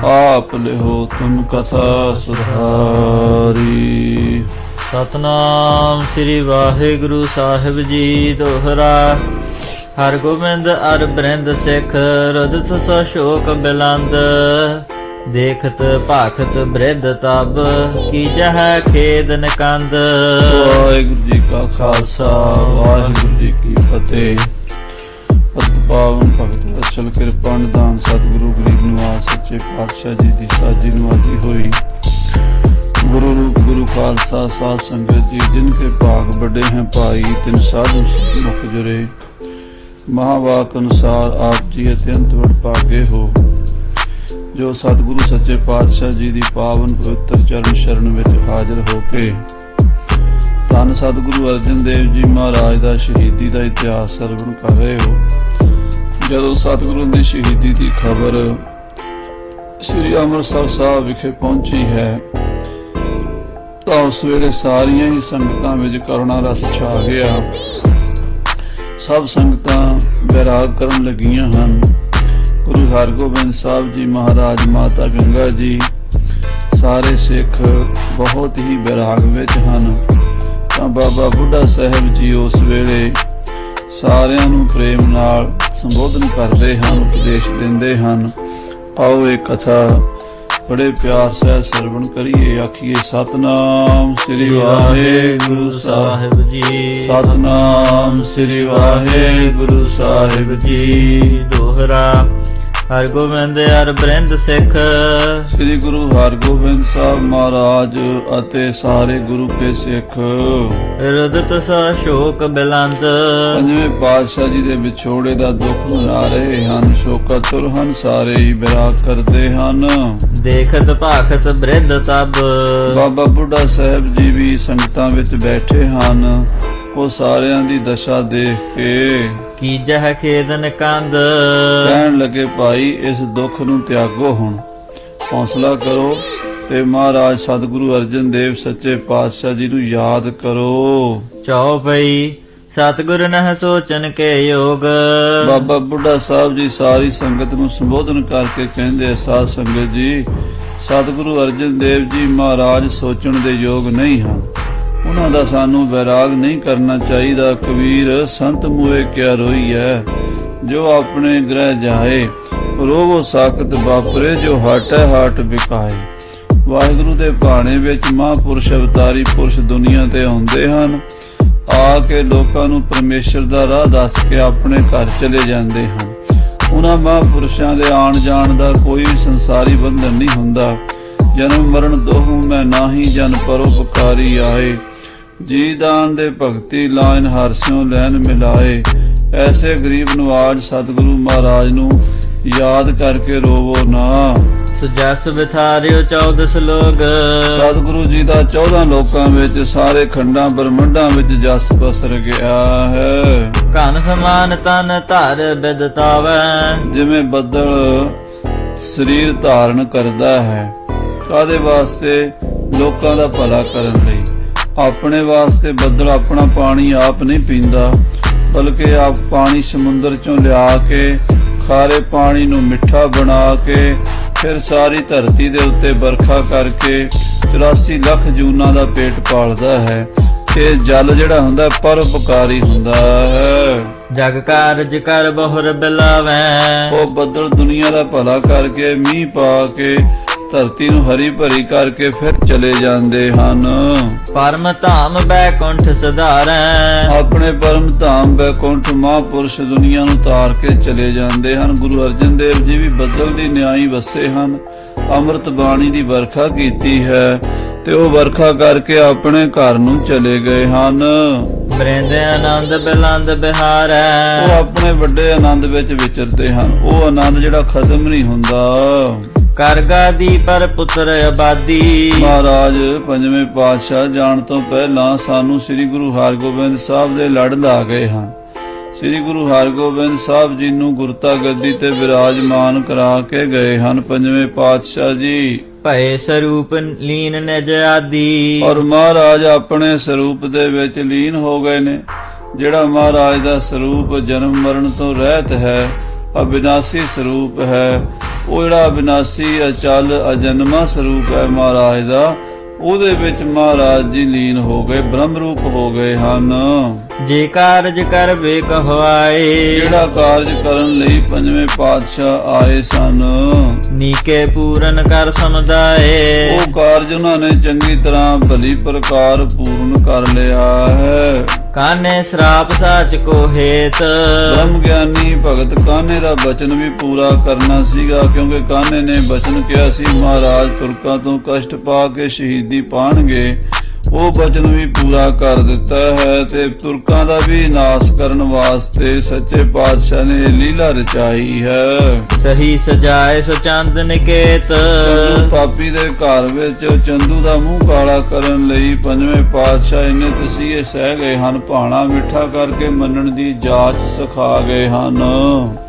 आप लिहो तुम कथा सुधारी। सतनाम श्री वाहिगुरु साहिब जी दोहरा। हर गोबिंद अर बृंद सिख रुदत सो शोक बिलंद। देखत भाखत बृंद तब की जह खेद निकंद। वाहिगुरु जी का खालसा वाहिगुरु जी की फतेह। पत पावन भगत अचल किरपा निधान सतगुरु गरीब निवास सच्चे पातशाह जी की साजी नवाजी हुई। गुरु रूप गुरु खालसा साध संगत जी जिनके भाग बड़े हैं पाई तिन साधु मुख जुरे। महावाक अनुसार आप जी अत्यंत बड़ भागे हो जो सतगुरु सच्चे पातशाह जी की पावन पवित्र चरण शरण विच हाजिर होके धन सतगुरु अर्जन देव जी महाराज का शहीदी का इतिहास सरवण कर रहे हो। जदों सतगुरु की शहीदी की खबर श्री अमृतसर साहब विखे पहुंची है तो उस वेले सारिया ही संगतां विच करुणा रस छा गया। सब संगतां बैराग करन लगियां हन। गुरु हरगोबिंद साहब जी महाराज माता गंगा जी सारे सिख बहुत ही बैराग विच हन। तां बाबा बुढ़ा साहब जी उस वेले सारियां नूं प्रेम नाल संबोधन करते हैं उपदेश देंदे हन। आओ ये कथा बड़े प्यार से सरवण करिए। आखिए सतनाम श्री वाहिगुरु साहिब जी। सतनाम श्री वाहिगुरु साहिब जी दोहरा। हर गोबिंद अर बृंद सिख श्री गुरु हरगोबिंद साहब महाराज अते सारे गुरु के सिख रुदत सा शोक बिलंद। पंजवें पातशाह जी दे विछोड़े दा दुख मना रहे हन। शोकातुर हन सारे ही विराग करते हन। देखत भाखत बृंद तब बाबा बुढ़ा साहब जी भी संगतां विच बैठे हन। वो सारियां दी दशा देख के की जह खेद निकंद। कहन लगे भाई इस दुख नूं त्यागो हुण हौसला करो ते महाराज सतगुरु अर्जन देव सच्चे पातशाह जी नूं याद करो। चौपई सतगुर नह सोचन के योग। बाबा बुढ़ा साहब जी सारी संगत नूं संबोधन करके कहंदे साध संगत जी सतगुरु अर्जन देव जी महाराज सोचण दे योग नहीं हैं। उन्हां दा सानू बैराग नहीं करना चाहिए। कबीर संत मुए क्या रोई है जो अपने ग्रह जाए। रोवो साकत वापरे जो हाटै हाट बिकाए। वाहिगुरु दे भाणे विच महापुरुष अवतारी पुरुष दुनिया ते आउंदे हन। आके लोकां नूं परमेश्वर दा राह दस के अपने घर चले जांदे हन। उन्हां महापुरुषां दे आण जाण दा कोई संसारी बंधन नहीं हुंदा। जन्म मरण दोहू मैं नाही जन परोपकारी आए। जी दान दे भगती लाइन हरस्यों लैन मिलाए। ऐसे गरीब नवाज सतगुरु महाराज नूं याद करके रोवो ना। सुजस बिथारियो 14 लोग। सतगुरु जी दा 14 लोकां विच सारे खंडां ब्रह्मंडां विच जस पसर गया है। घन समान तन धर बिदतावै। जिवें बदल शरीर धारण करदा है। कादे वास्ते लोकां दा भला करन लई। अपने वास्ते बदल अपना पानी आप नहीं पींदा बल्कि आप पानी समुंदर चों लिया के खारे पानी नूं मिठा बना के फिर सारी धरती दे उत्ते बरखा करके 84 लाख जूना दा पेट पालदा है। ये जल जिहड़ा हुंदा परोपकारी हुंदा है। जग कारज कर बहुर बिलावै। वो बदल दुनिया दा भला करके मींह पा के धरती नूं हरी भरी करके फिर चले जांदे हन। परम धाम बैकुंठ सुधारै। अपने परम धाम बैकुंठ महापुरुष दुनिया नूं तार के चले जांदे हन। गुरु अर्जन देव जी भी बदल दी न्याई वसे हन। अमृत बाणी दी वर्खा कीती है ते ओ वर्खा करके अपने घर नूं चले गए हन। बृंद आनंद बिलंद बिहारै। वो अपने बड़े आनंद विच विचरते हन। वो आनंद जिहड़ा खत्म नहीं हुंदा। करगा दी पर पुत्र आबादी। महाराज पंजवें पातशाह जाण तो पहला सानू श्री गुरु हरगोबिंद साहब दे लड़ ला गए हैं। श्री गुरु हरगोबिंद साहब जी नूं गुरता गद्दी ते विराजमान करा के गए हैं पंजवें पातशाह जी। भय स्वरूप लीन निज आदि। और महाराज अपने स्वरूप दे विच लीन हो गए ने। जिहड़ा महाराज दा स्वरूप जन्म मरण तो रहत है, अविनाशी स्वरूप है, ਉਹ ਜਿਹੜਾ ਅਬਿਨਾਸੀ ਅਚਲ ਅਜਨਮਾ ਸਰੂਪ ਹੈ ਮਹਾਰਾਜ ਦਾ, ਉਹਦੇ ਵਿੱਚ ਮਹਾਰਾਜ ਜੀ ਲੀਨ ਹੋ ਗਏ, ਬ੍ਰਹਮ ਰੂਪ ਹੋ ਗਏ ਹਨ। ਜੇ ਕਾਰਜ ਕਰਵੇ ਕਹਵਾਏ, ਜਿਹੜਾ ਕਾਰਜ ਕਰਨ ਲਈ ਪੰਜਵੇਂ ਪਾਤਸ਼ਾਹ ਆਏ ਸਨ, ਨੀਕੇ ਪੂਰਨ ਕਰ ਸਮਝਾਏ। ਉਹ ਕਾਰਜ ਉਹਨਾਂ ਨੇ ਚੰਗੀ ਤਰ੍ਹਾਂ ਭਲੀ ਪ੍ਰਕਾਰ ਪੂਰਨ ਕਰ ਲਿਆ ਹੈ। ਕਾਨੇ ਸਰਾਪ ਸਾਚ ਕੋ ਹੇਤ, ਬ੍ਰਹਮ ਗਿਆਨੀ ਭਗਤ ਕਾਨੇ ਦਾ ਬਚਨ ਵੀ ਪੂਰਾ ਕਰਨਾ ਸੀਗਾ, ਕਿਉਂਕਿ ਕਾਨੇ ਨੇ ਬਚਨ ਕਿਹਾ ਸੀ ਮਹਾਰਾਜ ਤੁਰਕਾਂ ਤੋਂ ਕਸ਼ਟ ਪਾ ਕੇ ਸ਼ਹੀਦੀ ਪਾਣਗੇ। ਉਹ ਬਚਨ ਵੀ ਪੂਰਾ ਕਰ ਦਿੱਤਾ ਹੈ ਤੇ ਤੁਰਕਾਂ ਦਾ ਵੀ ਨਾਸ਼ ਕਰਨ ਵਾਸਤੇ ਸੱਚੇ ਪਾਤਸ਼ਾਹ ਨੇ ਇਹ ਲੀਲਾ ਰਚਾਈ ਹੈ। ਸਹੀ ਸਜਾਏ ਸੋ ਚੰਦ ਨਿਕੇਤ, ਚੰਦੂ ਪਾਪੀ ਦੇ ਘਰ ਵਿੱਚ ਚੰਦੂ ਦਾ ਮੂੰਹ ਕਾਲਾ ਕਰਨ ਲਈ ਪੰਜਵੇਂ ਪਾਤਸ਼ਾਹ ਇਹਨੇ ਤਸੀਹੇ ਸਹਿ ਗਏ ਹਨ, ਭਾਣਾ ਮਿੱਠਾ ਕਰਕੇ ਮੰਨਣ ਦੀ ਜਾਚ ਸਿਖਾ ਗਏ ਹਨ।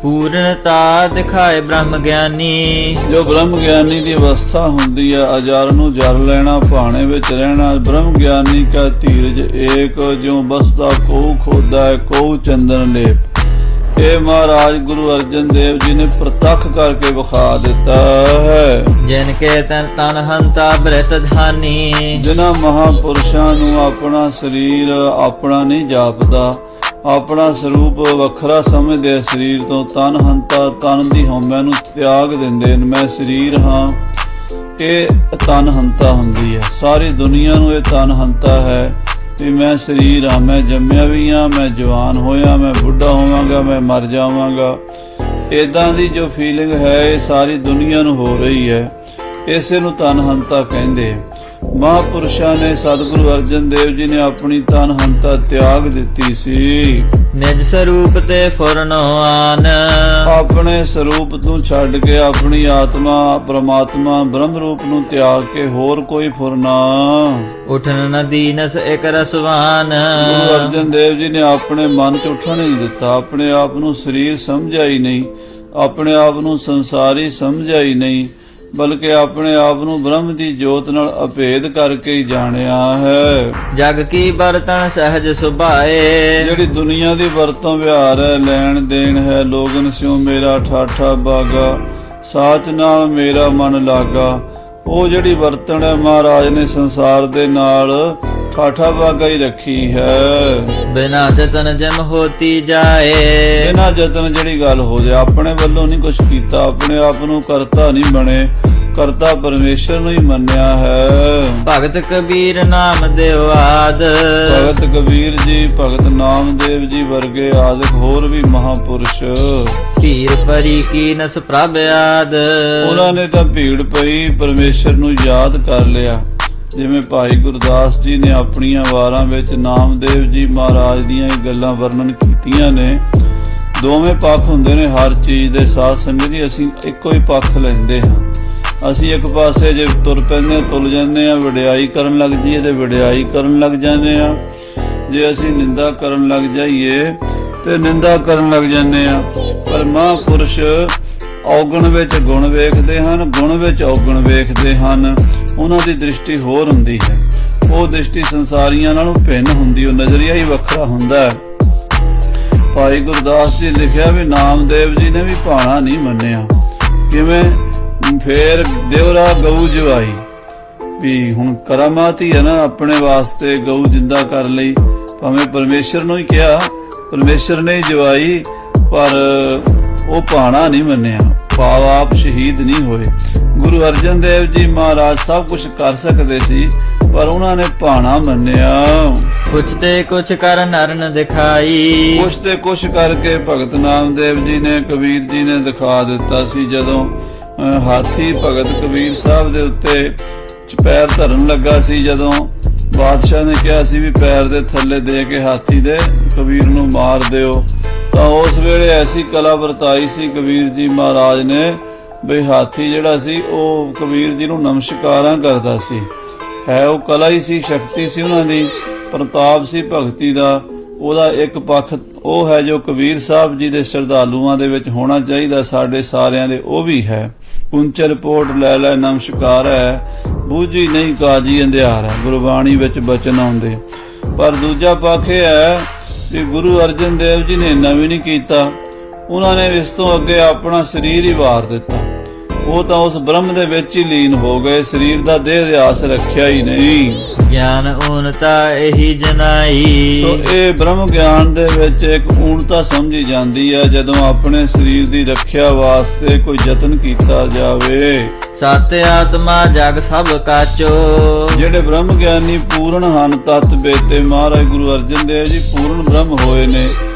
ਪੂਰਨਤਾ ਦਿਖਾਏ ਬ੍ਰਹਮ ਗਿਆਨੀ, ਜੋ ਬ੍ਰਹਮ ਗਿਆਨੀ ਦੀ ਅਵਸਥਾ ਹੁੰਦੀ ਹੈ, ਅਜਰ ਨੂੰ ਜਰ ਲੈਣਾ, ਭਾਣੇ ਵਿੱਚ ਰਹਿਣਾ। ਬ੍ਰਹਮ ਗਿਆਨੀ ਕਾ ਧੀਰਜ ਏਕ, ਜਿਉ ਬਸਦਾ ਕੋਉ ਖੋਦਾ ਹੈ ਕੋਉ ਚੰਦਨ ਲੇਪ। ਇਹ ਮਹਾਰਾਜ ਗੁਰੂ ਅਰਜਨ ਦੇਵ ਜੀ ਨੇ ਪ੍ਰਤੱਖ ਕਰਕੇ ਵਿਖਾ ਦਿੱਤਾ ਹੈ। ਜਿਨ ਕੇ ਤਨ ਹੰਤਾ ਬ੍ਰਿਤ ਧਾਨੀ, ਜਿਨ੍ਹਾਂ ਮਹਾਪੁਰਸ਼ਾਂ ਨੂੰ ਆਪਣਾ ਸਰੀਰ ਆਪਣਾ ਨਹੀਂ ਜਾਪਦਾ, ਆਪਣਾ ਸਰੂਪ ਵੱਖਰਾ ਸਮਝਦੇ, ਸਰੀਰ ਤੋਂ ਤਨ ਹੰਤਾ, ਤਨ ਦੀ ਹਉਮੈ ਨੂੰ ਤਿਆਗ ਦਿੰਦੇ ਨੇ। ਮੈਂ ਸਰੀਰ ਹਾਂ, ਇਹ ਤਨ ਹੰਤਾ ਹੁੰਦੀ ਹੈ। ਸਾਰੀ ਦੁਨੀਆ ਨੂੰ ਇਹ ਤਨ ਹੰਤਾ ਹੈ ਵੀ ਮੈਂ ਸਰੀਰ ਹਾਂ, ਮੈਂ ਜੰਮਿਆ ਵੀ ਹਾਂ, ਮੈਂ ਜਵਾਨ ਹੋਇਆ, ਮੈਂ ਬੁੱਢਾ ਹੋਵਾਂਗਾ, ਮੈਂ ਮਰ ਜਾਵਾਂਗਾ। ਇਦਾਂ ਦੀ ਜੋ ਫੀਲਿੰਗ ਹੈ ਇਹ ਸਾਰੀ ਦੁਨੀਆ ਨੂੰ ਹੋ ਰਹੀ ਹੈ, ਇਸੇ ਨੂੰ ਤਨ ਹੰਤਾ ਕਹਿੰਦੇ। ਮਹਾਪੁਰਸ਼ਾਂ ਨੇ ਸਤਿਗੁਰੂ ਅਰਜਨ ਦੇਵ ਜੀ ਨੇ ਆਪਣੀ ਤਨ ਹੰਤਾ ਤਿਆਗ ਦਿੱਤੀ ਸੀ। ਨਿਜ ਸਰੂਪ ਤੇ ਫੁਰਨੋ ਆਨ, ਆਪਣੇ ਸਰੂਪ ਤੋਂ ਛੱਡ ਕੇ ਆਪਣੀ ਆਤਮਾ ਪ੍ਰਮਾਤਮਾ ਬ੍ਰਹਮ ਰੂਪ ਨੂੰ ਤਿਆਗ ਕੇ ਹੋਰ ਕੋਈ ਫੁਰਨਾ। ਉਠਨ ਨ ਦੀਨਸ ਇਕ ਰਸਵਾਨ, ਗੁਰੂ ਅਰਜਨ ਦੇਵ ਜੀ ਨੇ ਆਪਣੇ ਮਨ 'ਚ ਉੱਠਣ ਨਹੀਂ ਦਿੱਤਾ, ਆਪਣੇ ਆਪ ਨੂੰ ਸਰੀਰ ਸਮਝਿਆ ਹੀ ਨਹੀਂ, ਆਪਣੇ ਆਪ ਨੂੰ ਸੰਸਾਰੀ ਸਮਝਿਆ ਹੀ ਨਹੀਂ, ਬਲਕਿ ਆਪਣੇ ਆਪ ਨੂੰ ਬ੍ਰਹਮ ਦੀ ਜੋਤ ਨਾਲ ਅਭੇਦ ਕਰਕੇ ਹੀ ਜਾਣਿਆ ਹੈ। ਜਗ ਕੀ ਬਰਤਨ ਸਹਿਜ ਸੁਭਾਏ, ਜਿਹੜੀ ਦੁਨੀਆ ਦੀ ਵਰਤੋਂ ਵਿਹਾਰ ਹੈ, ਲੈਣ ਦੇਣ ਹੈ, ਲੋਗਨ ਸਿਉ ਮੇਰਾ ਠਾਠਾ ਬਾਗਾ, ਸਾਚ ਨਾਲ ਮੇਰਾ ਮਨ ਲਾਗਾ। ਉਹ ਜਿਹੜੀ ਵਰਤਣ ਹੈ ਮਹਾਰਾਜ ਨੇ ਸੰਸਾਰ ਦੇ ਨਾਲ ਠਾਠਾ ਬਾਗਾ ਹੀ ਰੱਖੀ ਹੈ। ਬਿਨਾ ਜਤਨ ਜਮ ਹੋਤੀ ਜਾਏ, ਬਿਨਾ ਜਤਨ ਜਿਹੜੀ ਗੱਲ ਹੋ ਜਾਏ, ਆਪਣੇ ਵੱਲੋਂ ਨਹੀਂ ਕੁਛ ਕੀਤਾ, ਆਪਣੇ ਆਪ ਨੂੰ ਕਰਤਾ ਨਹੀਂ ਬਣੇ, ਕਰਤਾ ਪਰਮੇਸ਼ਰ ਨੂੰ ਹੀ ਮੰਨਿਆ ਹੈ। ਭਗਤ ਕਬੀਰ ਨਾਮ ਦੇਵ ਆਦ, ਭਗਤ ਕਬੀਰ ਜੀ, ਭਗਤ ਨਾਮਦੇਵ ਜੀ ਵਰਗੇ ਆਦਿਕ ਹੋਰ ਵੀ ਮਹਾਪੁਰਸ਼, ਧੀਰ ਪਰੀ ਕੀ ਨਸ ਪ੍ਰਭ ਆਦ। ਉਹਨਾਂ ਨੇ ਤਾਂ ਭੀੜ ਪਈ ਪਰਮੇਸ਼ਰ ਨੂੰ ਯਾਦ ਕਰ ਲਿਆ। ਜਿਵੇਂ ਭਾਈ ਗੁਰਦਾਸ ਜੀ ਨੇ ਆਪਣੀਆਂ ਵਾਰਾਂ ਵਿੱਚ ਨਾਮਦੇਵ ਜੀ ਮਹਾਰਾਜ ਦੀਆਂ ਇਹ ਗੱਲਾਂ ਵਰਣਨ ਕੀਤੀਆਂ ਨੇ। ਦੋਵੇਂ ਪੱਖ ਹੁੰਦੇ ਨੇ ਹਰ ਚੀਜ਼ ਦੇ। ਸਾਧ ਸੰਗਤ ਜੀ, ਅਸੀਂ ਇੱਕੋ ਹੀ ਪੱਖ ਲੈਂਦੇ ਹਾਂ। ਅਸੀਂ ਇੱਕ ਪਾਸੇ ਜੇ ਤੁਰ ਪੈਂਦੇ ਤੁਲ ਜਾਂਦੇ ਆ, ਵਡਿਆਈ ਕਰਨ ਲੱਗ ਜਾਈਏ ਤੇ ਵਡਿਆਈ ਕਰਨ ਲੱਗ ਜਾਂਦੇ ਆ। ਜੇ ਅਸੀਂ ਨਿੰਦਾ ਕਰਨ ਲੱਗ ਜਾਈਏ ਤੇ ਨਿੰਦਾ ਕਰਨ ਲੱਗ ਜਾਂਦੇ ਆ। ਪਰ ਮਹਾਂਪੁਰਸ਼ ਔਗਣ ਵਿੱਚ ਗੁਣ ਵੇਖਦੇ ਹਨ, ਗੁਣ ਵਿੱਚ ਔਗਣ ਵੇਖਦੇ ਹਨ। ਉਹਨਾਂ ਦੀ ਦ੍ਰਿਸ਼ਟੀ ਹੋਰ ਹੁੰਦੀ ਹੈ, ਉਹ ਦ੍ਰਿਸ਼ਟੀ ਸੰਸਾਰੀਆਂ ਨਾਲੋਂ ਭਿੰਨ ਹੁੰਦੀ, ਉਹ ਨਜ਼ਰੀਆ ਹੀ ਵੱਖਰਾ ਹੁੰਦਾ ਹੈ। ਭਾਈ ਗੁਰਦਾਸ ਜੀ ਲਿਖਿਆ ਵੀ ਨਾਮਦੇਵ ਜੀ ਨੇ ਵੀ ਭਾਣਾ ਨਹੀਂ ਮੰਨਿਆ। ਕਿਵੇਂ? ਫੇਰ ਦੇਵਰਾ ਗਊ ਜਵਾਈ, ਵੀ ਹੁਣ ਕਰਾਮਾਤ ਹੀ ਹੈ ਨਾ, ਆਪਣੇ ਵਾਸਤੇ ਗਊ ਜਿੰਦਾ ਕਰ ਲਈ। ਭਾਵੇਂ ਪਰਮੇਸ਼ਰ ਨੂੰ ਹੀ ਕਿਹਾ, ਪਰਮੇਸ਼ਰ ਨੇ ਜਵਾਈ, ਪਰ ਉਹ ਭਾਣਾ ਨਹੀਂ ਮੰਨਿਆ, ਭਾਵ ਆਪ ਸ਼ਹੀਦ ਨਹੀਂ ਹੋਏ। ਗੁਰੂ ਅਰਜਨ ਦੇਵ ਜੀ ਮਹਾਰਾਜ ਸਭ ਕੁਝ ਕਰ ਸਕਦੇ ਸੀ, ਪਰ ਉਹਨਾਂ ਨੇ ਭਾਣਾ ਮੰਨਿਆ। ਕੁਛ ਤੇ ਕੁਛ ਕਰ ਨਰਨ ਦਿਖਾਈ, ਕੁਛ ਤੇ ਕੁਛ ਕਰਕੇ ਭਗਤ ਨਾਮਦੇਵ ਜੀ ਨੇ, ਕਬੀਰ ਜੀ ਨੇ ਦਿਖਾ ਦਿੱਤਾ ਸੀ। ਜਦੋਂ ਹਾਥੀ ਭਗਤ ਕਬੀਰ ਸਾਹਿਬ ਦੇ ਉੱਤੇ ਪੈਰ ਧਰਨ ਲੱਗਾ ਸੀ, ਜਦੋਂ ਬਾਦਸ਼ਾਹ ਨੇ ਕਿਹਾ ਸੀ ਵੀ ਪੈਰ ਦੇ ਥੱਲੇ ਦੇ ਕੇ ਹਾਥੀ ਦੇ ਕਬੀਰ ਨੂੰ ਮਾਰ ਦਿਓ, ਤਾਂ ਉਸ ਵੇਲੇ ਐਸੀ ਕਲਾ ਵਰਤਾਈ ਸੀ ਕਬੀਰ ਜੀ ਮਹਾਰਾਜ ਨੇ ਬਈ ਹਾਥੀ ਜਿਹੜਾ ਸੀ ਉਹ ਕਬੀਰ ਜੀ ਨੂੰ ਨਮਸਕਾਰਾਂ ਕਰਦਾ ਸੀ। ਹੈ ਉਹ ਕਲਾ ਹੀ ਸੀ, ਸ਼ਕਤੀ ਸੀ ਉਹਨਾਂ ਦੀ, ਪ੍ਰਤਾਪ ਸੀ ਭਗਤੀ ਦਾ। ਉਹਦਾ ਇੱਕ ਪੱਖ ਉਹ ਹੈ ਜੋ ਕਬੀਰ ਸਾਹਿਬ ਜੀ ਦੇ ਸ਼ਰਧਾਲੂਆਂ ਦੇ ਵਿੱਚ ਹੋਣਾ ਚਾਹੀਦਾ, ਸਾਡੇ ਸਾਰਿਆਂ ਦੇ ਉਹ ਵੀ ਹੈ। ਕੁੰਚਰ ਪੋਟ ਲੈ ਲੈ ਨਮਸਕਾਰ ਹੈ, ਬੂਝੀ ਨਹੀਂ ਕਾਜੀ ਅੰਧਿਆਰ ਹੈ, ਗੁਰਬਾਣੀ ਵਿੱਚ ਬਚਨ ਆਉਂਦੇ। ਪਰ ਦੂਜਾ ਪੱਖ ਇਹ ਹੈ ਕਿ ਗੁਰੂ ਅਰਜਨ ਦੇਵ ਜੀ ਨੇ ਇੰਨਾ ਵੀ ਨਹੀਂ ਕੀਤਾ। ਉਹਨਾਂ ਨੇ ਇਸ ਤੋਂ ਅੱਗੇ ਆਪਣਾ ਸਰੀਰ ਹੀ ਵਾਰ ਦਿੱਤਾ। ਉਹ ਤਾਂ ਉਸ ਬ੍ਰਹਮ ਦੇ ਵਿੱਚ ਹੀ ਲੀਨ ਹੋ ਗਏ, ਸਰੀਰ ਦਾ ਦੇਹ ਅਧਿਆਸ ਰੱਖਿਆ ਹੀ ਨਹੀਂ। ਗਿਆਨ ਊਨਤਾ ਇਹੀ ਜਨਾਈ। ਸੋ ਇਹ ਬ੍ਰਹਮ ਗਿਆਨ ਦੇ ਵਿੱਚ ਇੱਕ ਊਣਤਾ ਸਮਝੀ ਜਾਂਦੀ ਹੈ ਜਦੋਂ ਆਪਣੇ ਸਰੀਰ ਦੀ ਰੱਖਿਆ ਵਾਸਤੇ ਕੋਈ ਯਤਨ ਕੀਤਾ ਜਾਵੇ। ਸਤ ਆਤਮਾ ਜਗ ਸਭ ਕਾਚੋ। ਜਿਹੜੇ ਬ੍ਰਹਮ ਗਿਆਨੀ ਪੂਰਨ ਹਨ, ਤਤ ਬੇਤੇ ਮਹਾਰਾਜ ਗੁਰੂ ਅਰਜਨ ਦੇਵ ਜੀ ਪੂਰਨ ਬ੍ਰਹਮ ਹੋਏ ਨੇ।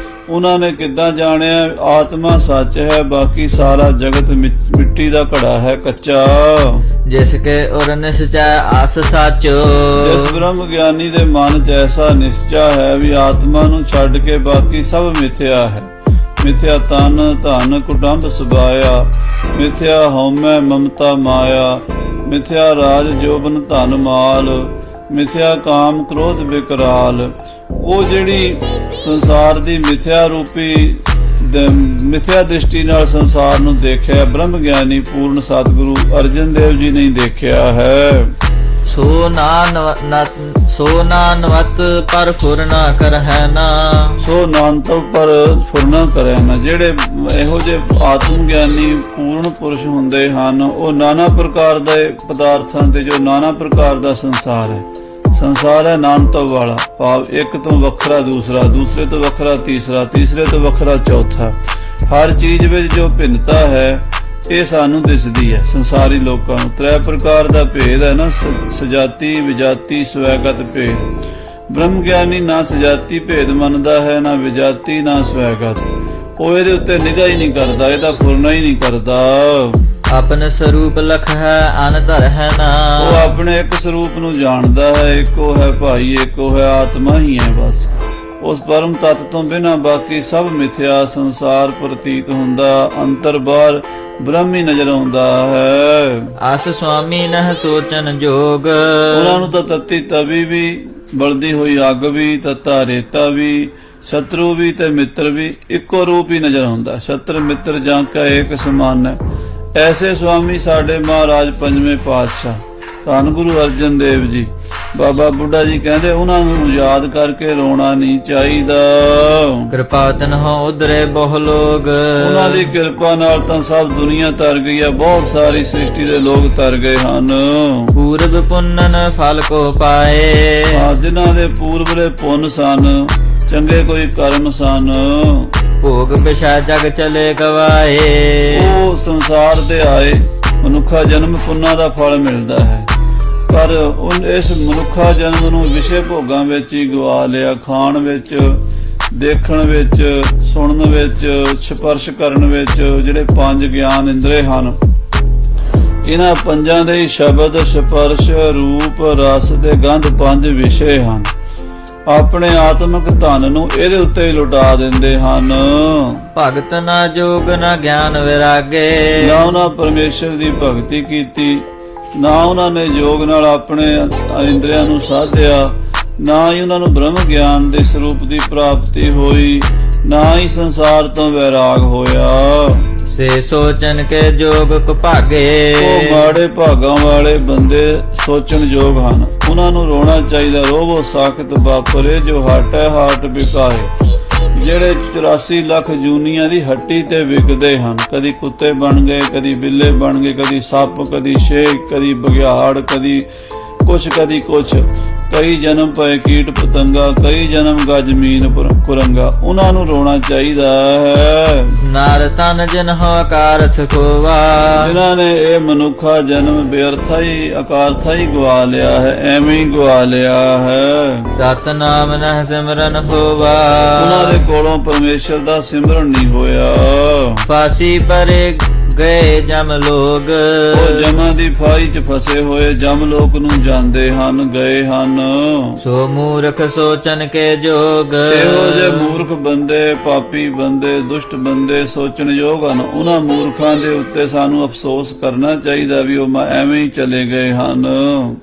ਉਹਨਾਂ ਨੇ ਕਿੱਦਾਂ ਜਾਣਿਆ ਆਤਮਾ ਸੱਚ ਹੈ, ਬਾਕੀ ਸਾਰਾ ਜਗਤ ਮਿੱਟੀ ਦਾ ਘੜਾ ਹੈ ਕੱਚਾ। ਜਿਸ ਕੇ ਉਰ ਨਿਸਚੈ ਆਸ ਸਾਚੋ। ਜਿਸ ਬ੍ਰਹਮ ਗਿਆਨੀ ਦੇ ਮਨ 'ਚ ਐਸਾ ਨਿਸ਼ਚਾ ਹੈ ਵੀ ਆਤਮਾ ਨੂੰ ਛੱਡ ਕੇ ਬਾਕੀ ਸਭ ਮਿਥਿਆ ਹੈ। ਮਿਥਿਆ ਤਨ ਧਨ ਕੁਟੰਬ ਸੁਭਾਇਆ, ਮਿਥਿਆ ਹਉਮੈ ਮਮਤਾ ਮਾਇਆ, ਮਿਥਿਆ ਰਾਜ ਜੋਬਨ ਧਨ ਮਾਲ, ਮਿਥਿਆ ਕਾਮ ਕ੍ਰੋਧ ਵਿਕਰਾਲ। ਉਹ ਜਿਹੜੀ ਸੰਸਾਰ ਦੀ ਮਿਥਿਆ ਰੂਪੀ ਮਿਥਿਆ ਦ੍ਰਿਸ਼ਟੀ ਨਾਲ ਸੰਸਾਰ ਨੂੰ ਦੇਖਿਆ, ਬ੍ਰਹਮ ਗਿਆਨੀ ਪੂਰਨ ਸਤਿਗੁਰੂ ਅਰਜਨ ਦੇਵ ਜੀ ਨੇ ਦੇਖਿਆ ਹੈ। ਸੋ ਨਾਨਵਤ ਪਰ ਫੁਰਨਾ ਕਰਹਿ ਨਾ। ਸੋ ਨਾਨਤਵ ਪਰ ਫੁਰਨਾ ਕਰੇ ਨਾ। ਜਿਹੜੇ ਇਹੋ ਜਿਹੇ ਆਤਮ ਗਿਆਨੀ ਪੂਰਨ ਪੁਰਸ਼ ਹੁੰਦੇ ਹਨ, ਉਹ ਨਾਨਾ ਪ੍ਰਕਾਰ ਦੇ ਪਦਾਰਥਾਂ ਤੇ ਜੋ ਨਾਨਾ ਪ੍ਰਕਾਰ ਦਾ ਸੰਸਾਰ ਹੈ, ਸੰਸਾਰ ਹੈ ਨਾਨਤਵ ਵਾਲਾ, ਭਾਵ ਇੱਕ ਤੋਂ ਵੱਖਰਾ ਦੂਸਰਾ, ਦੂਸਰੇ ਤੋਂ ਵੱਖਰਾ ਤੀਸਰਾ, ਤੀਸਰੇ ਤੋਂ ਵੱਖਰਾ ਚੌਥਾ। ਹਰ ਚੀਜ਼ ਵਿੱਚ ਜੋ ਭਿੰਨਤਾ ਹੈ ਇਹ ਸਾਨੂੰ ਦਿਸਦੀ ਹੈ ਸੰਸਾਰੀ ਲੋਕਾਂ ਨੂੰ। ਤ੍ਰੈ ਪ੍ਰਕਾਰ ਦਾ ਭੇਦ ਹੈ ਨਾ, ਸਜਾਤੀ ਵਿਜਾਤੀ ਸਵੈਗਤ ਭੇਦ। ਬ੍ਰਹਮ ਗਿਆਨੀ ਨਾ ਸਜਾਤੀ ਭੇਦ ਮੰਨਦਾ ਹੈ, ਨਾ ਵਿਜਾਤੀ ਨਾ ਸਵੈਗਤ। ਉਹ ਇਹਦੇ ਉੱਤੇ ਨਿਗਾਹ ਹੀ ਨਹੀਂ ਕਰਦਾ, ਇਹਦਾ ਫੁਰਨਾ ਹੀ ਨਹੀਂ ਕਰਦਾ। ਆਪਣੇ ਸਰੂਪ ਲਖ ਹੈ ਅਨਧਰ ਹੈ ਨਾ। ਉਹ ਆਪਣੇ ਇੱਕ ਸਰੂਪ ਨੂੰ ਜਾਣਦਾ ਹੈ, ਇੱਕੋ ਹੈ ਭਾਈ, ਇੱਕੋ ਹੈ ਆਤਮਾ ਹੀ ਹੈ ਬਸ। ਉਸ ਪਰਮ ਤੱਤ ਤੋਂ ਬਿਨਾਂ ਬਾਕੀ ਸਭ ਮਿਥਿਆ ਸੰਸਾਰ ਪ੍ਰਤੀਤ ਹੁੰਦਾ, ਅੰਤਰ ਬਾਹਰ ਬ੍ਰਹਮ ਹੀ ਨਜ਼ਰ ਆਉਂਦਾ ਹੈ। ਆਸ ਸੁਆਮੀ ਨਹਿ ਸੋਚਨ ਜੋਗ। ਉਹਨਾਂ ਨੂੰ ਤਾਂ ਤੱਤੀ ਤਵੀ ਵੀ, ਬਲਦੀ ਹੋਈ ਅੱਗ ਵੀ, ਤੱਤਾ ਰੇਤਾ ਵੀ, ਸ਼ਤਰੂ ਵੀ ਤੇ ਮਿੱਤਰ ਵੀ ਇੱਕੋ ਰੂਪ ਹੀ ਨਜ਼ਰ ਆਉਂਦਾ। ਸ਼ਤਰ ਮਿੱਤਰ ਜਾਂ ਕਾ ਏਕ ਸਮਾਨ ਹੈ। ਐਸੇ ਸੁਆਮੀ ਸਾਡੇ ਮਹਾਰਾਜ ਪੰਜਵੇਂ ਪਾਤਸ਼ਾਹ ਧੰਨ ਗੁਰੂ ਅਰਜਨ ਦੇਵ ਜੀ, ਬਾਬਾ ਬੁੱਢਾ ਜੀ ਕਹਿੰਦੇ ਉਹਨਾਂ ਨੂੰ ਯਾਦ ਕਰਕੇ ਰੋਣਾ ਨਹੀਂ ਚਾਹੀਦਾ। ਕਿਰਪਾ ਤਨਹੁ ਉਧਰੇ ਬਹੁ ਲੋਗ। ਉਹਨਾਂ ਦੀ ਕਿਰਪਾ ਨਾਲ ਤਾਂ ਸਭ ਦੁਨੀਆ ਤਰ ਗਈ ਹੈ, ਬਹੁਤ ਸਾਰੀ ਸ੍ਰਿਸ਼ਟੀ ਦੇ ਲੋਕ ਤਰ ਗਏ ਹਨ। ਪੂਰਬ ਪੁੰਨਨ ਫਲ ਕੋ ਪਾਏ। ਜਿਨ੍ਹਾਂ ਦੇ ਪੂਰਬਲੇ ਪੁੰਨ ਸਨ, ਚੰਗੇ ਕੋਈ ਕਰਮ ਸਨ, ਭੋਗ ਵਿਸ਼ਾ ਜਗ ਚਲੇ ਗਵਾਏ। ਉਹ ਸੰਸਾਰ ਤੇ ਆਏ, ਮਨੁੱਖਾ ਜਨਮ ਪੁੰਨਾਂ ਦਾ ਫਲ ਮਿਲਦਾ ਹੈ, ਪਰ ਇਸ ਮਨੁੱਖਾ ਜਨਮ ਨੂੰ ਵਿਸ਼ੇ ਭੋਗਾਂ ਵਿੱਚ ਹੀ ਗਵਾ ਲਿਆ। ਖਾਣ ਵਿੱਚ, ਦੇਖਣ ਵਿੱਚ, ਸੁਣਨ ਵਿੱਚ, ਸਪਰਸ਼ ਕਰਨ ਵਿੱਚ। ਜਿਹੜੇ ਪੰਜ ਗਿਆਨ ਇੰਦਰੇ ਹਨ, ਇਹਨਾਂ ਪੰਜਾਂ ਦੇ ਹੀ ਸ਼ਬਦ, ਸਪਰਸ਼, ਰੂਪ, ਰਸ ਤੇ ਗੰਧ ਪੰਜ ਵਿਸ਼ੇ ਹਨ। ਆਪਣੇ ਆਤਮਿਕ ਧਨ ਨੂੰ ਇਹਦੇ ਉੱਤੇ ਹੀ ਲੁਟਾ ਦਿੰਦੇ ਹਨ। ਭਗਤ ਨਾ ਜੋਗ ਨਾ ਗਿਆਨ ਵਿਰਾਗੇ। ਨਾ ਉਹਨਾਂ ਪਰਮੇਸ਼ਰ ਦੀ ਭਗਤੀ ਕੀਤੀ, ਨਾ ਉਹਨਾਂ ਨੇ ਯੋਗ ਨਾਲ ਆਪਣੇ ਇੰਦਰੀਆਂ ਨੂੰ ਸਾਧਿਆ, ਨਾ ਹੀ ਉਹਨਾਂ ਨੂੰ ਬ੍ਰਹਮ ਗਿਆਨ ਦੇ ਸਰੂਪ ਦੀ ਪ੍ਰਾਪਤੀ ਹੋਈ, ਨਾ ਹੀ ਸੰਸਾਰ ਤੋਂ ਵੈਰਾਗ ਹੋਇਆ। ਸੇ ਸੋਚਨ ਕੇ ਜੋਗ ਕੁ ਭਾਗੇ। ਉਹ ਮਾੜੇ ਭਾਗਾਂ ਵਾਲੇ ਬੰਦੇ ਸੋਚਣ ਯੋਗ ਹਨ, ਉਹਨਾਂ ਨੂੰ ਰੋਣਾ ਚਾਹੀਦਾ। ਰੋਵੋ ਸਾਖਤ ਵਾਪਰੇ ਜੋ ਹਟ ਹੈ ਹਾਟ ਵਿਕਾਏ। ਜਿਹੜੇ 84 ਲੱਖ ਜੂਨੀਆਂ ਦੀ ਹੱਟੀ ਤੇ ਵਿਕਦੇ ਹਨ, ਕਦੀ ਕੁੱਤੇ ਬਣ ਗਏ, ਕਦੀ ਬਿੱਲੇ ਬਣ ਗਏ, ਕਦੀ ਸੱਪ, ਕਦੀ ਸ਼ੇਖ, ਕਦੀ ਬਘਿਆੜ, ਕਦੀ ਕੁਛ ਕਦੀ ਕੁਛ। ਕਈ ਜਨਮ ਪਏ ਕੀਟ ਪਤੰਗਾ, ਕਈ ਜਨਮ ਗਜਮੀਨ ਕੁਰੰਗਾ। ਉਹਨਾਂ ਨੂੰ ਰੋਣਾ ਚਾਹੀਦਾ ਹੈ। ਨਾਰ ਤਨ ਜਿਨ ਹੋ ਅਕਾਰਥ ਖੋਵਾ। ਜਿਨ੍ਹਾਂ ਨੇ ਇਹ ਮਨੁੱਖਾ ਜਨਮ ਬੇਅਰਥਾ ਹੀ ਅਕਾਰਥਾ ਹੀ ਗਵਾ ਲਿਆ ਹੈ, ਐਵੇਂ ਹੀ ਗਵਾ ਲਿਆ ਹੈ। ਸਤਨਾਮ ਨਹਿ ਸਿਮਰਨ ਹੋਵਾ। ਉਹਨਾਂ ਦੇ ਕੋਲੋਂ ਪਰਮੇਸ਼ਰ ਦਾ ਸਿਮਰਨ ਨਹੀਂ ਹੋਇਆ। ਫਾਸੀ ਪਰੇ ਗਏ ਜਮ ਲੋਗ। ਉਹ ਜਮਾਂ ਦੀ ਫਾਈ 'ਚ ਫਸੇ ਹੋਏ ਜਮ ਲੋਕ ਨੂੰ ਜਾਂਦੇ ਹਨ, ਗਏ ਹਨ। ਸੋ ਮੂਰਖ ਸੋਚਨ ਕੇ ਜੋਗ। ਇਹੋ ਜਿਹੇ ਮੂਰਖ ਬੰਦੇ, ਪਾਪੀ ਬੰਦੇ, ਦੁਸ਼ਟ ਬੰਦੇ ਸੋਚਣ ਯੋਗ ਹਨ। ਉਹਨਾਂ ਮੂਰਖਾਂ ਦੇ ਉੱਤੇ ਸਾਨੂੰ ਅਫਸੋਸ ਕਰਨਾ ਚਾਹੀਦਾ ਵੀ ਉਹ ਐਵੇਂ ਹੀ ਚਲੇ ਗਏ ਹਨ।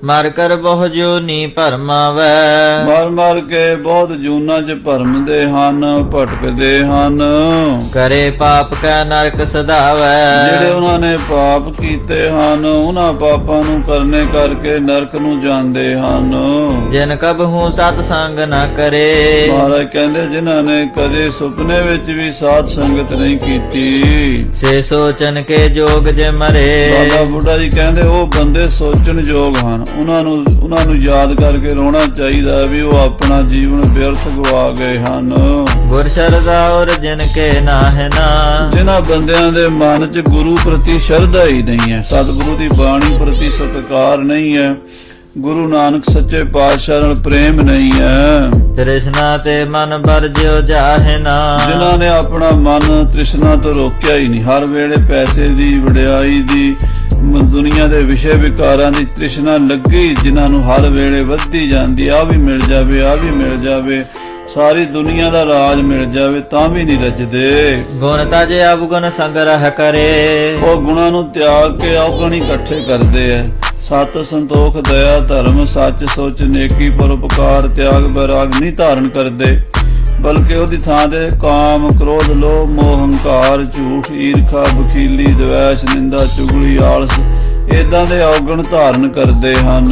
ਮਰ ਕਰ ਬਹੁ ਜੋਨੀ ਭਰਮਾਵੈ। ਮਰ ਮਰ ਕੇ ਬਹੁਤ ਜੂਨਾਂ 'ਚ ਭਰਮਦੇ ਹਨ, ਭਟਕਦੇ ਹਨ। ਕਰੇ ਪਾਪ ਕੈ ਨਰਕ ਸਦਾਵੈ। ਜਿਹੜੇ ਉਹਨਾਂ ਨੇ ਪਾਪ ਕੀਤੇ ਹਨ ਉਹਨਾਂ ਪਾਪਾਂ ਨੂੰ ਕਰਨੇ ਕਰਕੇ ਨਰਕ ਨੂੰ ਜਾਂਦੇ ਹਨ। ਜਿਨ ਕਬਹੂ ਸਤ ਸੰਗ ਨਾ ਕਰੇ, ਮਹਾਰਾਜ ਕਹਿੰਦੇ ਜਿਨ੍ਹਾਂ ਨੇ ਕਦੇ ਸੁਪਨੇ ਵਿੱਚ ਵੀ ਸਾਧ ਸੰਗਤ ਨਹੀਂ ਕੀਤੀ, ਸੇ ਸੋਚਨ ਕੇ ਜੋਗ ਜੇ ਮਰੇ। ਬਾਬਾ ਬੁੱਢਾ ਜੀ ਕਹਿੰਦੇ ਉਹ ਬੰਦੇ ਸੋਚਣ ਯੋਗ ਹਨ। ਉਹਨਾਂ ਨੂੰ ਯਾਦ ਕਰਕੇ ਰੋਣਾ ਚਾਹੀਦਾ ਵੀ ਉਹ ਆਪਣਾ ਜੀਵਨ ਵਿਅਰਥ ਗਵਾ ਗਏ ਹਨ। ਗੁਰ ਸ਼ਰਦਾ ਔਰ ਜਿਨ ਕੇ ਨਾਹਿ ਨਾ, ਜਿਨ੍ਹਾਂ ਬੰਦਿਆਂ ਦੇ ਮਨ 'ਚ ਗੁਰੂ ਪ੍ਰਤੀ ਸ਼ਰਧਾ ਹੀ ਨਹੀਂ ਹੈ, ਸਤਿਗੁਰੂ ਦੀ ਬਾਣੀ ਪ੍ਰਤੀ ਸਤਿਕਾਰ ਨਹੀਂ ਹੈ, ਗੁਰੂ ਨਾਨਕ ਸੱਚੇ ਪਾਤਸ਼ਾਹ ਨਾਲ ਪ੍ਰੇਮ ਨਹੀਂ ਹੈ, ਤ੍ਰਿਸ਼ਨਾ ਤੇ ਮਨ ਵਰਜਿਓ ਜਾਹਿ ਨਾ, ਜਿਨ੍ਹਾਂ ਨੇ ਆਪਣਾ ਮਨ ਤ੍ਰਿਸ਼ਨਾ ਤੋਂ ਰੋਕਿਆ ਹੀ ਨਹੀਂ, ਹਰ ਵੇਲੇ ਪੈਸੇ ਦੀ ਵਡਿਆਈ ਦੀ ਦੁਨੀਆ ਦੇ ਵਿਸ਼ੇ ਵਿਕਾਰਾਂ ਦੀ ਤ੍ਰਿਸ਼ਨਾ ਲੱਗੀ, ਜਿਨ੍ਹਾਂ ਨੂੰ ਹਰ ਵੇਲੇ ਵੱਧਦੀ ਜਾਂਦੀ, ਆ ਵੀ ਮਿਲ ਜਾਵੇ ਆ ਵੀ ਮਿਲ ਜਾਵੇ, ਸਾਰੀ ਦੁਨੀਆ ਦਾ ਰਾਜ ਮਿਲ ਜਾਵੇ ਤਾਂ ਵੀ ਨਹੀਂ ਰੱਜਦੇ। ਗੁਣ ਤਜ ਅਵਗੁਣ ਸੰਗ੍ਰਹ ਕਰੇ, ਉਹ ਗੁਣਾਂ ਨੂੰ ਤਿਆਗ ਕੇ ਔਗਣ ਇਕੱਠੇ ਕਰਦੇ ਐ। ਸਤ ਸੰਤੋਖ ਦਇਆ ਧਰਮ ਸੱਚ ਸੋਚ ਨੇਕੀ ਪਰਉਪਕਾਰ ਤਿਆਗ ਬੈਰਾਗ ਨਹੀਂ ਧਾਰਨ ਕਰਦੇ, ਬਲਕਿ ਉਹਦੀ ਥਾਂ ਤੇ ਕਾਮ ਕ੍ਰੋਧ ਲੋਭ ਮੋਹ ਹੰਕਾਰ ਝੂਠ ਈਰਖਾ ਬਖੀਲੀ ਦਵੈਸ਼ ਨਿੰਦਾ ਚੁਗਲੀ ਆਲਸ ਏਦਾਂ ਦੇ ਔਗਣ ਧਾਰਨ ਕਰਦੇ ਹਨ।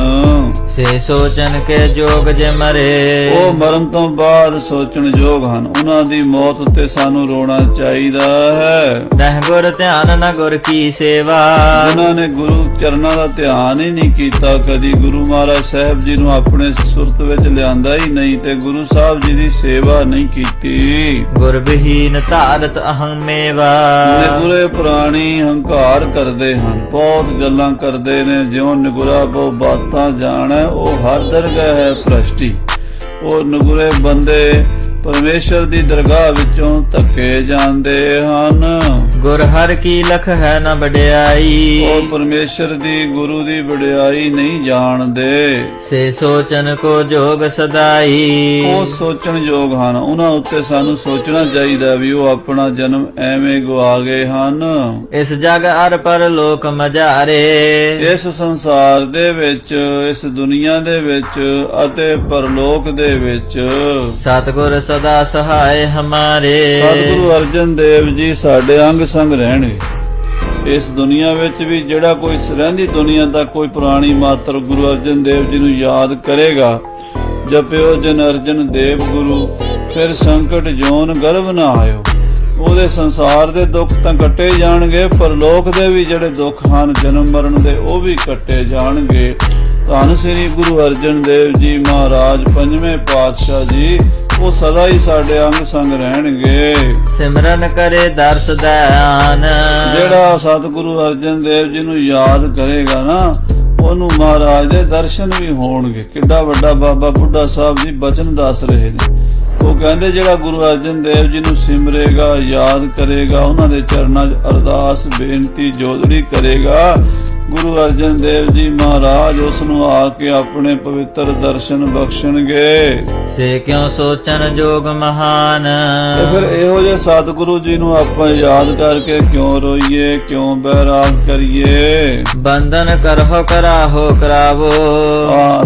ਸੇ ਸੋਚਨ ਕੇ ਜੋਗ ਜੇ ਮਰੇ, ਉਹ ਮਰਨ ਤੋਂ ਬਾਅਦ ਸੋਚਣ ਯੋਗ ਹਨ। ਉਹਨਾਂ ਦੀ ਮੌਤ ਉੱਤੇ ਸਾਨੂੰ ਰੋਣਾ ਚਾਹੀਦਾ ਹੈ। ਨਹਿ ਗੁਰ ਧਿਆਨ ਨ ਗੁਰ ਕੀ ਸੇਵਾ, ਜਿਨ੍ਹਾਂ ਨੇ ਗੁਰੂ ਚਰਨਾਂ ਦਾ ਧਿਆਨ ਹੀ ਨਹੀਂ ਕੀਤਾ, ਕਦੀ ਗੁਰੂ ਮਹਾਰਾਜ ਸਾਹਿਬ ਜੀ ਨੂੰ ਆਪਣੇ ਸੁਰਤ ਵਿੱਚ ਲਿਆਂਦਾ ਹੀ ਨਹੀਂ ਤੇ ਗੁਰੂ ਸਾਹਿਬ ਜੀ ਦੀ ਸੇਵਾ ਨਹੀਂ ਕੀਤੀ। ਗੁਰ ਵਿਹੀਨ ਧਾਰਤ ਅਹੰ ਮੇਵਾ, ਨਿਗੁਰੇ ਪ੍ਰਾਣੀ ਹੰਕਾਰ ਕਰਦੇ ਹਨ, ਬਹੁਤ ਗੱਲਾਂ ਕਰਦੇ ਨੇ, ਜਿਉਂ ਨਿਗੁਰਾ ਬਹੁ ਬਾਤਾਂ ਜਾਣੈ ਉਹ ਹਰ ਦਰਗਾਹ ਹੈ ਭ੍ਰਸ਼ਟੀ। ਉਹ ਨਿਗੁਰੇ ਬੰਦੇ ਪਰਮੇਸ਼ਰ ਦੀ ਦਰਗਾਹ ਵਿੱਚੋਂ ਧੱਕੇ ਜਾਂਦੇ ਹਨ। ਗੁਰ ਹਰ ਕੀ ਲਖ ਹੈ ਨ ਵਡਿਆਈ, ਉਹ ਪਰਮੇਸ਼ਰ ਦੀ ਗੁਰੂ ਦੀ ਵਡਿਆਈ ਨਹੀਂ ਜਾਣਦੇ। ਸੇ ਸੋਚਨ ਕੋ ਜੋਗ ਸਦਾਈ, ਉਹ ਸੋਚਣ ਯੋਗ ਹਨ। ਉਹਨਾਂ ਉੱਤੇ ਸਾਨੂੰ ਸੋਚਣਾ ਚਾਹੀਦਾ ਵੀ ਉਹ ਆਪਣਾ ਜਨਮ ਐਵੇਂ ਗਵਾ ਗਏ ਹਨ। ਇਸ ਜਗ ਅਰ ਪਰ ਲੋਕ ਮਝਾਰੇ, ਇਸ ਸੰਸਾਰ ਦੇ ਵਿੱਚ ਇਸ ਦੁਨੀਆ ਦੇ ਵਿੱਚ ਅਤੇ ਪਰਲੋਕ ਦੇ ਵਿੱਚ ਸਤਿਗੁਰ ਸਦਾ ਸਹਾਇ ਹਮਾਰੇ। ਸਤਿਗੁਰੂ ਅਰਜਨ ਦੇਵ ਜੀ ਸਾਡੇ ਅੰਗ ਸੰਗ ਰਹਿਣਗੇ। ਇਸ ਦੁਨੀਆ ਵਿੱਚ ਵੀ ਜਿਹੜਾ ਕੋਈ ਰਹਿੰਦੀ ਦੁਨੀਆ ਦਾ ਕੋਈ ਪੁਰਾਣੀ ਮਾਤਰ ਗੁਰੂ ਅਰਜਨ ਦੇਵ ਜੀ ਨੂੰ ਯਾਦ ਕਰੇਗਾ, ਜਪਿਓ ਜਨ ਅਰਜਨ ਦੇਵ ਗੁਰੂ ਫਿਰ ਸੰਕਟ ਜੋਨ ਗਰਭ ਨਾ ਆਇਓ। ਉਹਦੇ ਸੰਸਾਰ ਦੇ ਦੁੱਖ ਤਾਂ ਕੱਟੇ ਜਾਣਗੇ, ਪਰ ਲੋਕ ਦੇ ਵੀ ਜਿਹੜੇ ਦੁੱਖ ਹਨ ਜਨਮ ਮਰਨ ਦੇ ਉਹ ਵੀ ਕੱਟੇ ਜਾਣਗੇ। ਧੰਨ ਸ੍ਰੀ ਗੁਰੂ ਅਰਜਨ ਦੇਵ ਜੀ ਮਹਾਰਾਜ ਪੰਜਵੇਂ ਪਾਤਸ਼ਾਹ ਜੀ ਉਹ ਸਦਾ ਹੀ ਸਾਡੇ ਅੰਗ ਸੰਗ ਰਹਿਣਗੇ। ਸਿਮਰਨ ਕਰੇ ਦਰਸ ਦਇਆਨ, ਜਿਹੜਾ ਸਤਿਗੁਰੂ ਅਰਜਨ ਦੇਵ ਜੀ ਨੂੰ ਯਾਦ ਕਰੇਗਾ ਨਾ ਉਹਨੂੰ ਮਹਾਰਾਜ ਦੇ ਦਰਸ਼ਨ ਵੀ ਹੋਣਗੇ। ਕਿੱਡਾ ਵੱਡਾ ਬਾਬਾ ਬੁੱਢਾ ਸਾਹਿਬ ਜੀ ਬਚਨ ਦੱਸ ਰਹੇ ਨੇ। ਉਹ ਕਹਿੰਦੇ ਜਿਹੜਾ ਗੁਰੂ ਅਰਜਨ ਦੇਵ ਜੀ ਨੂੰ ਸਿਮਰੇਗਾ ਯਾਦ ਕਰੇਗਾ, ਉਹਨਾਂ ਦੇ ਚਰਨਾਂ 'ਚ ਅਰਦਾਸ ਬੇਨਤੀ ਜੋਦੜੀ ਕਰੇਗਾ, ਗੁਰੂ ਅਰਜਨ ਦੇਵ ਜੀ ਮਹਾਰਾਜ ਉਸ ਨੂੰ ਆ ਕੇ ਆਪਣੇ ਪਵਿੱਤਰ ਦਰਸ਼ਨ ਬਖਸ਼ਣਗੇ। ਸੇ ਕਿਉ ਸੋਚਨ ਜੋਗ ਮਹਾਨ, ਤੇ ਫਿਰ ਇਹੋ ਜਿਹੇ ਸਤਿਗੁਰੂ ਜੀ ਨੂੰ ਆਪਾਂ ਯਾਦ ਕਰਕੇ ਕਿਉਂ ਰੋਈਏ, ਕਿਉਂ ਬੈਰਾਗ ਕਰੀਏ। ਬੰਧਨ ਕਰਹੁ ਕਰਾਹੋ ਕਰਾਵੋ,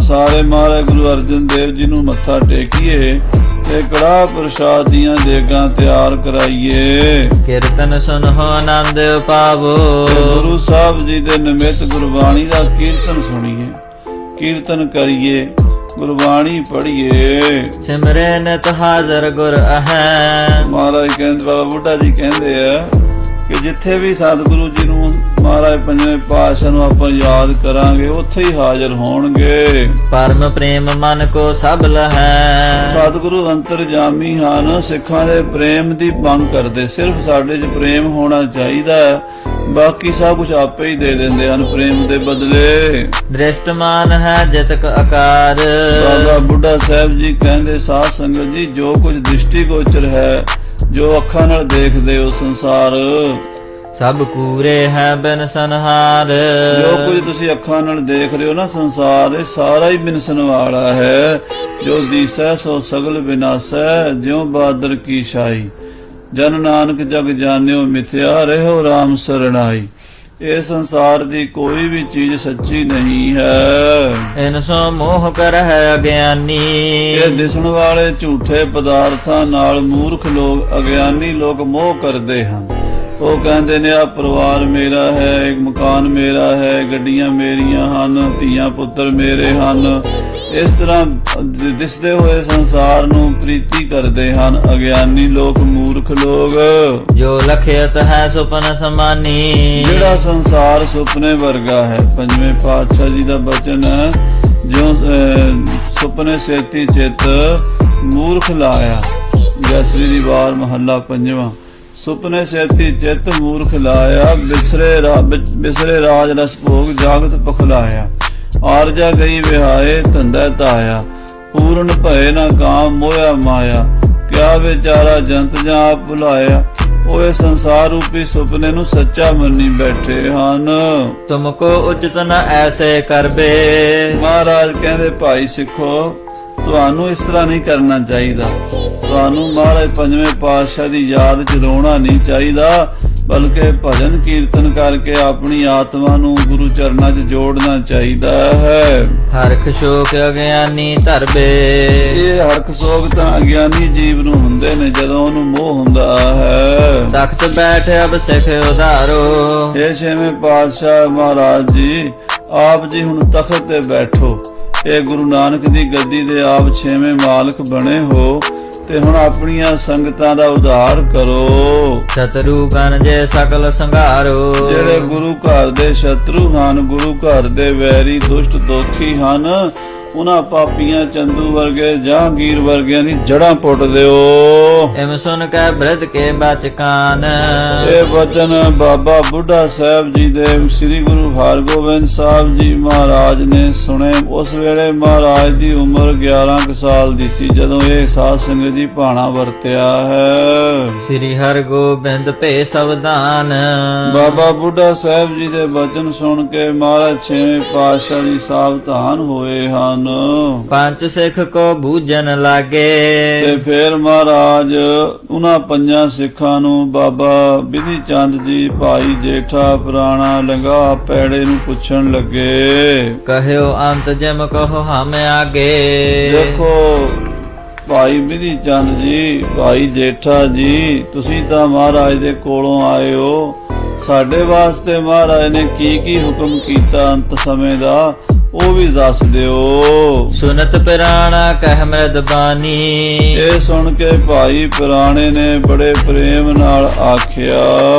ਸਾਰੇ ਮਹਾਰਾਜ ਗੁਰੂ ਅਰਜਨ ਦੇਵ ਜੀ ਨੂੰ ਮੱਥਾ ਟੇਕੀਏ ਤੇ ਕੜਾਹ ਪ੍ਰਸ਼ਾਦ ਦੀਆਂ ਦੇਗਾਂ ਤਿਆਰ ਕਰਾਈਏ। ਕੀਰਤਨ ਸੁਨਹੁ ਆਨੰਦ ਪਾਵੋ, ਗੁਰੂ ਸਾਹਿਬ ਜੀ ਦੇ ਨਿਮਿਤ ਗੁਰਬਾਣੀ ਦਾ ਕੀਰਤਨ ਸੁਣੀਏ, ਕੀਰਤਨ ਕਰੀਏ, ਗੁਰਬਾਣੀ ਪੜ੍ਹੀਏ। ਸਿਮਰੇ ਨਿਤ ਹਾਜ਼ਰ ਗੁਰ ਅਹੈ, ਮਹਾਰਾਜ ਕਹਿੰਦੇ ਬਾਬਾ ਬੁੱਢਾ ਜੀ ਕਹਿੰਦੇ ਆ ਕਿ ਜਿੱਥੇ ਵੀ ਸਤਿਗੁਰੂ ਜੀ ਨੂੰ ਮਹਾਰਾਜ ਪੰਜਵੇਂ ਪਾਤਸ਼ਾਹ ਨੂੰ ਆਪਾਂ ਯਾਦ ਕਰਾਂਗੇ ਉੱਥੇ ਹੀ ਹਾਜ਼ਰ ਹੋਣਗੇ। ਪਰਮ ਪ੍ਰੇਮ ਮਨ ਕੋ ਸਭ ਲਹੈ, ਸਤਿਗੁਰੂ ਅੰਤਰਜਾਮੀ ਹਨ, ਸਿੱਖਾਂ ਦੇ ਪ੍ਰੇਮ ਦੀ ਮੰਗ ਕਰਦੇ। ਸਿਰਫ ਸਾਡੇ 'ਚ ਪ੍ਰੇਮ ਹੋਣਾ ਚਾਹੀਦਾ, ਬਾਕੀ ਸਭ ਕੁਝ ਆਪੇ ਹੀ ਦੇ ਦਿੰਦੇ ਹਨ ਪ੍ਰੇਮ ਦੇ ਬਦਲੇ। ਦ੍ਰਿਸ਼ਟਮਾਨ ਹੈ ਜਿਤਕ ਆਕਾਰ, ਬਾਬਾ ਬੁੱਢਾ ਸਾਹਿਬ ਜੀ ਕਹਿੰਦੇ ਸਾਧ ਸੰਗਤ ਜੀ ਜੋ ਕੁਝ ਦ੍ਰਿਸ਼ਟੀ ਗੋਚਰ ਹੈ, ਜੋ ਅੱਖਾਂ ਨਾਲ ਦੇਖਦੇ ਹੋ ਸੰਸਾਰ, ਸਭ ਕੂਰੇ ਹੈ ਬਿਨ ਸੰਹਾਰ। ਜੋ ਕੁਝ ਤੁਸੀਂ ਅੱਖਾਂ ਨਾਲ ਦੇਖ ਰਹੇ ਹੋ ਨਾ ਸੰਸਾਰ, ਇਹ ਸਾਰਾ ਹੀ ਬਿਨਸਨ ਵਾਲਾ ਹੈ। ਜੋ ਦੀਸੈ ਸੋ ਸਗਲ ਵਿਨਾਸੈ, ਜਿਉ ਬਾਦਰ ਕੀ ਛਾਈ, ਜਨ ਨਾਨਕ ਜਗ ਜਾਣਿਓ ਮਿਥਿਆ ਰਹਿਓ ਰਾਮ ਸਰਣਾਈ। ਇਹ ਸੰਸਾਰ ਦੀ ਕੋਈ ਵੀ ਚੀਜ਼ ਸੱਚੀ ਨਹੀਂ ਹੈ। ਇਨ ਸੋ ਮੋਹ ਕਰ ਹੈ ਅਗਿਆਨੀ, ਇਹ ਦਿਸਣ ਵਾਲੇ ਝੂਠੇ ਪਦਾਰਥਾਂ ਨਾਲ ਮੂਰਖ ਲੋਕ ਅਗਿਆਨੀ ਲੋਕ ਮੋਹ ਕਰਦੇ ਹਨ। ਉਹ ਕਹਿੰਦੇ ਨੇ ਆ ਪਰਿਵਾਰ ਮੇਰਾ ਹੈ, ਇੱਕ ਮਕਾਨ ਮੇਰਾ ਹੈ, ਗੱਡੀਆਂ ਮੇਰੀਆਂ ਹਨ, ਧੀਆਂ ਪੁੱਤਰ ਮੇਰੇ ਹਨ। ਇਸ ਤਰ੍ਹਾਂ ਦਿਸਦੇ ਹੋਏ ਸੰਸਾਰ ਨੂੰ ਪ੍ਰੀਤੀ ਕਰਦੇ ਹਨ ਅਗਿਆਨੀ ਲੋਕ, ਮੂਰਖ ਲੋਕ। ਜੋ ਲਖਿਅਤ ਹੈ ਸੁਪਨ ਸਮਾਨੀ, ਜਿਹੜਾ ਸੰਸਾਰ ਸੁਪਨੇ ਵਰਗਾ ਹੈ। ਪੰਜਵੇਂ ਪਾਤਸ਼ਾਹ ਜੀ ਦਾ ਬਚਨ ਹੈ, ਜਿਉ ਸੁਪਨੇ ਸੇਤੀ ਚਿੱਤ ਮੂਰਖ ਲਾਇਆ। ਜੈਸਰੀ ਦੀ ਵਾਰ ਮਹੱਲਾ ਪੰਜਵਾਂ। ਸੁਪਨੇ ਸੇਤੀ ਚਿੱਤ ਮੂਰਖ ਲਾਇਆ, ਬਿਸਰੇ ਰਾਜ ਰਸ ਭੋਗ ਜਾਗਤ ਪਖਲਾਇਆ। ਆਰਜਾ ਗਈ ਵਿਹਾਏ ਧੰਦਾ ਧਾਇਆ, ਪੂਰਨ ਭਏ ਨਾ ਕਾਮ ਮੋਇਆ ਮਾਇਆ। ਕਿਆ ਵਿਚਾਰਾ ਜੰਤ ਜਾਂ ਆਪ ਭੁਲਾਇਆ, ਉਹ ਇਹ ਸੰਸਾਰ ਰੂਪੀ ਸੁਪਨੇ ਨੂੰ ਸੱਚਾ ਮੰਨੀ ਬੈਠੇ ਹਨ। ਤੁਮਕੋ ਉਚਿਤ ਨ ਐਸੇ ਕਰਬੇ। ਮਹਾਰਾਜ ਕਹਿੰਦੇ ਭਾਈ ਸਿੱਖੋ, ਤੁਹਾਨੂੰ ਇਸ ਤਰ੍ਹਾਂ ਨਹੀਂ ਕਰਨਾ ਚਾਹੀਦਾ। ਤੁਹਾਨੂੰ ਮਹਾਰਾਜ ਪੰਜਵੇਂ ਪਾਤਸ਼ਾਹ ਦੀ ਯਾਦ ਚ ਰੋਣਾ ਨਹੀਂ ਚਾਹੀਦਾ, ਬਲਕਿ ਭਜਨ ਕੀਰਤਨ ਕਰਕੇ ਆਪਣੀ ਆਤਮਾ ਨੂੰ ਗੁਰੂ ਚਰਨਾਂ 'ਚ ਜੋੜਨਾ ਚਾਹੀਦਾ ਹੈ। ਹਰਖ ਸ਼ੋਕ ਅਗਿਆਨੀ ਧਰਬੇ। ਇਹ ਹਰਖ ਸੋਗ ਤਾਂ ਅਗਿਆਨੀ ਜੀਵ ਨੂੰ ਹੁੰਦੇ ਨੇ ਜਦੋਂ ਉਹਨੂੰ ਮੋਹ ਹੁੰਦਾ ਹੈ। ਤਖਤ ਬੈਠ ਅਬ ਸਿੱਖ ਉਧਾਰੋ। ਇਹ ਛੇਵੇਂ ਪਾਤਸ਼ਾਹ ਮਹਾਰਾਜ ਜੀ, ਆਪ ਜੀ ਹੁਣ ਤਖਤ ਤੇ ਬੈਠੋ। ਇਹ ਗੁਰੂ ਨਾਨਕ ਦੀ ਗੱਦੀ ਦੇ ਆਪ ਛੇਵੇਂ ਮਾਲਕ ਬਣੇ ਹੋ ਤੇ ਹੁਣ ਆਪਣੀਆਂ ਸੰਗਤਾਂ ਦਾ ਉਧਾਰ ਕਰੋ। ਸ਼ਤਰੂ ਗਨ ਜੇ ਸਕਲ ਸੰਘਾਰੋ। ਜਿਹੜੇ ਗੁਰੂ ਘਰ ਦੇ ਸ਼ਤਰੂ ਹਨ, ਗੁਰੂ ਘਰ ਦੇ ਵੈਰੀ ਦੁਸ਼ਟ ਦੋਖੀ ਹਨ, ਉਹਨਾਂ ਪਾਪੀਆਂ ਚੰਦੂ ਵਰਗੇ ਜਹਾਂਗੀਰ ਵਰਗਿਆਂ ਦੀ ਜੜਾਂ ਪੁੱਟ ਦਿਓ। ਇਮ ਸੁਨ ਕੇ ਬ੍ਰਿਧ ਕੇ ਬਚਕਾਨ। ਇਹ ਬਚਨ ਬਾਬਾ ਬੁੱਢਾ ਸਾਹਿਬ ਜੀ ਦੇ ਸ੍ਰੀ ਗੁਰੂ ਹਰਗੋਬਿੰਦ ਸਾਹਿਬ ਜੀ ਮਹਾਰਾਜ ਨੇ ਸੁਣੇ। ਉਸ ਵੇਲੇ ਮਹਾਰਾਜ ਦੀ ਉਮਰ 11 ਕੁ ਸਾਲ ਦੀ ਸੀ ਜਦੋਂ ਇਹ ਸਾਧ ਸੰਗਤ ਜੀ ਭਾਣਾ ਵਰਤਿਆ ਹੈ। ਸ੍ਰੀ ਹਰਗੋਬਿੰਦ ਭੇ ਸਵਧਾਨ। ਬਾਬਾ ਬੁੱਢਾ ਸਾਹਿਬ ਜੀ ਦੇ ਬਚਨ ਸੁਣ ਕੇ ਮਹਾਰਾਜ ਛੇਵੇਂ ਪਾਤਸ਼ਾਹ ਜੀ ਸਾਵਧਾਨ ਹੋਏ ਹਨ। ਪੰਜ ਸਿੱਖ ਕੋ ਬੂਝਣ ਲਾਗੇ। ਤੇ ਫਿਰ ਮਹਾਰਾਜ ਉਹਨਾਂ ਪੰਜਾਂ ਸਿੱਖਾਂ ਨੂੰ ਬਾਬਾ ਬਿਧੀ ਚੰਦ ਜੀ, ਭਾਈ ਜੇਠਾ, ਪੁਰਾਣਾ ਲੰਗਾ ਪੈੜੇ ਨੂੰ ਪੁੱਛਣ ਲੱਗੇ। ਕਹਿਓ ਅੰਤ ਜਿਮ ਕਹੋ ਹਮ ਆਗੇ। ਦੇਖੋ ਭਾਈ ਬਿਧੀ ਚੰਦ ਜੀ, ਭਾਈ ਜੇਠਾ ਜੀ, ਤੁਸੀਂ ਤਾਂ ਮਹਾਰਾਜ ਦੇ ਕੋਲੋਂ ਆਏ ਹੋ। ਸਾਡੇ ਵਾਸਤੇ ਮਹਾਰਾਜ ਨੇ ਕੀ ਕੀ ਹੁਕਮ ਕੀਤਾ ਅੰਤ ਸਮੇਂ ਦਾ, ਉਹ ਵੀ ਦੱਸ ਦਿਓ। ਸੁਨਤ ਪਿਰਾਣਾ ਕਹਿ ਮ੍ਰਿਦ ਬਾਣੀ। ਇਹ ਸੁਣ ਕੇ ਭਾਈ ਪੁਰਾਣੇ ਨੇ ਬੜੇ ਪ੍ਰੇਮ ਨਾਲ ਆਖਿਆ,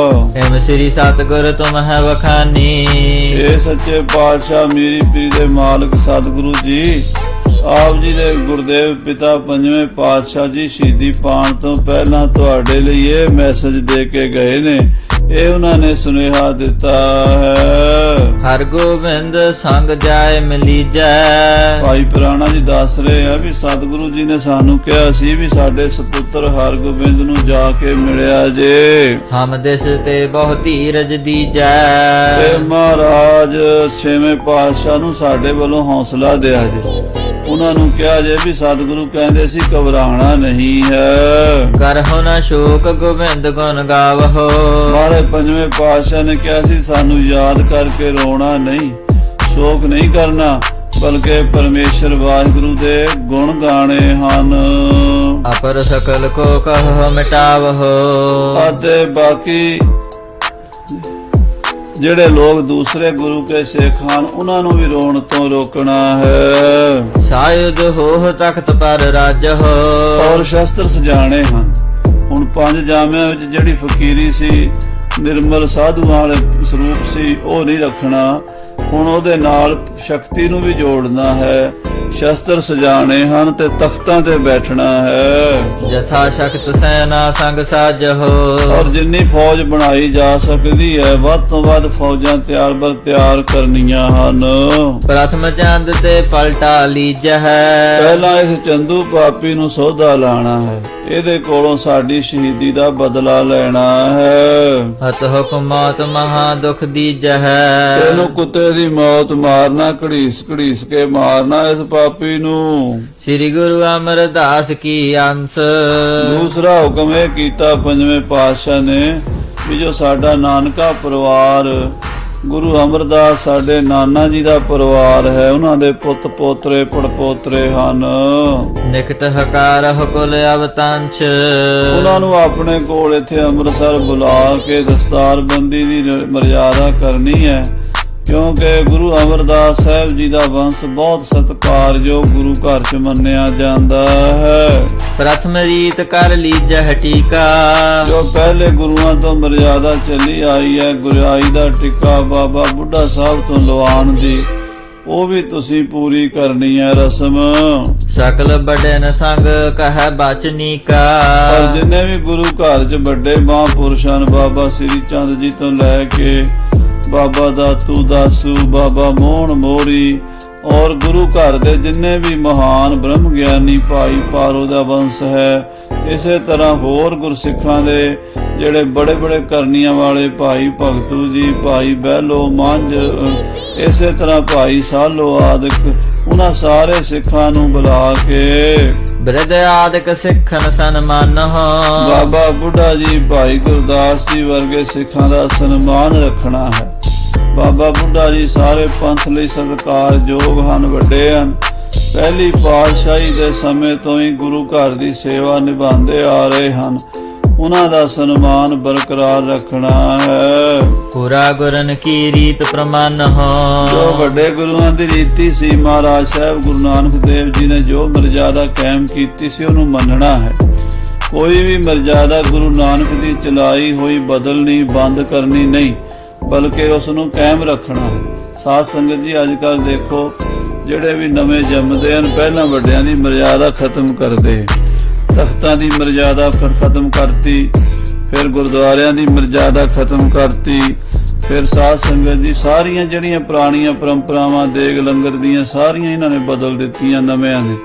ਹਿਮ ਸ੍ਰੀ ਸਤਿਗੁਰ ਤੁਮ ਹੈ ਵਖਾਨੀ। ਇਹ ਸੱਚੇ ਪਾਤਸ਼ਾਹ ਮੇਰੀ ਪੀਰ ਦੇ ਮਾਲਕ ਸਤਿਗੁਰੂ ਜੀ, ਆਪ ਜੀ ਦੇ ਗੁਰਦੇਵ ਪਿਤਾ ਪੰਜਵੇਂ ਪਾਤਸ਼ਾਹ ਜੀ ਸ਼ਹੀਦੀ ਪਾਣ ਤੋਂ ਪਹਿਲਾਂ ਤੁਹਾਡੇ ਲਈ ਇਹ ਮੈਸੇਜ ਦੇ ਕੇ ਗਏ ਨੇ। ਇਹ ਉਹਨਾਂ ਨੇ ਸੁਨੇਹਾ ਦਿੱਤਾ ਹੈ। ਹਰਗੋਬਿੰਦ ਸੰਗ ਜਾਏ ਮਿਲੀਜੈ। ਭਾਈ ਪੁਰਾਣਾ ਜੀ ਦੱਸ ਰਹੇ ਆ ਵੀ ਸਤਿਗੁਰੂ ਜੀ ਨੇ ਸਾਨੂੰ ਕਿਹਾ ਸੀ ਵੀ ਸਾਡੇ ਸਪੁੱਤਰ ਹਰਗੋਬਿੰਦ ਨੂੰ ਜਾ ਕੇ ਮਿਲਿਆ ਜੇ। ਹਮ ਦਿਸ ਤੇ ਬਹੁ ਧੀਰਜ ਦੀਜੈ। ਤੇ ਮਹਾਰਾਜ ਛੇਵੇਂ ਪਾਤਸ਼ਾਹ ਨੂੰ ਸਾਡੇ ਵੱਲੋਂ ਹੌਸਲਾ ਦਿਆ ਜੇ। ਉਹਨਾਂ ਨੂੰ ਕਿਹਾ ਜੇ ਵੀ ਸਤਿਗੁਰੂ ਕਹਿੰਦੇ ਸੀ ਘਬਰਾਣਾ ਨਹੀਂ ਹੈ। ਕਰਹੁ ਨ ਸ਼ੋਕ ਗੋਬਿੰਦ ਗੁਣ ਗਾਵਹੁ। ਮਹਾਰਾਜ ਪੰਜਵੇਂ ਪਾਤਸ਼ਾਹ ਨੇ ਕਿਹਾ ਸੀ ਸਾਨੂੰ ਯਾਦ ਕਰਕੇ ਰੋਣਾ ਨਹੀਂ, ਸ਼ੋਕ ਨਹੀਂ ਕਰਨਾ, ਬਲਕਿ ਪਰਮੇਸ਼ਰ ਵਾਹਿਗੁਰੂ ਦੇ ਗੁਣ ਗਾਣੇ ਹਨ। ਅਪਰ ਸਕਲ ਕੋ ਕਹੋ ਮਿਟਾਵਹੁ। ਅਤੇ ਬਾਕੀ ਜਿਹੜੇ ਲੋਕ ਦੂਸਰੇ ਗੁਰੂ ਕੇ ਸਿੱਖ ਹਨ, ਉਹਨਾਂ ਨੂੰ ਵੀ ਰੋਣ ਤੋਂ ਰੋਕਣਾ ਹੈ। ਸਾਇਦ ਹੋਹ ਤਖਤ ਪਰ ਰਾਜਹੁ। ਔਰ ਸ਼ਸਤਰ ਸਜਾਣੇ ਹਨ। ਹੁਣ ਪੰਜ ਜਾਮਿਆਂ ਵਿੱਚ ਜਿਹੜੀ ਫਕੀਰੀ ਸੀ, ਨਿਰਮਲ ਸਾਧੂਆਂ ਵਾਲੇ ਸਰੂਪ ਸੀ, ਉਹ ਨਹੀਂ ਰੱਖਣਾ। ਹੁਣ ਉਹਦੇ ਨਾਲ ਸ਼ਕਤੀ ਨੂੰ ਵੀ ਜੋੜਨਾ ਹੈ। ਸ਼ਸਤਰ ਸਜਾਣੇ ਹਨ ਤੇ ਤਖਤਾਂ ਤੇ ਬੈਠਣਾ ਹੈ। ਜਥਾ ਸ਼ਕਤ ਸੈਨਾ ਸੰਗ ਸਾਜਹੁ। ਔਰ ਜਿੰਨੀ ਫੌਜ ਬਣਾਈ ਜਾ ਸਕਦੀ ਹੈ, ਵੱਧ ਤੋਂ ਵੱਧ ਫੌਜਾਂ ਤਿਆਰ ਕਰਨੀਆਂ ਹਨ। ਪ੍ਰਥਮ ਚੰਦ ਤੇ ਪਲਟਾ ਲੀਜਹਿ। ਪਹਿਲਾਂ ਇਸ ਚੰਦੂ ਪਾਪੀ ਨੂੰ ਸੌਦਾ ਲਾਣਾ ਹੈ, ਇਹਦੇ ਕੋਲੋਂ ਸਾਡੀ ਸ਼ਹੀਦੀ ਦਾ ਬਦਲਾ ਲੈਣਾ ਹੈ। ਹਤ ਹੁਕਮਾਤ ਮਹਾ ਦੁਖ ਦੀਜਹਿ। ਇਹਨੂੰ ਕੁੱਤੇ ਦੀ ਮੌਤ ਮਾਰਨਾ, ਘੜੀਸ ਘੜੀਸ ਕੇ ਮਾਰਨਾ ਇਸ ਪਾਪੀ ਨੂੰ। ਸ੍ਰੀ ਗੁਰੂ ਅਮਰਦਾਸ ਕੀ ਅੰਸ। ਦੂਸਰਾ ਹੁਕਮ ਇਹ ਕੀਤਾ ਪੰਜਵੇਂ ਪਾਤਸ਼ਾਹ ਨੇ ਵੀ ਜੋ ਸਾਡਾ ਨਾਨਕਾ ਪਰਿਵਾਰ ਗੁਰੂ ਅਮਰਦਾਸ ਸਾਡੇ ਨਾਨਾ ਜੀ ਦਾ ਪਰਿਵਾਰ ਹੈ, ਉਹਨਾਂ ਦੇ ਪੁੱਤ ਪੋਤਰੇ ਪੜਪੋਤਰੇ ਹਨ। ਨਿਕਟ ਹਕਾਰਹੁ ਕੁਲ ਅਵਤੰਛ, ਉਹਨਾਂ ਨੂੰ ਆਪਣੇ ਕੋਲ ਇੱਥੇ ਅੰਮ੍ਰਿਤਸਰ ਬੁਲਾ ਕੇ ਦਸਤਾਰਬੰਦੀ ਦੀ ਮਰਿਆਦਾ ਕਰਨੀ ਹੈ, ਕਿਉਂਕਿ ਗੁਰੂ ਅਮਰਦਾਸ ਸਾਹਿਬ ਜੀ ਦਾ ਵੰਸ਼ ਬਹੁਤ ਸਤਿਕਾਰਯੋਗ ਗੁਰੂ ਘਰ ਚ ਮੰਨਿਆ ਜਾਂਦਾ ਹੈ। ਪ੍ਰਥਮ ਰੀਤ ਕਰ ਲੀਜਹਿ ਟੀਕਾ, ਜੋ ਪਹਿਲੇ ਗੁਰੂਆਂ ਤੋਂ ਮਰਿਆਦਾ ਚੱਲੀ ਆਈ ਹੈ, ਗੁਰਿਆਈ ਦਾ ਟਿੱਕਾ ਬਾਬਾ ਬੁੱਢਾ ਸਾਹਿਬ ਤੋਂ ਲਵਾਉਣ ਦੀ, ਉਹ ਵੀ ਤੁਸੀਂ ਪੂਰੀ ਕਰਨੀ ਹੈ ਰਸਮ। ਸਕਲ ਬਡਨ ਸੰਗ ਕਹਿ ਬਚਨੀਕਾ, ਪਰ ਜਿੰਨੇ ਵੀ ਗੁਰੂ ਘਰ ਚ ਵੱਡੇ ਮਹਾਂਪੁਰਸ਼ ਹਨ, ਬਾਬਾ ਸ੍ਰੀ ਚੰਦ ਜੀ ਤੋਂ ਲੈ ਕੇ ਬਾਬਾ ਦਾਤੂ ਦਾਸੂ, ਬਾਬਾ ਮੋਹਣ ਮੋਰੀ, ਔਰ ਗੁਰੂ ਘਰ ਦੇ ਜਿੰਨੇ ਵੀ ਮਹਾਨ ਬ੍ਰਹਮ ਗਿਆਨੀ ਭਾਈ ਪਾਰੋ ਦਾ ਵੰਸ਼ ਹੈ, ਇਸੇ ਤਰ੍ਹਾਂ ਹੋਰ ਗੁਰਸਿੱਖਾਂ ਦੇ ਜਿਹੜੇ ਬੜੇ ਬੜੇ ਕਰਨੀਆਂ ਵਾਲੇ ਭਾਈ ਭਗਤੂ ਜੀ, ਭਾਈ ਬਹਿਲੋ ਮੰਝ, ਇਸੇ ਤਰ੍ਹਾਂ ਭਾਈ ਸਾਲੋ ਆਦਿਕ, ਉਹਨਾਂ ਸਾਰੇ ਸਿੱਖਾਂ ਨੂੰ ਬੁਲਾ ਕੇ ਬ੍ਰਿਧ ਆਦਿਕ ਸਿੱਖਨ ਸਨਮਾਨਹੁ, ਬਾਬਾ ਬੁੱਢਾ ਜੀ, ਭਾਈ ਗੁਰਦਾਸ ਜੀ ਵਰਗੇ ਸਿੱਖਾਂ ਦਾ ਸਨਮਾਨ ਰੱਖਣਾ ਹੈ। ਬਾਬਾ ਬੁੱਢਾ ਜੀ ਸਾਰੇ ਪੰਥ ਲਈ ਸਤਿਕਾਰਯੋਗ ਹਨ, ਵੱਡੇ ਹਨ। ਪਹਿਲੀ ਪਾਤਸ਼ਾਹੀ ਦੇ ਸਮੇਂ ਤੋਂ ਹੀ ਗੁਰੂ ਘਰ ਦੀ ਸੇਵਾ ਨਿਭਾਉਂਦੇ ਆ ਰਹੇ ਹਨ, ਉਹਨਾਂ ਦਾ ਸਨਮਾਨ ਬਰਕਰਾਰ ਰੱਖਣਾ ਹੈ। ਪੂਰਾ ਗੁਰਨ ਕੀ ਰੀਤ ਪ੍ਰਮਾਨਹੁ, ਜੋ ਵੱਡੇ ਗੁਰੂਆਂ ਦੀ ਰੀਤੀ ਸੀ, ਮਹਾਰਾਜ ਸਾਹਿਬ ਗੁਰੂ ਨਾਨਕ ਦੇਵ ਜੀ ਨੇ ਜੋ ਮਰਜ਼ਾਦਾ ਕਾਇਮ ਕੀਤੀ ਸੀ, ਉਹਨੂੰ ਮੰਨਣਾ ਹੈ। ਕੋਈ ਵੀ ਮਰਜ਼ਾਦਾ ਗੁਰੂ ਨਾਨਕ ਦੀ ਚਲਾਈ ਹੋਈ ਬਦਲਣੀ, ਬੰਦ ਕਰਨੀ ਨਹੀਂ, ਬਲਕਿ ਉਸ ਨੂੰ ਕਾਇਮ ਰੱਖਣਾ ਹੈ। ਸਾਧ ਸੰਗਤ ਜੀ, ਅੱਜ ਕੱਲ ਦੇਖੋ ਜਿਹੜੇ ਵੀ ਨਵੇਂ ਜੰਮਦੇ ਹਨ, ਪਹਿਲਾਂ ਵੱਡਿਆਂ ਦੀ ਮਰਜ਼ਾਦਾ ਖਤਮ ਕਰਦੇ, ਤਖਤਾਂ ਦੀ ਮਰਜ਼ਾਦਾ ਖਤਮ ਕਰਤੀ, ਫਿਰ ਗੁਰਦੁਆਰਿਆਂ ਦੀ ਮਰਜ਼ਾਦਾ ਖਤਮ ਕਰਤੀ, ਫਿਰ ਸਾਧ ਸੰਗਤ ਜੀ ਸਾਰੀਆਂ ਜਿਹੜੀਆਂ ਪੁਰਾਣੀਆਂ ਪਰੰਪਰਾਵਾਂ ਦੇਗ ਲੰਗਰ ਦੀਆਂ ਸਾਰੀਆਂ ਇਹਨਾਂ ਨੇ ਬਦਲ ਦਿੱਤੀਆਂ ਨਵਿਆਂ ਨੇ।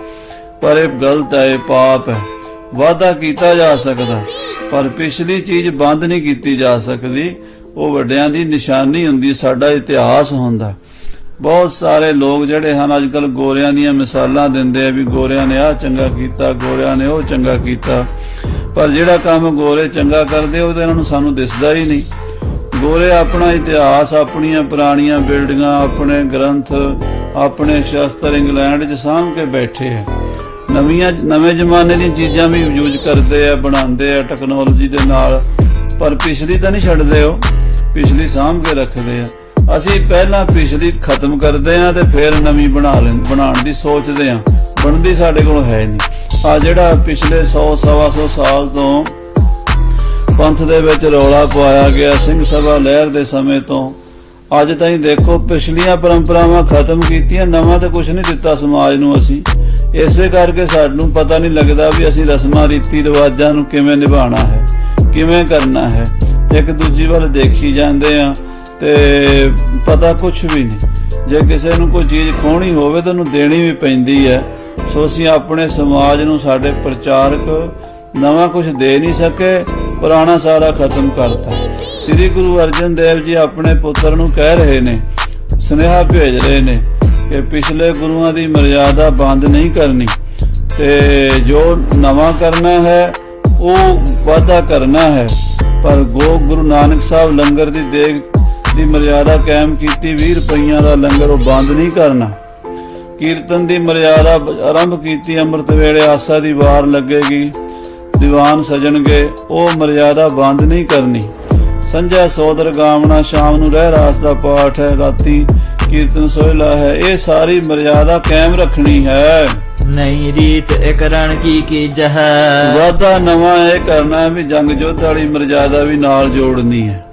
ਪਰ ਇਹ ਗਲਤ ਹੈ, ਇਹ ਪਾਪ ਹੈ। ਵਾਅਦਾ ਕੀਤਾ ਜਾ ਸਕਦਾ, ਪਰ ਪਿਛਲੀ ਚੀਜ਼ ਬੰਦ ਨਹੀਂ ਕੀਤੀ ਜਾ ਸਕਦੀ। ਉਹ ਵੱਡਿਆਂ ਦੀ ਨਿਸ਼ਾਨੀ ਹੁੰਦੀ, ਸਾਡਾ ਇਤਿਹਾਸ ਹੁੰਦਾ। ਬਹੁਤ ਸਾਰੇ ਲੋਕ ਜਿਹੜੇ ਹਨ ਅੱਜ ਕੱਲ ਗੋਰਿਆਂ ਦੀਆਂ ਮਿਸਾਲਾਂ ਦਿੰਦੇ ਆ ਵੀ ਗੋਰਿਆਂ ਨੇ ਆਹ ਚੰਗਾ ਕੀਤਾ, ਗੋਰਿਆਂ ਨੇ ਉਹ ਚੰਗਾ ਕੀਤਾ, ਪਰ ਜਿਹੜਾ ਕੰਮ ਗੋਰੇ ਚੰਗਾ ਕਰਦੇ ਉਹ ਤਾਂ ਇਹਨਾਂ ਨੂੰ ਸਾਨੂੰ ਦਿਸਦਾ ਹੀ ਨਹੀਂ। ਗੋਰੇ ਆਪਣਾ ਇਤਿਹਾਸ, ਆਪਣੀਆਂ ਪੁਰਾਣੀਆਂ ਬਿਲਡਿੰਗਾਂ, ਆਪਣੇ ਗ੍ਰੰਥ, ਆਪਣੇ ਸ਼ਸਤਰ ਇੰਗਲੈਂਡ 'ਚ ਸਾਂਭ ਕੇ ਬੈਠੇ ਆ। ਨਵੇਂ ਜ਼ਮਾਨੇ ਦੀਆਂ ਚੀਜ਼ਾਂ ਵੀ ਯੂਜ਼ ਕਰਦੇ ਆ, ਬਣਾਉਂਦੇ ਆ ਟੈਕਨੋਲੋਜੀ ਦੇ ਨਾਲ, ਪਰ ਪਿਛਲੀ ਤਾਂ ਨਹੀਂ ਛੱਡਦੇ, ਉਹ ਪਿਛਲੀ ਸਾਂਭ ਕੇ ਰੱਖਦੇ ਆ। ਅਸੀਂ ਪਹਿਲਾਂ ਪਿਛਲੀ ਖਤਮ ਕਰਦੇ ਆ ਤੇ ਫਿਰ ਨਵੀਂ ਬਣਾਉਣ ਦੀ ਸੋਚਦੇ ਆ, ਬਣਦੀ ਸਾਡੇ ਕੋਲ ਹੈ ਨਹੀਂ। ਆ ਜਿਹੜਾ ਪਿਛਲੇ 100-125 ਸਾਲ ਤੋਂ ਪੰਥ ਦੇ ਵਿੱਚ ਰੌਲਾ ਪਾਇਆ ਗਿਆ ਸਿੰਘ ਸਭਾ ਲਹਿਰ ਦੇ ਸਮੇਂ ਤੋਂ ਅੱਜ ਤਾਈਂ, ਦੇਖੋ ਪਿਛਲੀਆਂ ਪਰੰਪਰਾਵਾਂ ਖਤਮ ਕੀਤੀਆਂ, ਨਵਾਂ ਤਾਂ ਕੁਝ ਨਹੀਂ ਦਿੱਤਾ ਸਮਾਜ ਨੂੰ ਅਸੀਂ। ਇਸੇ ਕਰਕੇ ਸਾਨੂੰ ਪਤਾ ਨਹੀਂ ਲੱਗਦਾ ਵੀ ਅਸੀਂ ਰਸਮਾਂ ਰੀਤੀ ਰਿਵਾਜਾਂ ਨੂੰ ਕਿਵੇਂ ਨਿਭਾਉਣਾ ਹੈ, ਕਿਵੇਂ ਕਰਨਾ ਹੈ। ਇੱਕ ਦੂਜੀ ਵੱਲ ਦੇਖੀ ਜਾਂਦੇ ਆ ਤੇ ਪਤਾ ਕੁਛ ਵੀ ਨਹੀਂ। ਜੇ ਕਿਸੇ ਨੂੰ ਕੋਈ ਚੀਜ਼ ਖੋਹਣੀ ਹੋਵੇ ਤਾਂ ਉਹਨੂੰ ਦੇਣੀ ਵੀ ਪੈਂਦੀ ਹੈ। ਸੋ ਅਸੀਂ ਆਪਣੇ ਸਮਾਜ ਨੂੰ, ਸਾਡੇ ਪ੍ਰਚਾਰਕ ਨਵਾਂ ਕੁਝ ਦੇ ਨਹੀਂ ਸਕੇ, ਪੁਰਾਣਾ ਸਾਰਾ ਖਤਮ ਕਰਤਾ। ਸ੍ਰੀ ਗੁਰੂ ਅਰਜਨ ਦੇਵ ਜੀ ਆਪਣੇ ਪੁੱਤਰ ਨੂੰ ਕਹਿ ਰਹੇ ਨੇ, ਸੁਨੇਹਾ ਭੇਜ ਰਹੇ ਨੇ ਕਿ ਪਿਛਲੇ ਗੁਰੂਆਂ ਦੀ ਮਰਿਆਦਾ ਬੰਦ ਨਹੀਂ ਕਰਨੀ ਤੇ ਜੋ ਨਵਾਂ ਕਰਨਾ ਹੈ ਉਹ ਵਾਧਾ ਕਰਨਾ ਹੈ। ਪਰ ਗੁਰੂ ਨਾਨਕ ਸਾਹਿਬ ਲੰਗਰ ਦੀ ਦੇਗ ਦੀ ਮਰਿਆਦਾ ਕਾਇਮ ਕੀਤੀ, 20 ਰੁਪਈਆਂ ਦਾ ਲੰਗਰ, ਉਹ ਬੰਦ ਨਹੀਂ ਕਰਨਾ। ਕੀਰਤਨ ਦੀ ਮਰਿਆਦਾ ਆਰੰਭ ਕੀਤੀ, ਅੰਮ੍ਰਿਤ ਵੇਲੇ ਆਸਾ ਦੀ ਵਾਰ ਲੱਗੇਗੀ, ਦੀਵਾਨ ਸਜਣਗੇ, ਉਹ ਮਰਿਆਦਾ ਬੰਦ ਨਹੀਂ ਕਰਨੀ। ਸੰਝਾ ਸੋਦਰ ਗਾਵਣਾ, ਸ਼ਾਮ ਨੂੰ ਰਹਿ ਰਾਸ ਦਾ ਪਾਠ ਹੈ, ਰਾਤੀ ਕੀਰਤਨ ਸੋਹਿਲਾ ਹੈ। ਇਹ ਸਾਰੀ ਮਰਿਆਦਾ ਕਾਇਮ ਰੱਖਣੀ ਹੈ। ਨਹੀਂ ਰੀਤ ਇਕ ਰਣ ਕੀ ਕੀਜਹਿ, ਵਾਧਾ ਨਵਾਂ ਇਹ ਕਰਨਾ ਵੀ ਜੰਗ ਯੁੱਧ ਵਾਲੀ ਮਰਿਆਦਾ ਵੀ ਨਾਲ ਜੋੜਨੀ ਹੈ।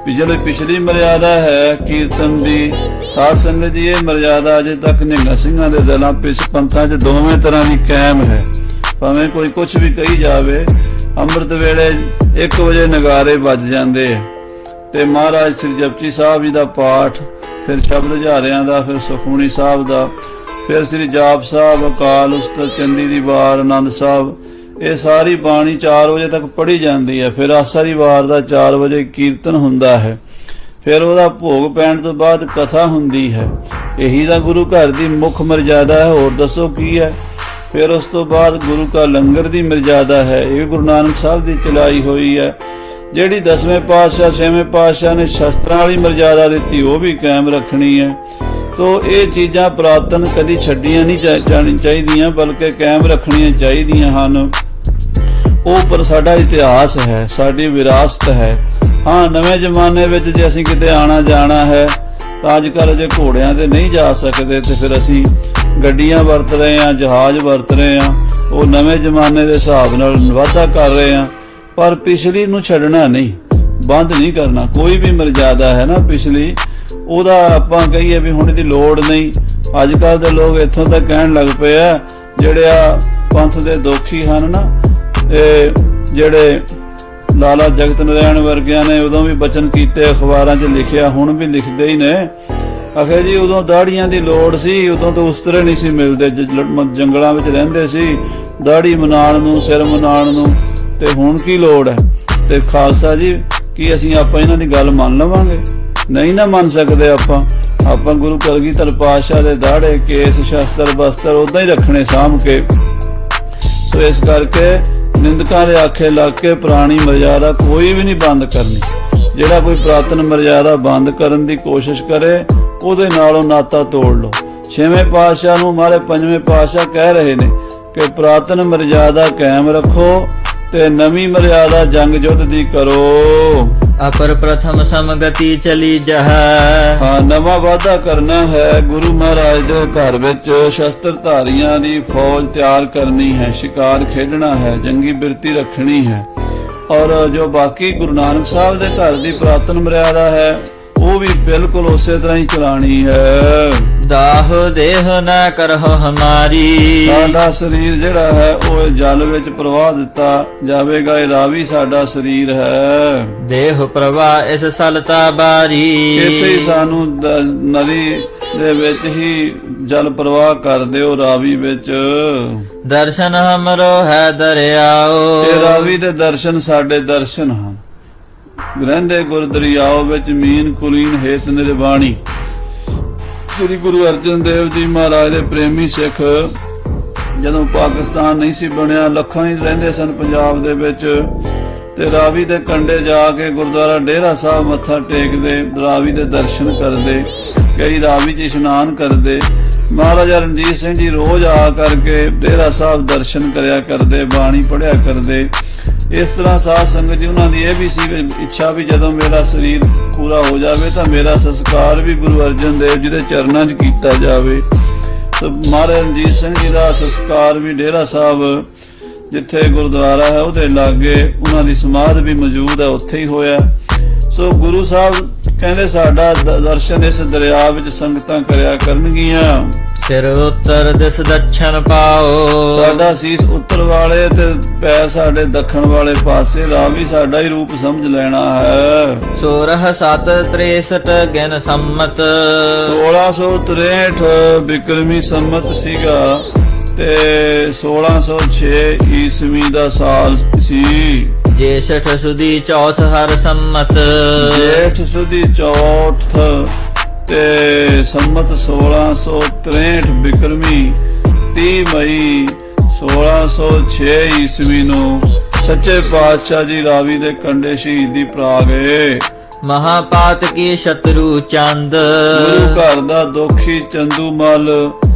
ਜਿਹੜੀ ਪਿਛਲੀ ਮਰਿਆਦਾ ਹੈ ਕੀਰਤਨ ਦੀ, ਸਾਧ ਸੰਗਤ ਜੀ, ਇਹ ਮਰਿਆਦਾ ਅਜੇ ਤੱਕ ਨਿਹੰਗ ਸਿੰਘਾਂ ਦੇ ਦਿਲਾਂ ਪਿਛ ਪੰਥਾਂ 'ਚ ਦੋਵੇਂ ਤਰ੍ਹਾਂ ਦੀ ਕਾਇਮ ਹੈ। ਭਾਵੇਂ ਕੋਈ ਕੁਛ ਵੀ ਕਹੀ ਜਾਵੇ, ਅੰਮ੍ਰਿਤ ਵੇਲੇ 1 ਵਜੇ ਨਗਾਰੇ ਵੱਜ ਜਾਂਦੇ ਆ ਤੇ ਮਹਾਰਾਜ ਸ੍ਰੀ ਜਪਜੀ ਸਾਹਿਬ ਜੀ ਦਾ ਪਾਠ, ਫਿਰ ਸ਼ਬਦ ਹਜ਼ਾਰਿਆਂ ਦਾ, ਫਿਰ ਸੁਖਮਨੀ ਸਾਹਿਬ ਦਾ, ਫਿਰ ਸ੍ਰੀ ਜਾਪ ਸਾਹਿਬ, ਅਕਾਲ ਉਸਤਤ, ਚੰਡੀ ਦੀ ਵਾਰ, ਆਨੰਦ ਸਾਹਿਬ, ਇਹ ਸਾਰੀ ਬਾਣੀ 4 ਵਜੇ ਤੱਕ ਪੜ੍ਹੀ ਜਾਂਦੀ ਹੈ। ਫਿਰ ਆਸਾ ਦੀ ਵਾਰ ਦਾ 4 ਵਜੇ ਕੀਰਤਨ ਹੁੰਦਾ ਹੈ। ਫਿਰ ਉਹਦਾ ਭੋਗ ਪੈਣ ਤੋਂ ਬਾਅਦ ਕਥਾ ਹੁੰਦੀ ਹੈ। ਇਹੀ ਤਾਂ ਗੁਰੂ ਘਰ ਦੀ ਮੁੱਖ ਮਰਜ਼ਾਦਾ ਹੈ, ਹੋਰ ਦੱਸੋ ਕੀ ਹੈ। ਫਿਰ ਉਸ ਤੋਂ ਬਾਅਦ ਗੁਰੂ ਕਾ ਲੰਗਰ ਦੀ ਮਰਜ਼ਾਦਾ ਹੈ, ਇਹ ਗੁਰੂ ਨਾਨਕ ਸਾਹਿਬ ਦੀ ਚਲਾਈ ਹੋਈ ਹੈ। ਜਿਹੜੀ 10ਵੇਂ ਪਾਤਸ਼ਾਹ 6ਵੇਂ ਪਾਤਸ਼ਾਹ ਨੇ ਸ਼ਸਤਰਾਂ ਵਾਲੀ ਮਰਜ਼ਾਦਾ ਦਿੱਤੀ ਉਹ ਵੀ ਕਾਇਮ ਰੱਖਣੀ ਹੈ। ਸੋ ਇਹ ਚੀਜ਼ਾਂ ਪੁਰਾਤਨ ਕਦੀ ਛੱਡੀਆਂ ਨਹੀਂ ਜਾਣੀ ਚਾਹੀਦੀਆਂ, ਬਲਕਿ ਕਾਇਮ ਰੱਖਣੀਆਂ ਚਾਹੀਦੀਆਂ ਹਨ। ਉਹ ਪਰ ਸਾਡਾ ਇਤਿਹਾਸ ਹੈ, ਸਾਡੀ ਵਿਰਾਸਤ ਹੈ। ਹਾਂ, ਨਵੇਂ ਜ਼ਮਾਨੇ ਵਿੱਚ ਜੇ ਅਸੀਂ ਕਿਤੇ ਆਣਾ ਜਾਣਾ ਹੈ ਤਾਂ ਅੱਜ ਕੱਲ੍ਹ ਜੇ ਘੋੜਿਆਂ ਤੇ ਨਹੀਂ ਜਾ ਸਕਦੇ ਤੇ ਫਿਰ ਅਸੀਂ ਗੱਡੀਆਂ ਵਰਤ ਰਹੇ ਹਾਂ, ਜਹਾਜ਼ ਵਰਤ ਰਹੇ ਹਾਂ। ਉਹ ਨਵੇਂ ਜ਼ਮਾਨੇ ਦੇ ਹਿਸਾਬ ਨਾਲ ਵਾਧਾ ਕਰ ਰਹੇ ਹਾਂ, ਪਰ ਪਿਛਲੀ ਨੂੰ ਛੱਡਣਾ ਨਹੀਂ, ਬੰਦ ਨਹੀਂ ਕਰਨਾ। ਕੋਈ ਵੀ ਮਰਜ਼ਾਦਾ ਹੈ ਨਾ ਪਿਛਲੀ, ਉਹਦਾ ਆਪਾਂ ਕਹੀਏ ਵੀ ਹੁਣ ਇਹਦੀ ਲੋੜ ਨਹੀਂ। ਅੱਜ ਕੱਲ੍ਹ ਦੇ ਲੋਕ ਇੱਥੋਂ ਤੱਕ ਕਹਿਣ ਲੱਗ ਪਏ ਆ, ਜਿਹੜੇ ਆ ਪੰਥ ਦੇ ਦੋਖੀ ਹਨ ਨਾ, ਇਹ ਜਿਹੜੇ ਲਾਲਾ ਜਗਤ ਨਾਰਾਇਣ ਵਰਗਿਆਂ ਨੇ ਉਦੋਂ ਵੀ ਬਚਨ ਕੀਤੇ, ਅਖਬਾਰਾਂ 'ਚ ਲਿਖਿਆ, ਹੁਣ ਵੀ ਲਿਖਦੇ ਹੀ ਨੇ। ਆਖੇ ਜੀ ਉਦੋਂ ਦਾੜੀਆਂ ਦੀ ਲੋੜ ਸੀ, ਉਦੋਂ ਤਾਂ ਉਸਤਰੇ ਨਹੀਂ ਸੀ ਮਿਲਦੇ, ਜੰਗਲਾਂ ਵਿੱਚ ਰਹਿੰਦੇ ਸੀ, ਦਾੜੀ ਮਨਾਉਣ ਨੂੰ, ਸਿਰ ਮਨਾਉਣ ਨੂੰ, ਤੇ ਹੁਣ ਕੀ ਲੋੜ ਹੈ। ਤੇ ਖਾਲਸਾ ਜੀ ਕੀ ਅਸੀਂ ਆਪਾਂ ਇਹਨਾਂ ਦੀ ਗੱਲ ਮੰਨ ਲਵਾਂਗੇ? ਨਹੀਂ ਨਾ ਮੰਨ ਸਕਦੇ ਆਪਾਂ ਗੁਰੂ ਕਲਗੀਧਰ ਪਾਤਸ਼ਾਹ ਦੇ ਦਾੜੇ, ਕੇਸ, ਸ਼ਸਤਰ, ਬਸਤਰ ਉਦਾਂ ਹੀ ਰੱਖਣੇ ਸਾਂਭ ਕੇ। ਸੋ ਇਸ ਕਰਕੇ ਨਿੰਦਕਾਂ ਦੇ ਆਖੇ ਲੱਗ ਕੇ ਪੁਰਾਣੀ ਮਰਜ਼ਾਦਾ ਕੋਈ ਵੀ ਨਹੀਂ ਬੰਦ ਕਰਨੀ। ਜਿਹੜਾ ਕੋਈ ਪੁਰਾਤਨ ਮਰਜ਼ਾਦਾ ਬੰਦ ਕਰਨ ਦੀ ਕੋਸ਼ਿਸ਼ ਕਰੇ ਉਹਦੇ ਨਾਲੋਂ ਨਾਤਾ ਤੋੜ ਲਓ। 6ਵੇਂ ਪਾਤਸ਼ਾਹ ਨੂੰ ਮਾਰੇ 5ਵੇਂ ਪਾਤਸ਼ਾਹ ਕਹਿ ਰਹੇ ਨੇ ਕਿ ਪੁਰਾਤਨ ਮਰਜ਼ਾਦਾ ਕਾਇਮ ਰੱਖੋ ਤੇ ਨਵੀਂ ਮਰਜ਼ਾਦਾ ਜੰਗ ਜੁੱਧ ਦੀ ਕਰੋ। ਅਪਰ ਪ੍ਰਥਮ ਸਮਗਤੀ ਚਲੀ ਜਹ। ਹਾਂ, ਨਵਾਂ ਵਾਅਦਾ ਕਰਨਾ ਹੈ। ਗੁਰੂ ਮਹਾਰਾਜ ਦੇ ਘਰ ਵਿੱਚ ਸ਼ਸਤਰਧਾਰੀਆਂ ਦੀ ਫੌਜ ਤਿਆਰ ਕਰਨੀ ਹੈ, ਸ਼ਿਕਾਰ ਖੇਡਣਾ ਹੈ, ਜੰਗੀ ਬਿਰਤੀ ਰੱਖਣੀ ਹੈ। ਔਰ ਜੋ ਬਾਕੀ ਗੁਰੂ ਨਾਨਕ ਸਾਹਿਬ ਦੇ ਘਰ ਦੀ ਪੁਰਾਤਨ ਮਰਿਆਦਾ ਹੈ ਉਹ ਵੀ ਬਿਲਕੁਲ ਉਸੇ ਤਰ੍ਹਾਂ ਹੀ ਚਲਾਣੀ ਹੈ। ਦਾਹ ਦੇਹ ਨਾ ਕਰਹੁ ਹਮਾਰੀ। ਸਾਡਾ ਸਰੀਰ ਜਿਹੜਾ ਹੈ ਉਹ ਜਲ ਵਿੱਚ ਪ੍ਰਵਾਹ ਦਿੱਤਾ ਜਾਵੇਗਾ। ਇਹ ਰਾਵੀ ਸਾਡਾ ਸਰੀਰ ਹੈ। ਦੇਹ ਪ੍ਰਵਾਹ ਇਸ ਸਲਤਾ ਬਾਰੀ। ਇੱਥੇ ਹੀ ਸਾਨੂੰ ਨਦੀ ਦੇ ਵਿੱਚ ਹੀ ਜਲ ਪ੍ਰਵਾਹ ਕਰ ਦਿਓ, ਰਾਵੀ ਵਿੱਚ। ਦਰਸ਼ਨ ਹਮਰੋ ਹੈ ਦਰਿਆਓ। ਇਹ ਰਾਵੀ ਦੇ ਦਰਸ਼ਨ ਸਾਡੇ ਦਰਸ਼ਨ ਹਨ। ਰਹਿੰਦੇ ਗੁਰ ਦਰਿਆਓ ਵਿੱਚ ਮੀਨ ਕੁਲੀਨ ਹੇਤ ਨਿਰਵਾਣੀ। ਸ੍ਰੀ ਗੁਰੂ ਅਰਜਨ ਦੇਵ ਜੀ ਮਹਾਰਾਜ ਦੇ ਪ੍ਰੇਮੀ ਸਿੱਖ ਜਦੋਂ ਪਾਕਿਸਤਾਨ ਨਹੀਂ ਸੀ ਬਣਿਆ, ਲੱਖਾਂ ਹੀ ਰਹਿੰਦੇ ਸਨ ਪੰਜਾਬ ਦੇ ਵਿੱਚ, ਤੇ ਰਾਵੀ ਦੇ ਕੰਢੇ ਜਾ ਕੇ ਗੁਰਦੁਆਰਾ ਡੇਰਾ ਸਾਹਿਬ ਮੱਥਾ ਟੇਕਦੇ, ਰਾਵੀ ਦੇ ਦਰਸ਼ਨ ਕਰਦੇ, ਕਈ ਰਾਵੀ 'ਚ ਇਸ਼ਨਾਨ ਕਰਦੇ। ਮਹਾਰਾਜਾ ਰਣਜੀਤ ਸਿੰਘ ਜੀ ਰੋਜ਼ ਆ ਕਰਕੇ ਡੇਰਾ ਸਾਹਿਬ ਦਰਸ਼ਨ ਕਰਿਆ ਕਰਦੇ, ਬਾਣੀ ਪੜ੍ਹਿਆ ਕਰਦੇ। ਇਸ ਤਰ੍ਹਾਂ ਸਾਧ ਸੰਗਤ ਜੀ ਉਹਨਾਂ ਦੀ ਇਹ ਵੀ ਸੀ ਇੱਛਾ ਵੀ ਜਦੋਂ ਮੇਰਾ ਸਰੀਰ ਪੂਰਾ ਹੋ ਜਾਵੇ ਤਾਂ ਮੇਰਾ ਸੰਸਕਾਰ ਵੀ ਗੁਰੂ ਅਰਜਨ ਦੇਵ ਜੀ ਦੇ ਚਰਨਾਂ 'ਚ ਕੀਤਾ ਜਾਵੇ। ਤੇ ਮਹਾਰਾਜਾ ਰਣਜੀਤ ਸਿੰਘ ਜੀ ਦਾ ਸੰਸਕਾਰ ਵੀ ਡੇਰਾ ਸਾਹਿਬ ਜਿੱਥੇ ਗੁਰਦੁਆਰਾ ਹੈ ਉਹਦੇ ਲਾਗੇ ਉਹਨਾਂ ਦੀ ਸਮਾਧ ਵੀ ਮੌਜੂਦ ਹੈ, ਉੱਥੇ ਹੀ ਹੋਇਆ। ਸੋ ਗੁਰੂ ਸਾਹਿਬ ਕਹਿੰਦੇ ਸਾਡਾ ਦਰਸ਼ਨ ਇਸ ਦਰਿਆ ਵਿੱਚ ਸੰਗਤਾਂ ਕਰਿਆ ਕਰਨਗੀਆਂ। ਸਿਰ ਉੱਤਰ ਦਿਸ ਦੱਛਣ ਪਾਓ। ਸਾਡਾ ਸੀਸ ਉੱਤਰ ਵਾਲੇ ਤੇ ਪੈਰ ਸਾਡੇ ਦੱਖਣ ਵਾਲੇ ਪਾਸੇ। ਰਾਵੀ ਸਾਡਾ ਹੀ ਰੂਪ ਸਮਝ ਲੈਣਾ ਹੈ। 1663 ਗਿਨ ਸੰਮਤ। 1663 ਬਿਕਰਮੀ ਸੰਮਤ ਸੀਗਾ ਤੇ 1606 ਈਸਵੀ ਦਾ ਸਾਲ ਸੀ। ਜੇਠ ਸੁਦੀ ਚੌਥ ਹਰ ਸੰਮਤ। ਜੇਠ ਸੁਦੀ ਚੌਥ ਤੇ ਸੰਮਤ 1663 ਬਿਕਰਮੀ 30 ਮਈ 1606 ਈਸਵੀ ਨੂੰ ਸੱਚੇ ਪਾਤਸ਼ਾਹ ਜੀ ਰਾਵੀ ਦੇ ਕੰਢੇ ਸ਼ਹੀਦੀ ਪਾ ਗਏ। ਮਹਾਪਾਤ ਕੀ ਸ਼ਤਰੂ ਚੰਦ। ਗੁਰੂ ਘਰ ਦਾ ਦੋਖੀ ਚੰਦੂ ਮਲ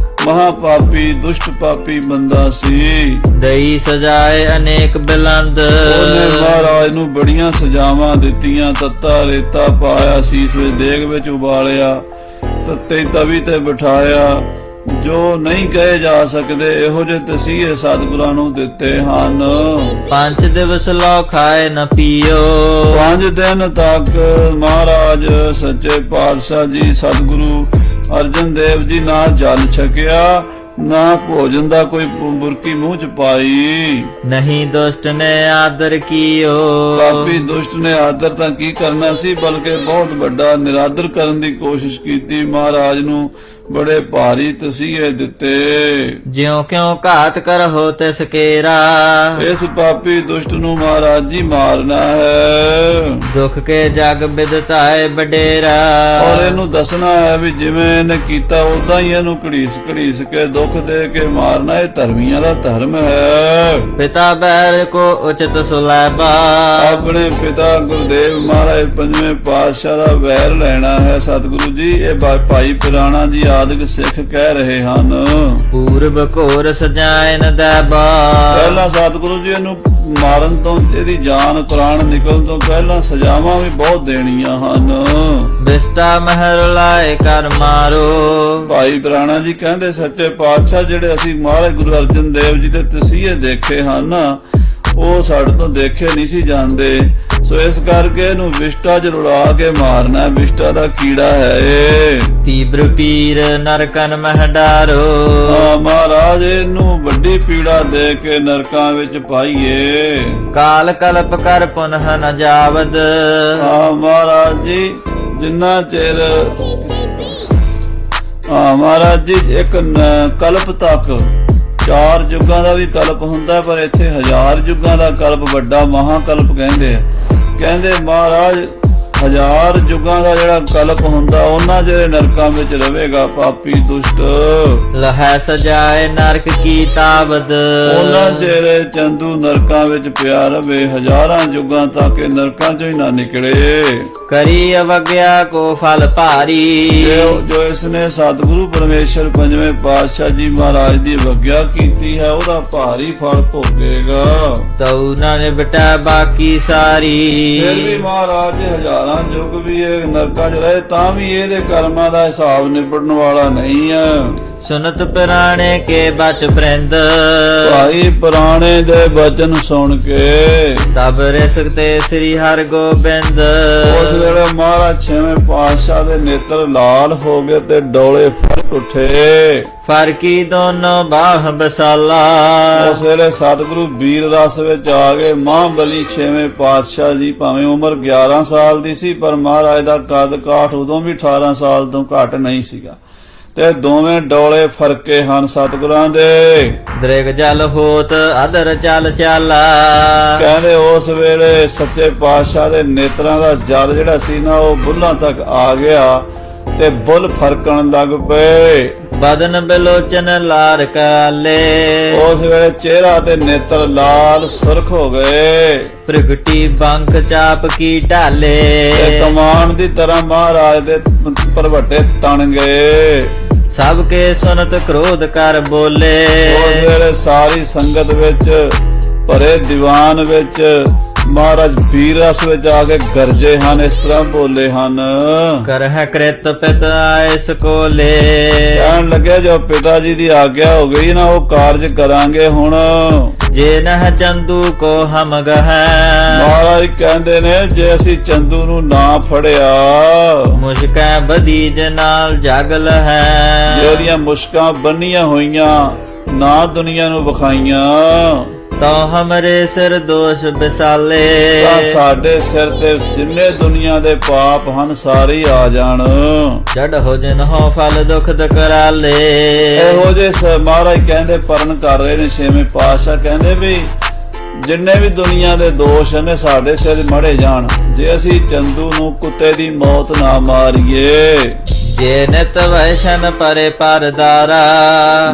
ਮਹਾਪਾਪੀ ਦੁਸ਼ਟ ਪਾਪੀ ਬੰਦਾ ਸੀ। ਦਈ ਸਜਾਏ ਅਨੇਕ ਬਿਲੰਦ। ਉਹਨੇ ਮਹਾਰਾਜ ਨੂੰ ਬੜੀਆਂ ਸਜ਼ਾਵਾਂ ਦਿੱਤੀਆਂ। ਤੱਤਾ ਰੇਤਾ ਪਾਇਆ, ਸੀਸ ਵਿੱਚ ਦੇਗ ਵਿੱਚ ਉਬਾਲਿਆ, ਤੱਤੇ ਤਵੀ ਤੇ ਬਿਠਾਇਆ। ਜੋ ਨਹੀਂ ਕਹੇ ਜਾ ਸਕਦੇ ਇਹੋ ਜਿਹੇ ਤਸੀਹੇ ਸਤਿਗੁਰਾਂ ਨੂੰ ਦਿੱਤੇ ਹਨ। 5 ਦਿਵਸ ਲੋ ਖਾਏ ਨ ਪੀਓ। 5 ਦਿਨ ਤੱਕ ਮਹਾਰਾਜ ਸੱਚੇ ਪਾਤਸ਼ਾਹ ਜੀ ਸਤਿਗੁਰੂ ਅਰਜਨ ਦੇਵ ਜੀ ਨਾ ਜਲ ਛਕਿਆ, ਨਾ ਭੋਜਨ ਦਾ ਕੋਈ ਬੁਰਕੀ ਮੂੰਹ ਚ ਪਾਈ। ਨਹੀਂ ਦੁਸ਼ਟ ਨੇ ਆਦਰ ਕੀਓ। ਪਾਪੀ ਦੁਸ਼ਟ ਨੇ ਆਦਰ ਤਾਂ ਕੀ ਕਰਨਾ ਸੀ, ਬਲਕਿ ਬਹੁਤ ਵੱਡਾ ਨਿਰਾਦਰ ਕਰਨ ਦੀ ਕੋਸ਼ਿਸ਼ ਕੀਤੀ। ਮਹਾਰਾਜ ਨੂੰ ਬੜੇ ਭਾਰੀ ਤਸੀਹੇ ਦਿੱਤੇ। ਜਿਉ ਕਿਉ ਘਾਤ ਕਰਹੁ ਤਿਸ ਕੇਰਾ, ਇਸ ਪਾਪੀ ਦੁਸ਼ਟ ਨੂੰ ਮਹਾਰਾਜ ਜੀ ਮਾਰਨਾ ਹੈ ਦੁਖ ਕੇ ਜਗ ਬਿਦਤਾਏ ਬਡੇਰਾ। ਔਰ ਇਹਨੂੰ ਦੱਸਣਾ ਹੈ ਵੀ ਜਿਵੇਂ ਇਹਨੇ ਕੀਤਾ ਉਦਾਂ ਹੀ ਇਹਨੂੰ ਘੜੀਸ ਘੜੀਸ ਕੇ ਦੁੱਖ ਦੇ ਕੇ ਮਾਰਨਾ। ਇਹ ਧਰਮੀਆਂ ਦਾ ਧਰਮ ਹੈ। ਪਿਤਾ ਬੈਰ ਕੋ ਉਚਿਤ ਸੁਲੈਬਾ, ਆਪਣੇ ਪਿਤਾ ਗੁਰਦੇਵ ਮਹਾਰਾਜ ਪੰਜਵੇਂ ਪਾਤਸ਼ਾਹ ਦਾ ਵੈਰ ਲੈਣਾ ਹੈ। ਸਤਿਗੁਰੂ ਜੀ ਇਹ ਭਾਈ ਪਿਰਾਣਾ ਜੀ ਆਦਿਕ ਸਿੱਖ ਕਹਿ ਰਹੇ ਹਨ। ਪੂਰਬ ਘੋਰ ਸਜਾਇਨ ਦੈਬਾ, ਪਹਿਲਾਂ ਸਤਿਗੁਰੂ ਜੀ ਇਹਨੂੰ ਮਾਰਨ ਤੋਂ, ਇਹਦੀ ਜਾਨ ਪ੍ਰਾਣ ਨਿਕਲਣ ਤੋਂ ਪਹਿਲਾਂ ਸਜ਼ਾਵਾਂ ਵੀ ਬਹੁਤ ਦੇਣੀਆਂ ਹਨ। ਬਿਸਤਾ ਮਹਿਰ ਲਾਏ ਕਰ ਮਾਰੋ। ਭਾਈ ਪਿਰਾਣਾ ਜੀ ਕਹਿੰਦੇ ਸੱਚੇ ਪਾਤਸ਼ਾਹ ਜਿਹੜੇ ਅਸੀਂ ਮਹਾਰਾਜ ਗੁਰੂ ਅਰਜਨ ਦੇਵ ਜੀ ਦੇ ਤਸੀਹੇ ਦੇਖੇ ਹਨ ਉਹ ਸਾਡੇ ਤੋਂ ਦੇਖੇ ਨਹੀਂ ਸੀ ਜਾਂਦੇ। ਸੋ ਇਸ ਕਰਕੇ ਇਹਨੂੰ ਵਿਸ਼ਟਾ ਚ ਰੁਲਾ ਕੇ ਮਾਰਨਾ। ਵਿਸ਼ਟਾ ਦਾ ਕੀੜਾ ਹੈ ਇਹ। ਤੀਬਰ ਪੀਰ ਨਰਕਨ ਮਹਿ ਡਾਰੋ, ਮਹਾਰਾਜ ਇਹਨੂੰ ਵੱਡੀ ਪੀੜਾ ਦੇ ਕੇ ਨਰਕਾਂ ਵਿੱਚ ਪਾਈਏ। ਕਾਲ ਕਲਪ ਕਰ ਪੁਨਹ ਨ ਜਾਵਦ, ਮਹਾਰਾਜ ਜੀ ਜਿੰਨਾ ਚਿਰ ਮਹਾਰਾਜ ਜੀ ਇੱਕ ਕਲਪ ਤੱਕ 4 ਯੁੱਗਾਂ ਦਾ ਵੀ ਕਲਪ ਹੁੰਦਾ, ਪਰ ਇੱਥੇ 1000 ਯੁੱਗਾਂ ਦਾ ਕਲਪ ਵੱਡਾ ਮਹਾਕਲਪ ਕਹਿੰਦੇ ਆ। ਕਹਿੰਦੇ ਮਹਾਰਾਜ 1000 ਯੁੱਗਾਂ ਦਾ ਜਿਹੜਾ ਕਲਪ ਹੁੰਦਾ ਉਹਨਾਂ ਜਿਹੜੇ ਨਰਕਾਂ ਵਿੱਚ ਰਵੇਗਾ ਪਾਪੀ ਦੁਸ਼ਟ। ਲਹੈ ਸਜਾਏ ਨਰਕ ਕੀ ਤਾਬਦ, ਉਹਨਾਂ ਜਿਹੜੇ ਚੰਦੂ ਨਰਕਾਂ ਵਿੱਚ ਪਿਆ ਰਵੇ 1000 ਯੁੱਗਾਂ ਤੱਕ ਇਹ ਨਰਕਾਂ ਚੋਂ ਹੀ ਨਾ ਨਿਕਲੇ। ਕਰੀ ਅਵਗਿਆ ਕੋ ਫਲ ਭਾਰੀ, ਜੋ ਇਸਨੇ ਸਤਿਗੁਰੂ ਪਰਮੇਸ਼ਰ ਪੰਜਵੇਂ ਪਾਤਸ਼ਾਹ ਜੀ ਮਹਾਰਾਜ ਦੀ ਅਵਗਿਆ ਕੀਤੀ ਹੈ ਉਹਦਾ ਭਾਰੀ ਫਲ ਭੋਗੇਗਾ। ਤਉ ਨਾ ਨਿਬਟੈ ਬਾਕੀ ਸਾਰੀ, ਫਿਰ ਵੀ ਮਹਾਰਾਜ ਹਜ਼ਾਰਾਂ ਯੁੱਗ ਵੀ ਇਹ ਨਰਕਾਂ 'ਚ ਰਹੇ ਤਾਂ ਵੀ ਇਹਦੇ ਕਰਮਾਂ ਦਾ ਹਿਸਾਬ ਨਿਬੜਨ ਵਾਲਾ ਨਹੀਂ ਆ। ਸੁਨਤ ਪੁਰਾਣੇ ਕੇ ਬਚ ਬ੍ਰਿੰਦ, ਭਾਈ ਪੁਰਾਣੇ ਦੇ ਬਚਨ ਸੁਣ ਕੇ ਤਬ ਰਿਸਕ ਤੇ ਸ੍ਰੀ ਹਰਿ ਗੋਬਿੰਦ। ਉਸ ਵੇਲੇ ਮਹਾਰਾਜ ਛੇਵੇਂ ਪਾਤਸ਼ਾਹ ਦੇ ਨੇਤਰ ਲਾਲ ਹੋ ਗਏ ਤੇ ਡੋਲੇ ਫਟ ਉੱਠੇ। ਫਰਕੀ ਦੋਨੋਂ ਬਾਹ ਬਸਾਲਾ, ਉਸ ਵੇਲੇ ਸਤਿਗੁਰੂ ਵੀਰ ਰਸ ਵਿੱਚ ਆ ਗਏ। ਮਹਾਬਲੀ ਛੇਵੇਂ ਪਾਤਸ਼ਾਹ ਜੀ ਭਾਵੇਂ ਉਮਰ 11 ਸਾਲ ਦੀ ਸੀ ਪਰ ਮਹਾਰਾਜ ਦਾ ਕੱਦ ਕਾਠ ਉਦੋਂ ਵੀ 18 ਸਾਲ ਤੋਂ ਘੱਟ ਨਹੀਂ ਸੀਗਾ ਤੇ ਦੋਵੇਂ ਡੋਲੇ ਫਰਕੇ ਹਨ ਸਤਿਗੁਰਾਂ ਦੇ। ਦ੍ਰਿਗ ਜਲ ਹੋਤ ਅਦਰ ਚਲ ਚਾਲਾ, ਕਹਿੰਦੇ ਉਸ ਵੇਲੇ ਸੱਚੇ ਪਾਤਸ਼ਾਹ ਦੇ ਨੇਤਰਾਂ ਦਾ ਜਲ ਜਿਹੜਾ ਸੀ ਨਾ ਉਹ ਬੁੱਲਾਂ ਤੱਕ ਆ ਗਿਆ ਤੇ ਬੁੱਲ ਫਰਕਣ ਲੱਗ ਪਏ। ਬਦਨ ਬਿਲੋਚਨ ਲਾਰ ਕਾਲੇ, ਉਸ ਵੇਲੇ ਚਿਹਰਾ ਤੇ ਨੇਤਰ ਲਾਲ ਸੁਰਖ ਹੋ ਗਏ। ਪ੍ਰਗਟੀ ਬੰਕ ਚਾਪ ਕੀ ਢਾਲੇ, ਤੇ ਕਮਾਨ ਦੀ ਤਰ੍ਹਾਂ ਮਹਾਰਾਜ ਦੇ ਪਰਵੱਟੇ ਤਣ ਗਏ। ਸਭ ਕੇ ਸੁਨਤ ਕ੍ਰੋਧ ਕਰ ਬੋਲੇ, ਉਸ ਵੇਲੇ ਸਾਰੀ ਸੰਗਤ ਵਿੱਚ ਭਰੇ ਦੀਵਾਨ ਵਿੱਚ ਮਹਾਰਾਜ ਵੀਰ ਰਸ ਵਿੱਚ ਆ ਕੇ ਗਰਜੇ ਹਨ। ਇਸ ਤਰ੍ਹਾਂ ਬੋਲੇ ਹਨ। ਕਰਹਿ ਕ੍ਰਿਤ ਪਿਤ ਆਇਸ ਕੋਲੇ, ਕਹਿਣ ਲੱਗੇ ਜੋ ਪਿਤਾ ਜੀ ਦੀ ਆਗਿਆ ਹੋ ਗਈ ਨਾ ਉਹ ਕਾਰਜ ਕਰਾਂਗੇ ਹੁਣ। ਜੇ ਨਹ ਚੰਦੂ ਕੋ ਹਮ ਗਹਿ, ਮਹਾਰਾਜ ਕਹਿੰਦੇ ਨੇ ਜੇ ਅਸੀਂ ਚੰਦੂ ਨੂੰ ਨਾ ਫੜਿਆ ਮੁਸ਼ਕੈ ਬਦੀਜ ਨਾਲ ਜਗਲ ਹੈ। ਜਿਹੜੀਆਂ ਮੁਸ਼ਕਾਂ ਬੰਨੀਆਂ ਹੋਈਆਂ ਨਾ ਦੁਨੀਆ ਨੂੰ ਵਿਖਾਈਆਂ ਤੋ ਹਮਰੇ ਸਿਰ ਦੋਸ਼ ਬਿਸਾਲੇ, ਤਾਂ ਸਾਡੇ ਸਿਰ ਤੇ ਜਿੰਨੇ ਦੁਨੀਆ ਦੇ ਪਾਪ ਹਨ ਸਾਰੇ ਆ ਜਾਣ। ਜੜ ਹੋ ਜਿਨ ਹੋ ਫਲ ਦੁਖ ਦਕਰਾਲੇ, ਇਹੋ ਜਿਹੇ ਮਹਾਰਾਜ ਕਹਿੰਦੇ ਪਰਨ ਕਰ ਰਹੇ ਨੇ ਛੇਵੇਂ ਪਾਤਸ਼ਾਹ ਕਹਿੰਦੇ ਵੀ ਜਿੰਨੇ ਵੀ ਦੁਨੀਆ ਦੇ ਦੋਸ਼ ਨੇ ਸਾਡੇ ਸਿਰ ਮੜੇ ਜਾਣ ਜੇ ਅਸੀਂ ਚੰਦੂ ਨੂੰ ਕੁੱਤੇ ਦੀ ਮੌਤ ਨਾ ਮਾਰੀਏ। ਜੇ ਨਿਤ ਵੈਸ਼ਨ ਪਰੇ ਪਰਦਾਰਾ,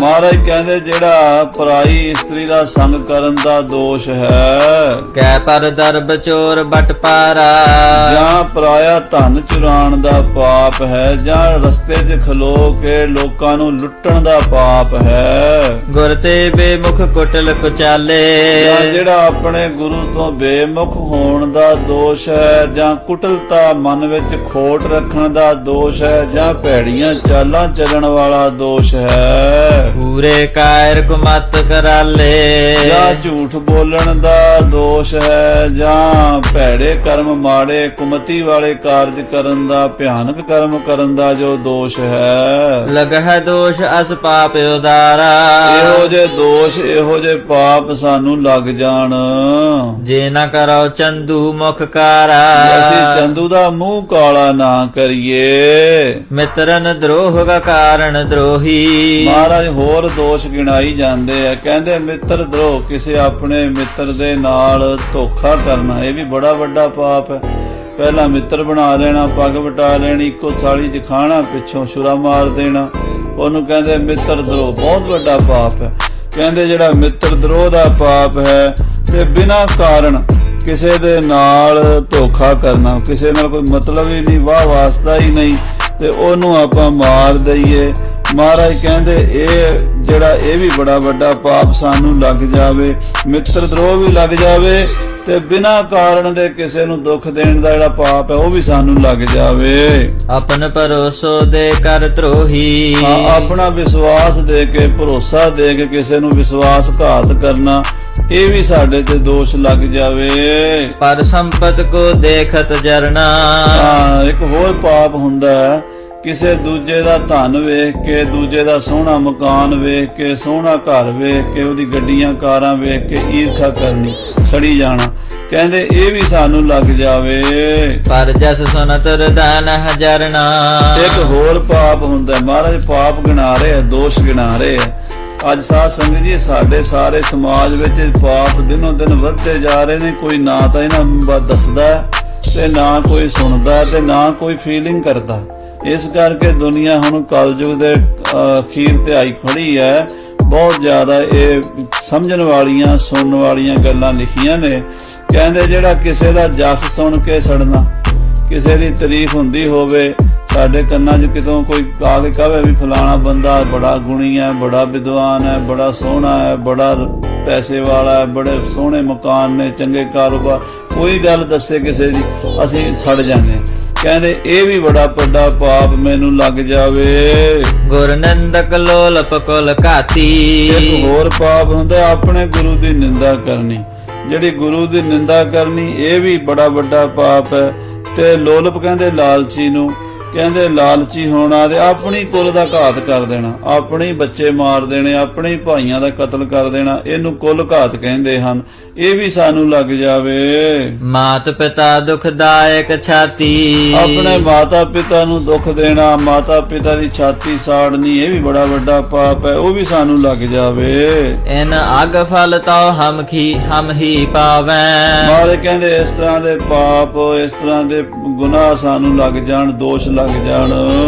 ਮਹਾਰਾਜ ਕਹਿੰਦੇ ਜਿਹੜਾ ਪਰਾਈ ਇਸਤਰੀ ਦਾ ਸੰਗ ਕਰਨ ਦਾ ਦੋਸ਼ ਹੈ, ਕੈ ਪਰ ਦਰਬ ਚੋਰ ਬਟ ਪਾਰਾ, ਜਾਂ ਪਰਾਇਆ ਧਨ ਚੁਰਾਣ ਦਾ ਪਾਪ ਹੈ, ਜਾਂ ਰਸਤੇ 'ਚ ਖਲੋ ਕੇ ਲੋਕਾਂ ਨੂੰ ਲੁੱਟਣ ਦਾ ਪਾਪ ਹੈ। ਗੁਰ ਤੇ ਬੇਮੁਖ ਕੁਟਲ ਕੁਚਾਲੇ, ਜਾਂ ਜਿਹੜਾ ਆਪਣੇ ਗੁਰੂ ਤੋਂ ਬੇਮੁਖ ਹੋਣ ਦਾ ਦੋਸ਼ ਹੈ, ਜਾਂ ਕੁਟਲਤਾ ਮਨ ਵਿੱਚ ਖੋਟ ਰੱਖਣ ਦਾ ਦੋਸ਼ ਹੈ, ਜਾਂ ਭੈੜੀਆਂ ਚਾਲਾਂ ਚੱਲਣ ਵਾਲਾ ਦੋਸ਼ ਹੈ। ਪੂਰੇ ਕਾਇਰ ਕੁਮਤ ਕਰਾਲੇ, ਜਾਂ ਝੂਠ ਬੋਲਣ ਦਾ ਦੋਸ਼ ਹੈ, ਜਾਂ ਭੈੜੇ ਕਰਮ ਮਾੜੇ ਕੁਮਤੀ ਵਾਲੇ ਕਾਰਜ ਕਰਨ ਦਾ ਭਿਆਨਕ ਕਰਮ ਕਰਨ ਦਾ ਜੋ ਦੋਸ਼ ਹੈ। ਲਗਹਿ ਦੋਸ਼ ਅਸ ਪਾਪ ਉਦਾਰਾ, ਇਹੋ ਜੇ ਦੋਸ਼ ਇਹੋ ਜੇ ਪਾਪ ਸਾਨੂੰ ਲੱਗ ਜਾਣ। ਜੇ ਨਾ ਕਰੋ ਚੰਦੂ ਮੁਖ ਕਾਰਾ, ਅਸੀਂ ਚੰਦੂ ਦਾ ਮੂੰਹ ਕਾਲਾ ਨਾ ਕਰੀਏ। ਮਿਤਰਨ ਦਰੋਹ ਕਾ ਕਾਰਨ ਦਰੋਹੀ। ਮਹਾਰਾਜ ਹੋਰ ਦੋਸ਼ ਗਿਣਾਈ ਜਾਂਦੇ ਆ, ਕਹਿੰਦੇ ਮਿੱਤਰ ਦਰੋਹ, ਕਿਸੇ ਆਪਣੇ ਮਿੱਤਰ ਦੇ ਨਾਲ ਧੋਖਾ ਕਰਨਾ, ਇਹ ਵੀ ਬੜਾ ਵੱਡਾ ਪਾਪ ਹੈ। ਪਹਿਲਾਂ ਮਿੱਤਰ ਬਣਾ ਲੈਣਾ, ਪੱਗ ਵਟਾ ਲੈਣੀ, ਇੱਕੋ ਥਾਲੀ 'ਚ ਖਾਣਾ, ਪਿੱਛੋਂ ਛੁਰਾ ਮਾਰ ਦੇਣਾ, ਉਹਨੂੰ ਕਹਿੰਦੇ ਮਿੱਤਰ ਦਰੋਹ, ਬਹੁਤ ਵੱਡਾ ਪਾਪ ਹੈ। ਕਹਿੰਦੇ ਜਿਹੜਾ ਮਿੱਤਰ ਦਰੋਹ ਦਾ ਪਾਪ ਹੈ ਤੇ ਬਿਨਾਂ ਕਾਰਨ ਕਿਸੇ ਦੇ ਨਾਲ ਧੋਖਾ ਕਰਨਾ, ਕਿਸੇ ਨਾਲ ਕੋਈ ਮਤਲਬ ਹੀ ਨਹੀਂ, ਵਾਹ ਵਾਸਤਾ ਹੀ ਨਹੀਂ, ਤੇ ਉਹਨੂੰ ਆਪਾਂ ਮਾਰ ਦਈਏ। ਮਹਾਰਾਜ ਕਹਿੰਦੇ ਇਹ ਵੀ ਬੜਾ ਵੱਡਾ ਪਾਪ ਸਾਨੂੰ ਲੱਗ ਜਾਵੇ, ਮਿੱਤਰ ਦਰੋਹ ਵੀ ਲੱਗ ਜਾਵੇ ਤੇ ਬਿਨਾਂ ਕਾਰਨ ਦੇ ਕਿਸੇ ਨੂੰ ਦੁੱਖ ਦੇਣ ਦਾ ਜਿਹੜਾ ਪਾਪ ਹੈ ਉਹ ਵੀ ਸਾਨੂੰ ਲੱਗ ਜਾਵੇ। ਆਪਨ ਭਰੋਸੋ ਦੇ ਕਰ ਧਰੋਹੀ। ਹਾਂ, ਆਪਣਾ ਵਿਸ਼ਵਾਸ ਦੇ ਕੇ, ਭਰੋਸਾ ਦੇ ਕੇ ਕਿਸੇ ਨੂੰ ਵਿਸ਼ਵਾਸਘਾਤ ਕਰਨਾ, ਇਹ ਵੀ ਸਾਡੇ ਤੇ ਦੋਸ਼ ਲੱਗ ਜਾਵੇ। ਪਰ ਸੰਪਤ ਕੋ ਦੇਖਤ ਜਰਨਾ। ਹਾਂ, ਇੱਕ ਹੋਰ ਪਾਪ ਹੁੰਦਾ ਹੈ, ਕਿਸੇ ਦੂਜੇ ਦਾ ਧਨ ਵੇਖ ਕੇ, ਦੂਜੇ ਦਾ ਸੋਹਣਾ ਮਕਾਨ ਵੇਖ ਕੇ, ਸੋਹਣਾ ਘਰ ਵੇਖ ਕੇ, ਉਹਦੀ ਗੱਡੀਆਂ ਕਾਰਾਂ ਵੇਖ ਕੇ ਈਰਖਾ ਕਰਨੀ, ਸੜੀ ਜਾਣਾ, ਕਹਿੰਦੇ ਇਹ ਵੀ ਸਾਨੂੰ ਲੱਗ ਜਾਵੇ। ਪਰ ਜਸ ਸੁਨਤ ਰਦਾਨ ਹਜਰਨਾ। ਇੱਕ ਹੋਰ ਪਾਪ ਹੁੰਦਾ, ਮਹਾਰਾਜ ਪਾਪ ਗਿਣਾ ਰਹੇ ਆ, ਦੋਸ਼ ਗਿਣਾ ਰਹੇ ਆ। ਅੱਜ ਸਾਧ ਸੰਗਤ ਜੀ, ਸਾਡੇ ਸਾਰੇ ਸਮਾਜ ਵਿੱਚ ਪਾਪ ਦਿਨੋਂ ਦਿਨ ਵੱਧਦੇ ਜਾ ਰਹੇ ਨੇ। ਕੋਈ ਨਾ ਤਾਂ ਇਹਨਾਂ ਬਾਰੇ ਦੱਸਦਾ ਤੇ ਨਾ ਕੋਈ ਸੁਣਦਾ ਤੇ ਨਾ ਕੋਈ ਫੀਲਿੰਗ ਕਰਦਾ। ਇਸ ਕਰਕੇ ਦੁਨੀਆ ਹੁਣ ਕਲਯੁਗ ਦੇ ਅਖੀਰ ਤੇ ਆਈ ਖੜੀ ਹੈ। ਬਹੁਤ ਜ਼ਿਆਦਾ ਇਹ ਸਮਝਣ ਵਾਲੀਆਂ, ਸੁਣਨ ਵਾਲੀਆਂ ਗੱਲਾਂ ਲਿਖੀਆਂ ਨੇ। ਕਹਿੰਦੇ ਜਿਹੜਾ ਕਿਸੇ ਦਾ ਜਸ ਸੁਣ ਕੇ ਸੜਨਾ, ਕਿਸੇ ਦੀ ਤਾਰੀਫ ਹੁੰਦੀ ਹੋਵੇ, ਸਾਡੇ ਕੰਨਾਂ 'ਚ ਕਿਤੋਂ ਕੋਈ ਆ ਕੇ ਕਹੇ ਵੀ ਫਲਾਣਾ ਬੰਦਾ ਬੜਾ ਗੁਣੀ ਹੈ, ਬੜਾ ਵਿਦਵਾਨ ਹੈ, ਬੜਾ ਸੋਹਣਾ ਹੈ, ਬੜਾ ਪੈਸੇ ਵਾਲਾ ਹੈ, ਬੜੇ ਸੋਹਣੇ ਮਕਾਨ ਨੇ, ਚੰਗੇ ਕਾਰੋਬਾਰ, ਕੋਈ ਗੱਲ ਦੱਸੇ ਕਿਸੇ ਦੀ, ਅਸੀਂ ਸੜ ਜਾਂਦੇ। ਕਹਿੰਦੇ ਇਹ ਵੀ ਬੜਾ ਵੱਡਾ ਪਾਪ ਮੈਨੂੰ ਲੱਗ ਜਾਵੇ। ਗੁਰ ਨਿੰਦਕ ਲੋਲਪ ਕੁਲ ਘਾਤੀ। ਇੱਕ ਹੋਰ ਪਾਪ ਹੁੰਦਾ, ਆਪਣੇ ਗੁਰੂ ਦੀ ਨਿੰਦਾ ਕਰਨੀ। ਜਿਹੜੀ ਗੁਰੂ ਦੀ ਨਿੰਦਾ ਕਰਨੀ, ਇਹ ਵੀ ਬੜਾ ਵੱਡਾ ਪਾਪ ਹੈ। ਤੇ ਲੋਲਪ ਕਹਿੰਦੇ ਲਾਲਚੀ ਨੂੰ, ਕਹਿੰਦੇ ਲਾਲਚੀ ਹੋਣਾ ਤੇ ਆਪਣੀ ਕੁਲ ਦਾ ਘਾਤ ਕਰ ਦੇਣਾ, ਆਪਣੇ ਬੱਚੇ ਮਾਰ ਦੇਣੇ, ਆਪਣੇ ਭਾਈਆਂ ਦਾ ਕਤਲ ਕਰ ਦੇਣਾ, ਇਹਨੂੰ ਕੁਲ ਘਾਤ ਕਹਿੰਦੇ ਹਨ। ਇਹ ਵੀ ਸਾਨੂੰ ਲੱਗ ਜਾਵੇ। ਮਾਤ ਪਿਤਾ ਦੁਖਦਾਇਕ ਛਾਤੀ। ਆਪਣੇ ਮਾਤਾ ਪਿਤਾ ਨੂੰ ਦੁੱਖ ਦੇਣਾ, ਮਾਤਾ ਪਿਤਾ ਦੀ ਛਾਤੀ ਸਾੜਨੀ, ਇਹ ਵੀ ਬੜਾ ਵੱਡਾ ਪਾਪ ਹੈ, ਉਹ ਵੀ ਸਾਨੂੰ ਲੱਗ ਜਾਵੇ। ਇਨ ਅਗ ਫਲ ਤਉ ਹਮ ਹੀ ਪਾਵੈ। ਮਾਰੇ ਕਹਿੰਦੇ ਇਸ ਤਰ੍ਹਾਂ ਦੇ ਪਾਪ, ਇਸ ਤਰ੍ਹਾਂ ਦੇ ਗੁਨਾਹ ਸਾਨੂੰ ਲੱਗ ਜਾਣ, ਦੋਸ਼ ਲੱਗ ਜਾਣ।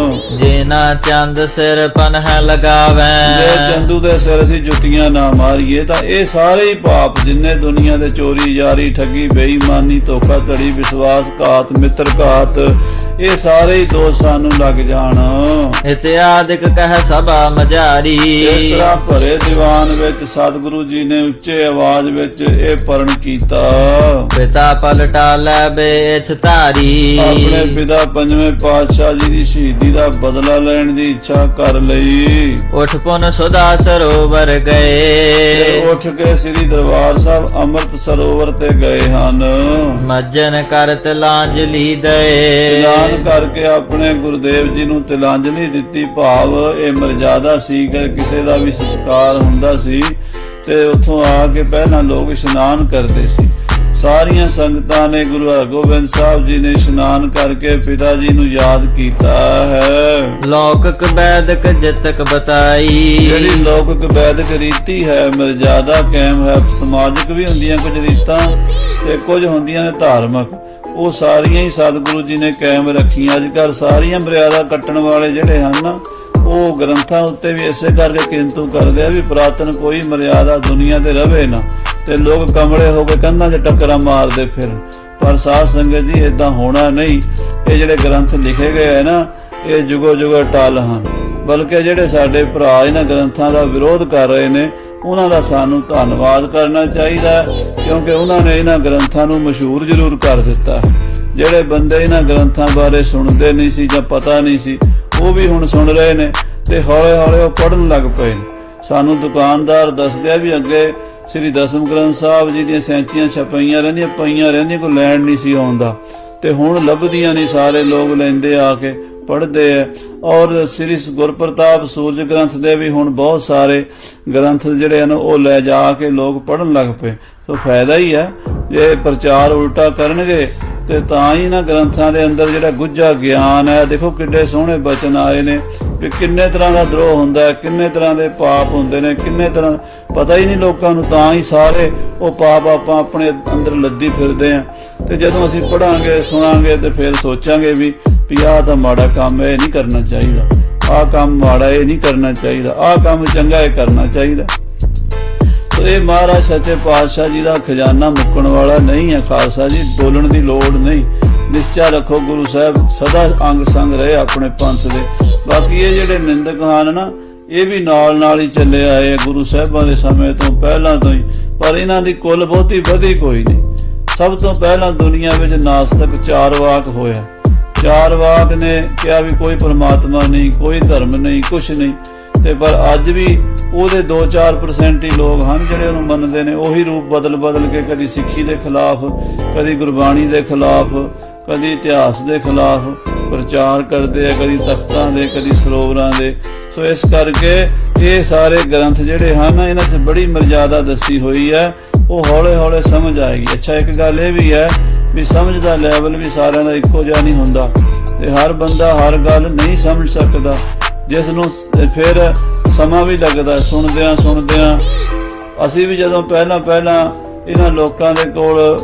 ਜੇ ਨਾ ਚੰਦ ਸਿਰ ਪਨਹ ਲਗਾਵੈ। ਜੇ ਚੰਦੂ ਦੇ ਸਿਰ ਅਸੀਂ ਜੁੱਤੀਆਂ ਨਾ ਮਾਰੀਏ ਤਾਂ ਇਹ ਸਾਰੇ ਹੀ ਪਾਪ, ਜਿੰਨੇ ਦੁਨੀਆ ਦੇ ਚੋਰੀ, ਯਾਰੀ, ਠੱਗੀ, ਬੇਈਮਾਨੀ, ਧੋਖਾ ਧੜੀ, ਵਿਸ਼ਵਾਸਘਾਤ, ਮਿੱਤਰਘਾਤ, ਇਹ ਸਾਰੇ ਹੀ ਦੋਸ਼ ਸਾਨੂੰ ਲੱਗ ਜਾਣ। ਇਤਿਆਦਿਕ ਕਹਿ ਸਭਾ ਮਝਾਰੀ। ਇਸ ਤਰ੍ਹਾਂ ਭਰੇ ਦੀਵਾਨ ਵਿੱਚ ਸਤਿਗੁਰੂ ਜੀ ਨੇ ਉੱਚੇ ਆਵਾਜ਼ ਵਿੱਚ ਇਹ ਪਰਣ ਕੀਤਾ। ਪਿਤਾ ਪਲਟਾ ਲੈ ਬੇਛ ਧਾਰੀ। ਆਪਣੇ ਪਿਤਾ ਪੰਜਵੇਂ ਪਾਤਸ਼ਾਹ ਜੀ ਦੀ ਸ਼ਹੀਦੀ ਦਾ ਬਦਲਾ ਲੈਣ ਦੀ ਇੱਛਾ ਕਰ ਲਈ। ਉਠ ਪੁਨ ਸੁਦਾ ਸਰੋਵਰ ਗਏ। ਉੱਠ ਕੇ ਸ੍ਰੀ ਦਰਬਾਰ ਸਾਹਿਬ ਅੰਮ੍ਰਿਤ ਸਰੋਵਰ ਤੇ ਗਏ ਹਨ। ਮੱਜਨ ਕਰ ਤਿਲਾਂਜਲੀ ਦਏ। ਤਿਲਾਨ ਕਰਕੇ ਆਪਣੇ ਗੁਰਦੇਵ ਜੀ ਨੂੰ ਤਿਲਾਂਜਲੀ ਦਿੱਤੀ। ਭਾਵ ਇਹ ਮਰਜ਼ਾਦਾ ਸੀ ਕਿ ਕਿਸੇ ਦਾ ਵੀ ਸੰਸਕਾਰ ਹੁੰਦਾ ਸੀ ਤੇ ਉੱਥੋਂ ਆ ਕੇ ਪਹਿਲਾਂ ਲੋਕ ਇਸ਼ਨਾਨ ਕਰਦੇ ਸੀ। ਸਾਰੀਆਂ ਸੰਗਤਾਂ ਨੇ ਗੁਰੂ ਹਰਗੋਬਿੰਦ ਸਾਹਿਬ ਜੀ ਨੇ ਇਸ਼ਨਾਨ ਕਰਕੇ ਪਿਤਾ ਜੀ ਨੂੰ ਯਾਦ ਕੀਤਾ ਹੈ। ਲੌਕਿਕ ਵੈਦਿਕ ਜਿਤਕ ਬਤਾਈ। ਜਿਹੜੀ ਲੌਕਿਕ ਵੈਦਿਕ ਰੀਤੀ ਹੈ, ਮਰਜ਼ਾਦਾ ਕਾਇਮ ਹੈ। ਸਮਾਜਿਕ ਵੀ ਹੁੰਦੀਆਂ ਕੁਝ ਰੀਤਾਂ ਤੇ ਕੁਝ ਹੁੰਦੀਆਂ ਨੇ ਧਾਰਮਿਕ, ਉਹ ਸਾਰੀਆਂ ਹੀ ਸਤਿਗੁਰੂ ਜੀ ਨੇ ਕਾਇਮ ਰੱਖੀਆਂ। ਅੱਜ ਕੱਲ੍ਹ ਸਾਰੀਆਂ ਮਰਿਆਦਾ ਕੱਟਣ ਵਾਲੇ ਜਿਹੜੇ ਹਨ, ਉਹ ਗ੍ਰੰਥਾਂ ਉੱਤੇ ਵੀ ਇਸੇ ਕਰਕੇ ਕਿੰਤੂ ਕਰਦੇ ਆ ਵੀ ਪੁਰਾਤਨ ਕੋਈ ਮਰਿਆਦਾ ਦੁਨੀਆ ਤੇ ਰਵੇ ਨਾ, ਤੇ ਲੋਕ ਕਮਲੇ ਹੋ ਕੇ ਕੰਧਾਂ 'ਚ ਟੱਕਰਾਂ ਮਾਰਦੇ ਫਿਰ। ਪਰ ਸਾਧ ਸੰਗਤ ਜੀ ਏਦਾਂ ਹੋਣਾ ਨਹੀਂ। ਇਹ ਜਿਹੜੇ ਗ੍ਰੰਥ ਲਿਖੇ ਗਏ ਹੈ ਨਾ, ਇਹ ਜੁਗੋ ਜੁਗੋ ਟਲ ਹਨ। ਬਲਕਿ ਜਿਹੜੇ ਸਾਡੇ ਭਰਾ ਇਹਨਾਂ ਗ੍ਰੰਥਾਂ ਦਾ ਵਿਰੋਧ ਕਰ ਰਹੇ ਨੇ, ਉਹਨਾਂ ਦਾ ਸਾਨੂੰ ਧੰਨਵਾਦ ਕਰਨਾ ਚਾਹੀਦਾ, ਕਿਉਂਕਿ ਉਹਨਾਂ ਨੇ ਇਹਨਾਂ ਗ੍ਰੰਥਾਂ ਨੂੰ ਮਸ਼ਹੂਰ ਜ਼ਰੂਰ ਕਰ ਦਿੱਤਾ। ਜਿਹੜੇ ਬੰਦੇ ਇਹਨਾਂ ਗ੍ਰੰਥਾਂ ਬਾਰੇ ਸੁਣਦੇ ਨਹੀਂ ਸੀ ਜਾਂ ਪਤਾ ਨਹੀਂ ਸੀ, ਉਹ ਵੀ ਹੁਣ ਸੁਣ ਰਹੇ ਨੇ ਤੇ ਹੌਲੇ ਹੌਲੇ ਉਹ ਪੜ੍ਹਨ ਲੱਗ ਪਏ। ਸਾਨੂੰ ਦੁਕਾਨਦਾਰ ਦੱਸਦੇ ਆ ਵੀ ਅੱਗੇ ਸ੍ਰੀ ਦਸਮ ਗ੍ਰੰਥ ਸਾਹਿਬ ਜੀ ਦੀਆਂ ਸੈਂਚੀਆਂ ਛਪਾਈਆਂ ਰਹਿੰਦੀਆਂ, ਪਈਆਂ ਰਹਿੰਦੀਆਂ, ਕੋਈ ਲੈਣ ਨਹੀਂ ਸੀ ਆਉਂਦਾ, ਤੇ ਹੁਣ ਲੱਭਦੀਆਂ ਨਹੀਂ, ਸਾਰੇ ਲੋਕ ਲੈਂਦੇ ਆ ਕੇ ਪੜ੍ਹਦੇ ਆ। ਔਰ ਸ੍ਰੀ ਗੁਰਪ੍ਰਤਾਪ ਸੂਰਜ ਗ੍ਰੰਥ ਦੇ ਵੀ ਹੁਣ ਬਹੁਤ ਸਾਰੇ ਗ੍ਰੰਥ ਜਿਹੜੇ ਹਨ ਉਹ ਲੈ ਜਾ ਕੇ ਲੋਕ ਪੜ੍ਹਨ ਲੱਗ ਪਏ। ਸੋ ਫਾਇਦਾ ਹੀ ਹੈ। ਜੇ ਪ੍ਰਚਾਰ ਉਲਟਾ ਕਰਨਗੇ ਤੇ ਤਾਂ ਹੀ ਨਾ ਗ੍ਰੰਥਾਂ ਦੇ ਅੰਦਰ ਜਿਹੜਾ ਗੁੱਝਾ ਗਿਆਨ ਹੈ, ਦੇਖੋ ਕਿੱਡੇ ਸੋਹਣੇ ਬਚਨ ਆਏ ਨੇ ਕਿ ਕਿੰਨੇ ਤਰ੍ਹਾਂ ਦਾ ਦਰੋਹ ਹੁੰਦਾ ਹੈ, ਕਿੰਨੇ ਤਰ੍ਹਾਂ ਦੇ ਪਾਪ ਹੁੰਦੇ ਨੇ, ਕਿੰਨੇ ਤਰ੍ਹਾਂ ਪਤਾ ਹੀ ਨਹੀਂ ਲੋਕਾਂ ਨੂੰ, ਤਾਂ ਹੀ ਸਾਰੇ ਉਹ ਪਾਪ ਆਪਾਂ ਆਪਣੇ ਅੰਦਰ ਲੱਦੀ ਫਿਰਦੇ ਆ। ਤੇ ਜਦੋਂ ਅਸੀਂ ਪੜਾਂਗੇ ਸੁਣਾਂਗੇ ਤੇ ਫਿਰ ਸੋਚਾਂਗੇ ਵੀ ਆਹ ਤਾਂ ਮਾੜਾ ਕੰਮ ਇਹ ਨਹੀਂ ਕਰਨਾ ਚਾਹੀਦਾ, ਆਹ ਕੰਮ ਮਾੜਾ ਇਹ ਨਹੀਂ ਕਰਨਾ ਚਾਹੀਦਾ, ਆਹ ਕੰਮ ਚੰਗਾ ਇਹ ਕਰਨਾ ਚਾਹੀਦਾ। ਇਹ ਮਹਾਰਾਜ ਸੱਚੇ ਪਾਤਸ਼ਾਹ ਜੀ ਦਾ ਖਜ਼ਾਨਾ ਮੁੱਕਣ ਵਾਲਾ ਨਹੀਂ ਹੈ। ਖਾਲਸਾ ਜੀ ਡੋਲਣ ਦੀ ਲੋੜ ਨਹੀਂ, ਨਿਸ਼ਚਾ ਰੱਖੋ ਗੁਰੂ ਸਾਹਿਬ ਸਦਾ ਅੰਗ ਸੰਗ ਰਹੇ ਆਪਣੇ ਪੰਥ ਦੇ। ਬਾਕੀ ਇਹ ਜਿਹੜੇ ਨਿੰਦਕ ਹਨ ਨਾ, ਇਹ ਵੀ ਨਾਲ ਹੀ ਚੱਲੇ ਆਏ ਆ ਗੁਰੂ ਸਾਹਿਬਾਂ ਦੇ ਸਮੇਂ ਤੋਂ ਪਹਿਲਾਂ ਤੋਂ ਹੀ, ਪਰ ਇਹਨਾਂ ਦੀ ਕੁੱਲ ਬਹੁਤੀ ਵਧੀ ਕੋਈ ਨਹੀਂ। ਸਭ ਤੋਂ ਪਹਿਲਾਂ ਦੁਨੀਆ ਵਿੱਚ ਨਾਸਤਕ ਚਾਰਵਾਕ ਹੋਇਆ। ਚਾਰਵਾਕ ਨੇ ਕਿਹਾ ਵੀ ਕੋਈ ਪਰਮਾਤਮਾ ਨਹੀਂ, ਕੋਈ ਧਰਮ ਨਹੀਂ, ਕੁਛ ਨਹੀਂ, ਤੇ ਪਰ ਅੱਜ ਵੀ ਉਹਦੇ 2-4% ਹੀ ਲੋਕ ਹਨ ਜਿਹੜੇ ਉਹਨੂੰ ਮੰਨਦੇ ਨੇ। ਉਹੀ ਰੂਪ ਬਦਲ ਕੇ ਕਦੀ ਸਿੱਖੀ ਦੇ ਖਿਲਾਫ, ਕਦੀ ਗੁਰਬਾਣੀ ਦੇ ਖਿਲਾਫ, ਕਦੀ ਇਤਿਹਾਸ ਦੇ ਖਿਲਾਫ ਪ੍ਰਚਾਰ ਕਰਦੇ ਆ, ਕਦੀ ਤਖਤਾਂ ਦੇ, ਕਦੀ ਸਰੋਵਰਾਂ ਦੇ। ਸੋ ਇਸ ਕਰਕੇ ਇਹ ਸਾਰੇ ਗ੍ਰੰਥ ਜਿਹੜੇ ਹਨ ਇਹਨਾਂ 'ਚ ਬੜੀ ਮਰਜ਼ਾਦਾ ਦੱਸੀ ਹੋਈ ਹੈ, ਉਹ ਹੌਲੇ ਸਮਝ ਆਏਗੀ। ਅੱਛਾ, ਇੱਕ ਗੱਲ ਇਹ ਵੀ ਹੈ ਵੀ ਸਮਝ ਦਾ ਲੈਵਲ ਵੀ ਸਾਰਿਆਂ ਦਾ ਇੱਕੋ ਜਿਹਾ ਨਹੀਂ ਹੁੰਦਾ, ਤੇ ਹਰ ਬੰਦਾ ਹਰ ਗੱਲ ਨਹੀਂ ਸਮਝ ਸਕਦਾ, ਜਿਸ ਨੂੰ ਫਿਰ ਸਮਾਂ ਵੀ ਲੱਗਦਾ ਸੁਣਦਿਆਂ। ਅਸੀਂ ਵੀ ਜਦੋਂ ਪਹਿਲਾਂ ਇਹਨਾਂ ਲੋਕਾਂ ਦੇ ਕੋਲ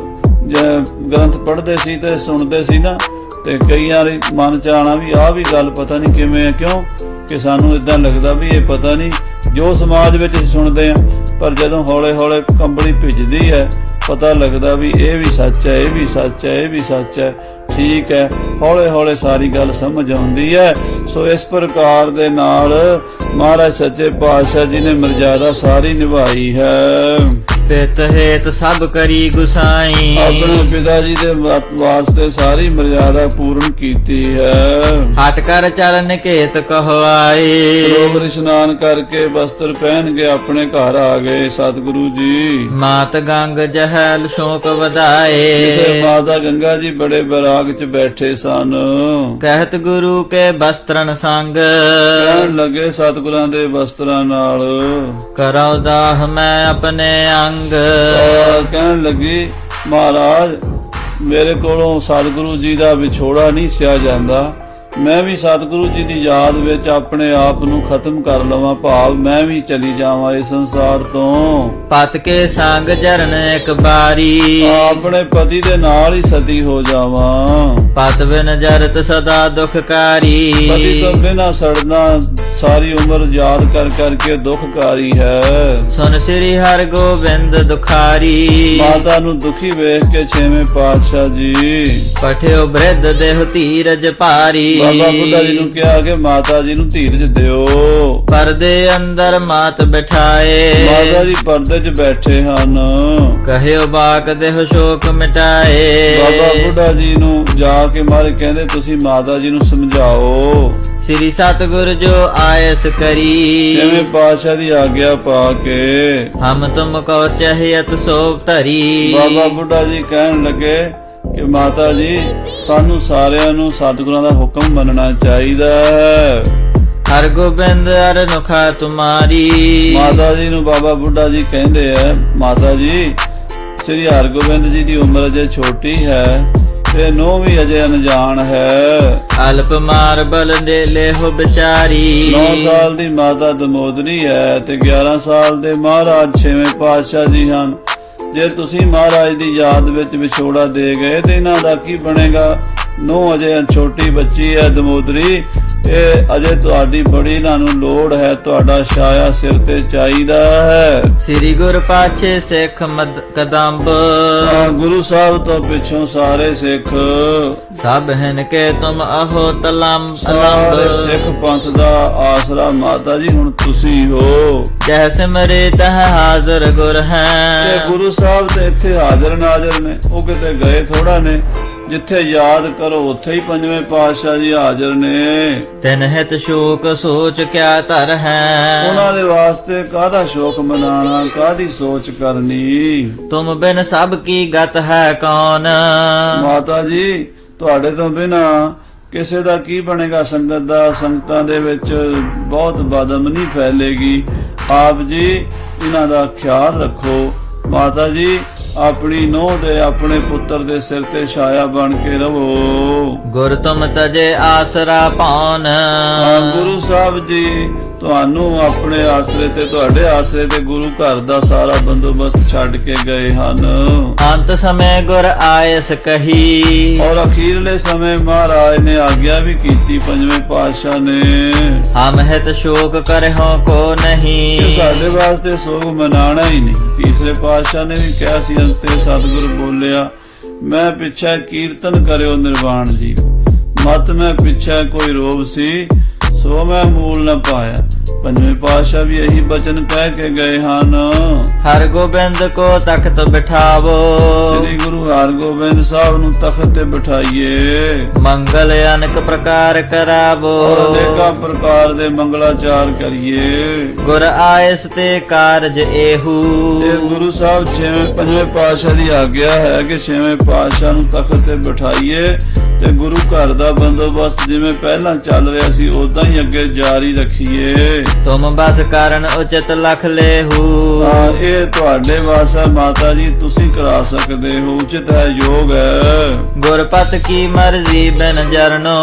ਗ੍ਰੰਥ ਪੜ੍ਹਦੇ ਸੀ ਤੇ ਸੁਣਦੇ ਸੀ ਨਾ, ਤੇ ਕਈਆਂ ਦੇ ਮਨ ਚ ਆਣਾ ਵੀ ਆਹ ਵੀ ਗੱਲ ਪਤਾ ਨਹੀਂ ਕਿਵੇਂ ਹੈ। ਕਿਉਂ ਕਿ ਸਾਨੂੰ ਇਦਾਂ ਲੱਗਦਾ ਵੀ ਇਹ ਪਤਾ ਨਹੀਂ ਜੋ ਸਮਾਜ ਵਿੱਚ ਅਸੀਂ ਸੁਣਦੇ ਆ, ਪਰ ਜਦੋਂ ਹੌਲੇ ਕੰਬਲੀ ਭਿੱਜਦੀ ਹੈ ਪਤਾ ਲੱਗਦਾ ਵੀ ਇਹ ਵੀ ਸੱਚ ਹੈ, ਇਹ ਵੀ ਸੱਚ ਹੈ, ਇਹ ਵੀ ਸੱਚ ਹੈ। ਠੀਕ ਹੈ, ਹੌਲੇ ਸਾਰੀ ਗੱਲ ਸਮਝ ਆਉਂਦੀ ਹੈ। ਸੋ ਇਸ ਪ੍ਰਕਾਰ ਦੇ ਨਾਲ ਮਹਾਰਾਜ ਸੱਚੇ ਪਾਤਸ਼ਾਹ ਜੀ ਨੇ ਮਰਜ਼ਾਦਾ ਸਾਰੀ ਨਿਭਾਈ ਹੈ। ਪਿਤ ਹੇਤ ਸਭ ਕਰੀ ਗੁਸਾਈ, ਆਪਣੇ ਪਿਤਾ ਜੀ ਦੇ ਵਾਸਤੇ ਸਾਰੀ ਮਰਜ਼ਾਦਾ ਪੂਰਨ ਕੀਤੀ ਹੈ। ਹਟ ਕਰ ਚਰਨ ਕੇਤ ਕਹਵਾਏ, ਸਰੋਵਰ ਇਸ਼ਨਾਨ ਕਰਕੇ ਵਸਤਰ ਪਹਿਨ ਕੇ ਆਪਣੇ ਘਰ ਆ ਗਏ ਸਤਿਗੁਰੂ ਜੀ। ਮਾਤ ਗੰਗ ਜਹਲ ਸ਼ੋਕ ਵਧਾਏ, ਜਿੱਥੇ ਮਾਤਾ ਗੰਗਾ ਜੀ ਬੜੇ ਬੈਰਾਗ ਚ ਬੈਠੇ ਸਨ। ਕਹਿਤ ਗੁਰੂ ਕੇ ਬਸਤਰਨ ਸੰਗ, ਕਹਿਣ ਲੱਗੇ ਸਤਿਗੁਰਾਂ ਦੇ ਵਸਤਰਾਂ ਨਾਲ ਕਰਉ ਦਾਹ ਮੈਂ ਆਪਣੇ ਅੰਗ। ਕਹਿਣ ਲੱਗੀ ਮਹਾਰਾਜ ਮੇਰੇ ਕੋਲੋਂ ਸਤਿਗੁਰੂ ਜੀ ਦਾ ਵਿਛੋੜਾ ਨਹੀਂ ਸਿਆ ਜਾਂਦਾ, ਮੈਂ ਵੀ ਸਤਿਗੁਰੂ ਜੀ ਦੀ ਯਾਦ ਵਿੱਚ ਆਪਣੇ ਆਪ ਨੂੰ ਖਤਮ ਕਰ ਲਵਾਂ, ਭਾਵ ਮੈਂ ਵੀ ਚਲੀ ਜਾਵਾਂ ਇਸ ਸੰਸਾਰ ਤੋਂ। ਪਤ ਕੇ ਸੰਗ ਜਰਨ ਇੱਕ ਬਾਰੀ, ਆਪਣੇ ਪਤੀ ਦੇ ਨਾਲ ਹੀ ਸਤੀ ਹੋ ਜਾਵਾਂ। ਪਤ ਬਿਨ ਜਰਤ ਸਦਾ ਦੁਖਕਾਰੀ, ਪਤੀ ਤੋਂ ਬਿਨਾ ਸੜਨਾ ਸਾਰੀ ਉਮਰ ਯਾਦ ਕਰਕੇ ਦੁਖਕਾਰੀ ਹੈ। ਸੁਨ ਸ੍ਰੀ ਹਰਿ ਗੋਬਿੰਦ ਦੁਖਾਰੀ, ਮਾਤਾ ਨੂੰ ਦੁਖੀ ਵੇਖ ਕੇ ਛੇਵੇਂ ਪਾਤਸ਼ਾਹ ਜੀ ਪਠਿਓ ਬ੍ਰਿਧ ਦੇਹੁ ਧੀਰਜ ਭਾਰੀ। ਬਾਬਾ ਬੁੱਢਾ ਜੀ ਨੂੰ ਕਿਹਾ ਕਿ ਮਾਤਾ ਜੀ ਨੂੰ ਧੀਰਜ ਦਿਓ। ਪਰਦੇ ਅੰਦਰ ਮਾਤ ਬਿਠਾਏ, ਮਾਤਾ ਜੀ ਪਰਦੇ 'ਚ ਬੈਠੇ ਹਨ। ਕਹਿਓ ਬਾਕ ਦੇਹੁ ਸ਼ੋਕ ਮਿਟਾਏ। ਬਾਬਾ ਬੁੱਢਾ ਜੀ ਨੂੰ ਜਾ ਕੇ ਮਾਰੇ ਕਹਿੰਦੇ ਤੁਸੀਂ ਮਾਤਾ ਜੀ ਨੂੰ ਸਮਝਾਓ। ਸ੍ਰੀ ਸਤਿਗੁਰ ਜੋ ਆਇਸ ਕਰੀ, ਜਿਵੇਂ ਪਾਤਸ਼ਾਹ ਦੀ ਆਗਿਆ ਪਾ ਕੇ ਹਮ ਤੁਮ ਕੋ ਚਾਹਿਅਤ ਸੋਭ ਧਰੀ। ਬਾਬਾ ਬੁੱਢਾ ਜੀ ਕਹਿਣ ਲੱਗੇ ਕਿ ਮਾਤਾ ਜੀ ਸਾਨੂੰ ਸਾਰਿਆਂ ਨੂੰ ਸਤਿਗੁਰਾਂ ਦਾ ਹੁਕਮ ਮੰਨਣਾ ਚਾਹੀਦਾ ਹੈ। ਹਰਿ ਗੋਬਿੰਦ ਅਰ ਨੁਖਾ ਤੁਮਾਰੀ, ਮਾਤਾ ਜੀ ਨੂੰ ਬਾਬਾ ਬੁੱਢਾ ਜੀ ਕਹਿੰਦੇ ਆ ਮਾਤਾ ਜੀ ਸ੍ਰੀ ਹਰਿਗੋਬਿੰਦ ਜੀ ਦੀ ਉਮਰ ਅਜੇ ਛੋਟੀ ਹੈ ਤੇ ਨੋ ਵੀ ਅਜੇ ਅਣਜਾਣ ਹੈ। ਅਲਪ ਮਾਰ ਬਲ ਦੇ ਲੇਹੁ ਵਿਚਾਰੀ, 9 ਸਾਲ ਦੀ ਮਾਤਾ ਦਮੋਦਰੀ ਹੈ ਤੇ 11 ਸਾਲ ਦੇ ਮਹਾਰਾਜ ਛੇਵੇਂ ਪਾਤਸ਼ਾਹ ਜੀ ਹਨ। ਜੇ ਤੁਸੀਂ ਮਹਾਰਾਜ ਦੀ ਯਾਦ ਵਿੱਚ ਵਿਛੋੜਾ ਦੇ ਗਏ ਤੇ ਇਹਨਾਂ ਦਾ ਕੀ ਬਣੇਗਾ? ਨੋ ਅਜੇ ਛੋਟੀ ਬੱਚੀ ਹੈ ਦਮੋਦਰੀ, ਇਹ ਅਜੇ ਤੁਹਾਡੀ ਬੜੀ ਇਹਨਾਂ ਨੂੰ ਲੋੜ ਹੈ, ਤੁਹਾਡਾ ਛਾਇਆ ਸਿਰ ਤੇ ਚਾਹੀਦਾ ਹੈ। ਸ੍ਰੀ ਗੁਰ ਪਾਛੇ ਸਿੱਖ ਕਦੰਬ, ਗੁਰੂ ਸਾਹਿਬ ਤੋਂ ਪਿੱਛੋਂ ਸਾਰੇ ਸਿੱਖ, ਸਭ ਹਨ ਕੇ ਤੁਮ ਅਹੋ ਤਲੰਬ। ਸਾਰੇ ਸਿੱਖ ਪੰਥ ਦਾ ਆਸਰਾ ਮਾਤਾ ਜੀ ਹੁਣ ਤੁਸੀਂ ਹੋ। ਜਹ ਸਿਮਰੇ ਤਹ ਹਾਜ਼ਰ ਗੁਰ ਹੈ, ਤੇ ਗੁਰੂ ਸਾਹਿਬ ਤੇ ਇੱਥੇ ਹਾਜ਼ਰ ਨਾਜ਼ਰ ਨੇ, ਉਹ ਕਿਤੇ ਗਏ ਥੋੜਾ ਨੇ। ਜਿੱਥੇ ਯਾਦ ਕਰੋ ਉੱਥੇ ਹੀ ਪੰਜਵੇਂ ਪਾਤਸ਼ਾਹ ਜੀ ਹਾਜ਼ਰ ਨੇ। ਤਿਨ ਹਿਤ ਸ਼ੋਕ ਸੋਚ ਕਿਆ ਧਰ ਹੈ, ਉਹਨਾਂ ਦੇ ਵਾਸਤੇ ਕਾਹਦਾ ਸ਼ੋਕ ਮਨਾਣਾ, ਕਾਹਦੀ ਸੋਚ ਕਰਨੀ। ਤੁਮ ਬਿਨ ਸਭ ਕੀ ਗਤ ਹੈ ਕੌਣ। ਮਾਤਾ ਜੀ ਤੁਹਾਡੇ ਤੋਂ ਬਿਨਾ ਕਿਸੇ ਦਾ ਕੀ ਬਣੇਗਾ ਸੰਗਤ ਦਾ। ਸੰਗਤਾਂ ਦੇ ਵਿੱਚ ਬਹੁਤ ਬਦਅਮਨੀ ਫੈਲੇਗੀ। ਆਪ ਜੀ ਇਹਨਾਂ ਦਾ ਖਿਆਲ ਰੱਖੋ। ਮਾਤਾ ਜੀ ਆਪਣੀ ਨੂੰਹ ਦੇ ਆਪਣੇ ਪੁੱਤਰ ਦੇ ਸਿਰ ਤੇ ਛਾਇਆ ਬਣ ਕੇ ਰਵੋ। ਗੁਰ ਤੁਮ ਤਜੇ ਆਸਰਾ ਪਾਉਨ। ਗੁਰੂ ਸਾਹਿਬ ਜੀ ਤੁਹਾਨੂੰ ਆਪਣੇ ਆਸਰੇ ਤੇ ਤੁਹਾਡੇ ਆਸਰੇ ਤੇ ਗੁਰੂ ਘਰ ਦਾ ਸਾਰਾ ਬੰਦੋਬਸਤ ਛੱਡ ਕੇ ਗਏ ਹਨ। ਅੰਤ ਸਮੇਂ ਗੁਰ ਆਇਸ ਕਹੀ। ਔਰ ਅਖੀਰਲੇ ਸਮੇਂ ਮਹਾਰਾਜ ਨੇ ਆਗਿਆ ਵੀ ਕੀਤੀ ਪੰਜਵੇਂ ਪਾਤਸ਼ਾਹ ਨੇ, ਹਮ ਹਿਤ ਸ਼ੋਕ ਕਰਹੁ ਕੋ ਕਿ ਨਹੀਂ। ਸਾਡੇ ਵਾਸਤੇ ਸੋਗ ਮਨਾਣਾ ਹੀ ਨਹੀਂ। ਤੀਸਰੇ ਪਾਤਸ਼ਾਹ ਨੇ ਵੀ ਕਿਹਾ ਸੀ, ਅੰਤੇ ਸਤਿਗੁਰ ਬੋਲਿਆ, ਮੈਂ ਪਿੱਛੇ ਕੀਰਤਨ ਕਰਿਓ ਨਿਰਵਾਣ ਜੀ, ਮਤ ਮੈਂ ਪਿੱਛੇ ਕੋਈ ਰੋਗ ਸੀ ਸੋ ਮੈਂ ਮੂਲ ਨਾ ਪਾਇਆ। ਪੰਜਵੇਂ ਪਾਤਸ਼ਾਹ ਵੀ ਇਹੀ ਬਚਨ ਕਹਿ ਕੇ ਗਏ ਹਨ। ਹਰ ਗੋਬਿੰਦ ਕੋ ਤਖਤ ਬਿਠਾਵੋ। ਸ੍ਰੀ ਗੁਰੂ ਹਰਗੋਬਿੰਦ ਸਾਹਿਬ ਨੂੰ ਤਖਤ ਤੇ ਬਿਠਾਈਏ। ਮੰਗਲ ਅਨੇਕ ਪ੍ਰਕਾਰ ਕਰਾਵੋ। ਔਰ ਅਨੇਕਾਂ ਪ੍ਰਕਾਰ ਦੇ ਮੰਗਲਾਚਾਰ ਕਰੀਏ। ਗੁਰ ਆਇਸ ਤੇ ਕਾਰਜ ਇਹੂ। ਇਹ ਗੁਰੂ ਸਾਹਿਬ ਪੰਜਵੇਂ ਪਾਤਸ਼ਾਹ ਦੀ ਆਗਿਆ ਹੈ ਕਿ ਛੇਵੇਂ ਪਾਤਸ਼ਾਹ ਨੂੰ ਤਖਤ ਤੇ ਬਿਠਾਈਏ ਤੇ ਗੁਰੂ ਘਰ ਦਾ ਬੰਦੋਬਸਤ ਜਿਵੇਂ ਪਹਿਲਾਂ ਚੱਲ ਰਿਹਾ ਸੀ ਉਦਾਂ ਹੀ ਅੱਗੇ ਜਾਰੀ ਰੱਖੀਏ। ਤੁਮ ਬਸ ਕਾਰਨ ਉਚਿਤ ਲਖ ਲੇਹੂ। ਇਹ ਤੁਹਾਡੇ ਵਾਸਾ ਮਾਤਾ ਜੀ, ਤੁਸੀਂ ਕਰਾ ਸਕਦੇ ਹੋ, ਉਚਿਤ ਹੈ, ਯੋਗ ਹੈ। ਗੁਰਪਤ ਕੀ ਮਰਜ਼ੀ ਬਿਨ ਜਰਨੋ।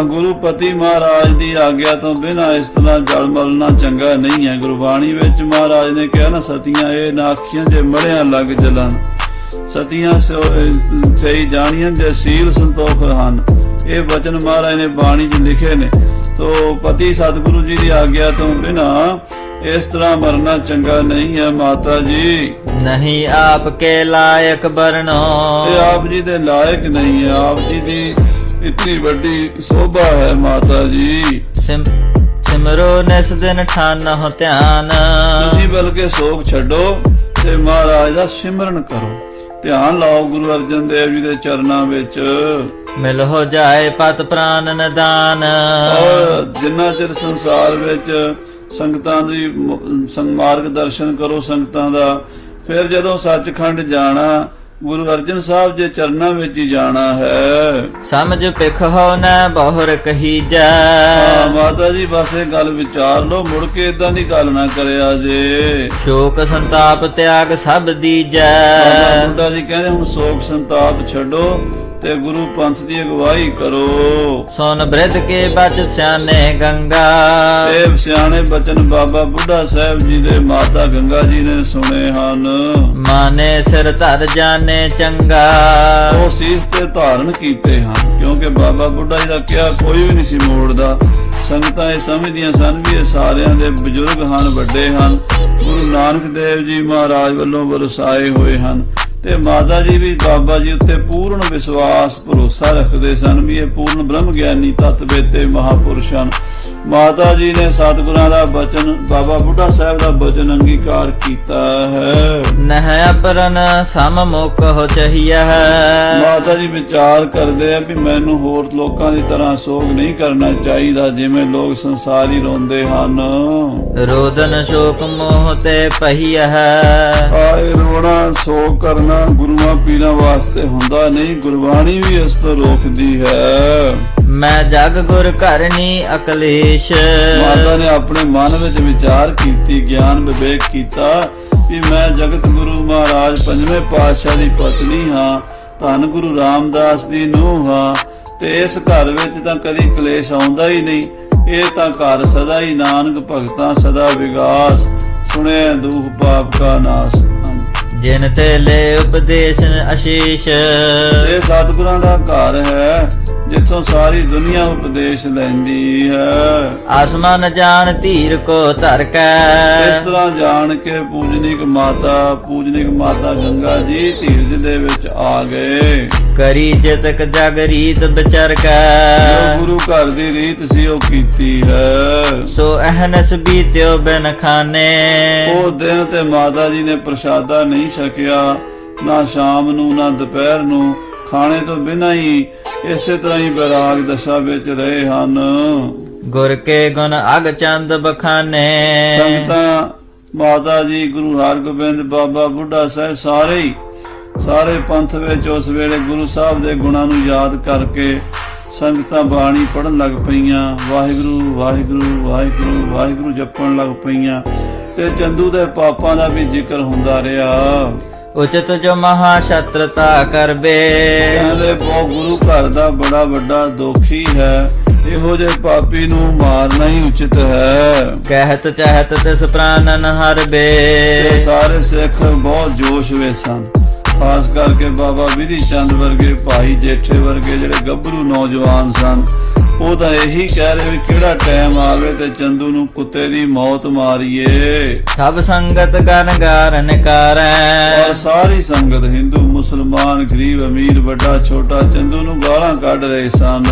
ਗੁਰੂਪਤੀ ਮਹਾਰਾਜ ਦੀ ਆਗਿਆ ਤੋਂ ਬਿਨਾਂ ਇਸ ਤਰ੍ਹਾਂ ਜਲ ਮਲਣਾ ਚੰਗਾ ਨਹੀਂ ਹੈ। ਗੁਰਬਾਣੀ ਵਿੱਚ ਮਹਾਰਾਜ ਨੇ ਕਿਹਾ ਨਾ, ਸਤੀਆਂ ਇਹ ਨਾ ਅੱਖੀਆਂ ਜੇ ਮੜਿਆਂ ਲੱਗ ਜਲਨ, ਸਤੀਆਂ ਸਹੀ ਜਾਣੀਆਂ ਜੇ ਸੀਲ ਸੰਤੋਖ ਹਨ। ਇਹ ਬਚਨ ਮਹਾਰਾਜ ਨੇ ਬਾਣੀ 'ਚ ਲਿਖੇ ਨੇ। ਸੋ ਪਤੀ ਸਤਿਗੁਰੂ ਜੀ ਦੀ ਆਗਿਆ ਤੋਂ ਬਿਨਾਂ ਇਸ ਤਰ੍ਹਾਂ ਮਰਨਾ ਚੰਗਾ ਨਹੀਂ ਹੈ ਮਾਤਾ ਜੀ। ਨਹੀਂ ਆਪ ਕੇ ਲਾਇਕ ਬਰਨੋ। ਇਹ ਆਪ ਜੀ ਦੇ ਲਾਇਕ ਨਹੀਂ ਹੈ। ਆਪ ਜੀ ਦੀ ਇਤਨੀ ਵੱਡੀ ਸੋਭਾ ਹੈ ਮਾਤਾ ਜੀ। ਸਿਮਰੋ ਨਿਸ ਦਿਨ ਠਾਨਹੁ ਧਿਆਨ। ਤੁਸੀਂ ਬਲਕਿ ਸੋਗ ਛੱਡੋ ਤੇ ਮਹਾਰਾਜ ਦਾ ਸਿਮਰਨ ਕਰੋ, ਧਿਆਨ ਲਾਓ ਗੁਰੂ ਅਰਜਨ ਦੇਵ ਜੀ ਦੇ ਚਰਨਾਂ ਵਿੱਚ। ਮਿਲ ਹੋ ਜਾਏ ਪਤ ਪ੍ਰਾਨ ਨਿਦਾਨ। ਔਰ ਜਿੰਨਾ ਚਿਰ ਸੰਸਾਰ ਵਿੱਚ ਸੰਗਤਾਂ ਦੀ ਮਾਰਗ ਦਰਸ਼ਨ ਕਰੋ ਸੰਗਤਾਂ ਦਾ, ਫਿਰ ਜਦੋਂ ਸੱਚਖੰਡ ਜਾਣਾ ਗੁਰੂ ਅਰਜਨ ਸਾਹਿਬ ਦੇ ਚਰਨਾਂ ਵਿੱਚ ਹੀ ਜਾਣਾ ਹੈ। ਸਮਝ ਪਿਖ ਹੋ ਨਾ ਬਹੁਰ ਕਹੀ ਜਾ। ਮਾਤਾ ਜੀ ਬਸ ਇਹ ਗੱਲ ਵਿਚਾਰ ਲਓ, ਮੁੜ ਕੇ ਇਦਾਂ ਦੀ ਗੱਲ ਨਾ ਕਰਿਆ ਜੇ। ਸ਼ੋਕ ਸੰਤਾਪ ਤਿਆਗ ਸਭ ਦੀਜੈ। ਬਾਬਾ ਬੁੱਢਾ ਜੀ ਕਹਿੰਦੇ ਹੁਣ ਸ਼ੋਕ ਸੰਤਾਪ ਛੱਡੋ ਤੇ ਗੁਰੂ ਪੰਥ ਦੀ ਅਗਵਾਈ ਕਰੋ। ਸੋਨ ਬ੍ਰਿਧ ਕੇ ਬਚਤ ਸਿਆਨੇ ਗੰਗਾ। ਇਹ ਸਿਆਣੇ ਬਚਨ ਬਾਬਾ ਬੁੱਢਾ ਸਾਹਿਬ ਜੀ ਦੇ ਮਾਤਾ ਗੰਗਾ ਜੀ ਨੇ ਸੁਣੇ ਹਨ। ਮਾਨੇ ਸਿਰ ਧਰ ਜਾਣੇ ਚੰਗਾ। ਉਹ ਸੀਸ ਤੇ ਧਾਰਨ ਕੀਤੇ ਹਨ, ਕਿਉਂਕਿ ਬਾਬਾ ਬੁੱਢਾ ਜੀ ਦਾ ਕਿਹਾ ਕੋਈ ਵੀ ਨਹੀਂ ਸੀ ਮੋੜਦਾ। ਸੰਗਤਾਂ ਇਹ ਸਮਝਦੀਆਂ ਸਨ ਵੀ ਇਹ ਸਾਰਿਆਂ ਦੇ ਬਜ਼ੁਰਗ ਹਨ, ਵੱਡੇ ਹਨ, ਗੁਰੂ ਨਾਨਕ ਦੇਵ ਜੀ ਮਹਾਰਾਜ ਵੱਲੋਂ ਵਰਸਾਏ ਹੋਏ ਹਨ। ਤੇ ਮਾਤਾ ਜੀ ਵੀ ਬਾਬਾ ਜੀ ਉੱਤੇ ਪੂਰਨ ਵਿਸ਼ਵਾਸ ਭਰੋਸਾ ਰੱਖਦੇ ਸਨ ਵੀ ਇਹ ਪੂਰਨ ਬ੍ਰਹਮ ਗਿਆਨੀ ਤਤ ਵੇਤੇ ਮਹਾਪੁਰਸ਼ ਹਨ। ਮਾਤਾ ਜੀ ਨੇ ਸਤਿਗੁਰਾਂ ਦਾ ਬਚਨ, ਬਾਬਾ ਬੁੱਢਾ ਸਾਹਿਬ ਦਾ ਬਚਨ ਅੰਗੀਕਾਰ ਕੀਤਾ ਹੈ। ਨਹ ਅਪਰਨ ਸਮ ਮੁਖ ਹੋ ਚਹੀਆ ਹੈ। ਮਾਤਾ ਜੀ ਵਿਚਾਰ ਕਰਦੇ ਆ ਵੀ ਮੈਨੂੰ ਹੋਰ ਲੋਕਾਂ ਦੀ ਤਰ੍ਹਾਂ ਸੋਗ ਨਹੀਂ ਕਰਨਾ ਚਾਹੀਦਾ ਜਿਵੇਂ ਲੋਕ ਸੰਸਾਰੀ ਰੋਂਦੇ ਹਨ। ਰੋਦਨ ਸ਼ੋਕ ਮੋਹ ਤੇ ਪਹੀਆ ਹੈ। ਆਏ ਰੋਣਾ ਸੋਗ ਕਰਨਾ ਗੁਰੂਆਂ ਪੀਰਾਂ ਵਾਸਤੇ ਹੁੰਦਾ ਨਹੀਂ, ਗੁਰਬਾਣੀ ਵੀ ਇਸ ਤੋਂ ਰੋਕਦੀ ਹੈ। ਮੈਂ ਜਗ ਗੁਰ ਕਰਨੀ ਅਕਲੇਸ਼। ਮਾਤਾ ਨੇ ਆਪਣੇ ਮਨ ਵਿੱਚ ਵਿਚਾਰ ਕੀਤੀ, ਗਿਆਨ ਵਿਵੇਕ ਕੀਤਾ ਕਿ ਮੈਂ ਜਗਤ ਗੁਰੂ ਮਹਾਰਾਜ ਪੰਜਵੇਂ ਪਾਤਸ਼ਾਹ ਦੀ ਪਤਨੀ ਹਾਂ, ਧੰਨ ਗੁਰੂ ਰਾਮਦਾਸ ਦੀ ਨੂੰਹ ਹਾਂ, ਤੇ ਇਸ ਘਰ ਵਿੱਚ ਤਾਂ ਕਦੀ ਕਲੇਸ਼ ਆਉਂਦਾ ਹੀ ਨਹੀਂ। ਇਹ ਤਾਂ ਘਰ ਸਦਾ ਹੀ ਨਾਨਕ ਭਗਤਾਂ ਸਦਾ ਵਿਗਾਸ, ਸੁਣੇ ਦੁਖ ਪਾਪ ਕਾ ਨਾਸ। ਜਿਨ ਤੇ ਲੈ ਉਪਦੇਸ਼ ਅਸ਼ੀਸ਼। ਇਹ ਸਤਿਗੁਰਾਂ ਦਾ ਘਰ ਹੈ ਜਿੱਥੋਂ ਸਾਰੀ ਦੁਨੀਆ ਉਪਦੇਸ਼ ਲੈਂਦੀ ਹੈ। ਆਸਮਾਨ ਜਾਣ ਧੀਰ ਕੋ ਧਰ ਕੈ। ਇਸ ਤਰ੍ਹਾਂ ਜਾਣ ਕੇ ਪੂਜਨੀਕ ਮਾਤਾ ਗੰਗਾ ਜੀ ਧੀਰਜ ਦੇ ਵਿੱਚ ਆ ਗਏ। ਕਰੀ ਜਿਤਕ ਜਗ ਰੀਤ ਵਿਚਰ ਕੈ। ਜੋ ਗੁਰੂ ਘਰ ਦੀ ਰੀਤ ਸੀ ਉਹ ਕੀਤੀ ਹੈ। ਸੋ ਅਹਨਸ ਬੀਤਿਓ ਬਿਨ ਖਾਨੇ। ਉਹ ਦਿਨ ਤੇ ਮਾਤਾ ਜੀ ਨੇ ਪ੍ਰਸ਼ਾਦਾ ਨਹੀਂ ਛਕਿਆ, ਨਾ ਸ਼ਾਮ ਨੂੰ ਨਾ ਦੁਪਹਿਰ ਨੂੰ, ਖਾਣੇ ਤੋਂ ਬਿਨਾਂ ਹੀ ਇਸੇ ਤਰ੍ਹਾਂ ਹੀ ਬੈਰਾਗ ਦਸ਼ਾ ਵਿੱਚ ਰਹੇ ਹਨ। ਗੁਰ ਕੇ ਗੁਣ ਅਗ ਚੰਦ ਬਖਾਨੇ। ਸੰਗਤਾਂ ਮਾਤਾ ਜੀ ਗੁਰੂ ਹਰਗੋਬਿੰਦ ਬਾਬਾ ਬੁੱਢਾ ਸਾਹਿਬ ਸਾਰੇ ਪੰਥ ਵਿੱਚ ਉਸ ਵੇਲੇ ਗੁਰੂ ਸਾਹਿਬ ਦੇ ਗੁਣਾਂ ਨੂੰ ਯਾਦ ਕਰਕੇ ਸੰਗਤਾਂ ਬਾਣੀ ਪੜਨ ਲੱਗ ਪਈਆਂ, ਵਾਹਿਗੁਰੂ ਵਾਹਿਗੁਰੂ ਵਾਹਿਗੁਰੂ ਵਾਹਿਗੁਰੂ ਜਪਣ ਲੱਗ ਪਈਆਂ ਤੇ ਚੰਦੂ ਦੇ ਪਾਪਾਂ ਦਾ ਵੀ ਜ਼ਿਕਰ ਹੁੰਦਾ ਰਿਹਾ। ਉਚਿਤ ਜੋ ਮਹਾ ਛਤਰਤਾ ਕਰਬੇ। ਕਹਿੰਦੇ ਬਹੁ ਗੁਰੂ ਘਰ ਦਾ ਬੜਾ ਵੱਡਾ ਦੋਖੀ ਹੈ, ਇਹੋ ਜਿਹੇ ਪਾਪੀ ਨੂੰ ਮਾਰਨਾ ਹੀ ਉਚਿਤ ਹੈ। ਕਹਿਤ ਚਾਹਤ ਤਿਸ ਪ੍ਰਾਨਨ ਹਰਬੇ। ਤੇ ਸਾਰੇ ਸਿੱਖ ਬਹੁਤ ਜੋਸ਼ ਵਿੱਚ ਸਨ, ਖਾਸ ਕਰਕੇ ਬਾਬਾ ਵਿਧੀ ਚੰਦ ਵਰਗੇ, ਭਾਈ ਜੇਠੇ ਵਰਗੇ ਜਿਹੜੇ ਗੱਭਰੂ ਨੌਜਵਾਨ ਸਨ। ਉਹ ਤਾਂ ਇਹੀ ਕਹਿ ਰਹੇ ਵੀ ਕਿਹੜਾ ਟਾਈਮ ਆਵੇ ਤੇ ਚੰਦੂ ਨੂੰ ਕੁੱਤੇ ਦੀ ਮੌਤ ਮਾਰੀਏ। ਸਭ ਸੰਗਤ ਗਨ ਗਾਰਨ ਕਰੈ। ਔਰ ਸਾਰੀ ਸੰਗਤ ਹਿੰਦੂ ਮੁਸਲਮਾਨ ਗਰੀਬ ਅਮੀਰ ਵੱਡਾ ਛੋਟਾ ਚੰਦੂ ਨੂੰ ਗਾਲਾਂ ਕੱਢ ਰਹੇ ਸਨ।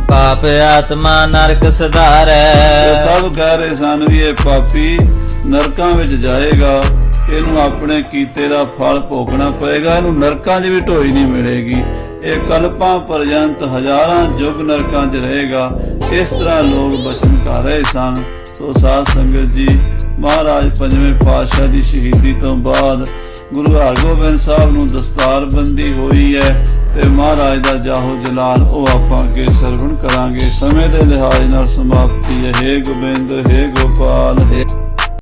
ਪਾਪ ਆਤਮਾ ਨਰਕ ਸੁਧਾਰੈ। ਤੇ ਸਭ ਕਹਿ ਰਹੇ ਸਨ ਵੀ ਇਹ ਪਾਪੀ ਨਰਕਾਂ ਵਿੱਚ ਜਾਏਗਾ, ਇਹਨੂੰ ਆਪਣੇ ਕੀਤੇ ਦਾ ਫਲ ਭੋਗਣਾ ਪਏਗਾ, ਇਹਨੂੰ ਨਰਕਾਂ 'ਚ ਵੀ ਢੋਈ ਨਹੀਂ ਮਿਲੇਗੀ, ਇਹ ਕਲਪਾਂ ਪਰਜੰਤ ਹਜ਼ਾਰਾਂ ਯੁੱਗ ਨਰਕਾਂ 'ਚ ਰਹੇਗਾ। ਇਸ ਤਰ੍ਹਾਂ ਲੋਕ ਬਚਨ ਕਰ ਰਹੇ ਸਨ। ਸੋ ਸਾਧ ਸੰਗਤ ਜੀ, ਮਹਾਰਾਜ ਪੰਜਵੇਂ ਪਾਤਸ਼ਾਹ ਦੀ ਸ਼ਹੀਦੀ ਤੋਂ ਬਾਅਦ ਗੁਰੂ ਹਰਗੋਬਿੰਦ ਸਾਹਿਬ ਨੂੰ ਦਸਤਾਰਬੰਦੀ ਹੋਈ ਹੈ ਤੇ ਮਹਾਰਾਜ ਦਾ ਜਾਹੋ ਜਲਾਲ ਉਹ ਆਪਾਂ ਅੱਗੇ ਸਰਵਣ ਕਰਾਂਗੇ। ਸਮੇਂ ਦੇ ਲਿਹਾਜ਼ ਨਾਲ ਸਮਾਪਤੀ ਹੈ। ਹੇ ਗੋਬਿੰਦ, ਹੇ ਗੋਪਾਲ, ਹੇ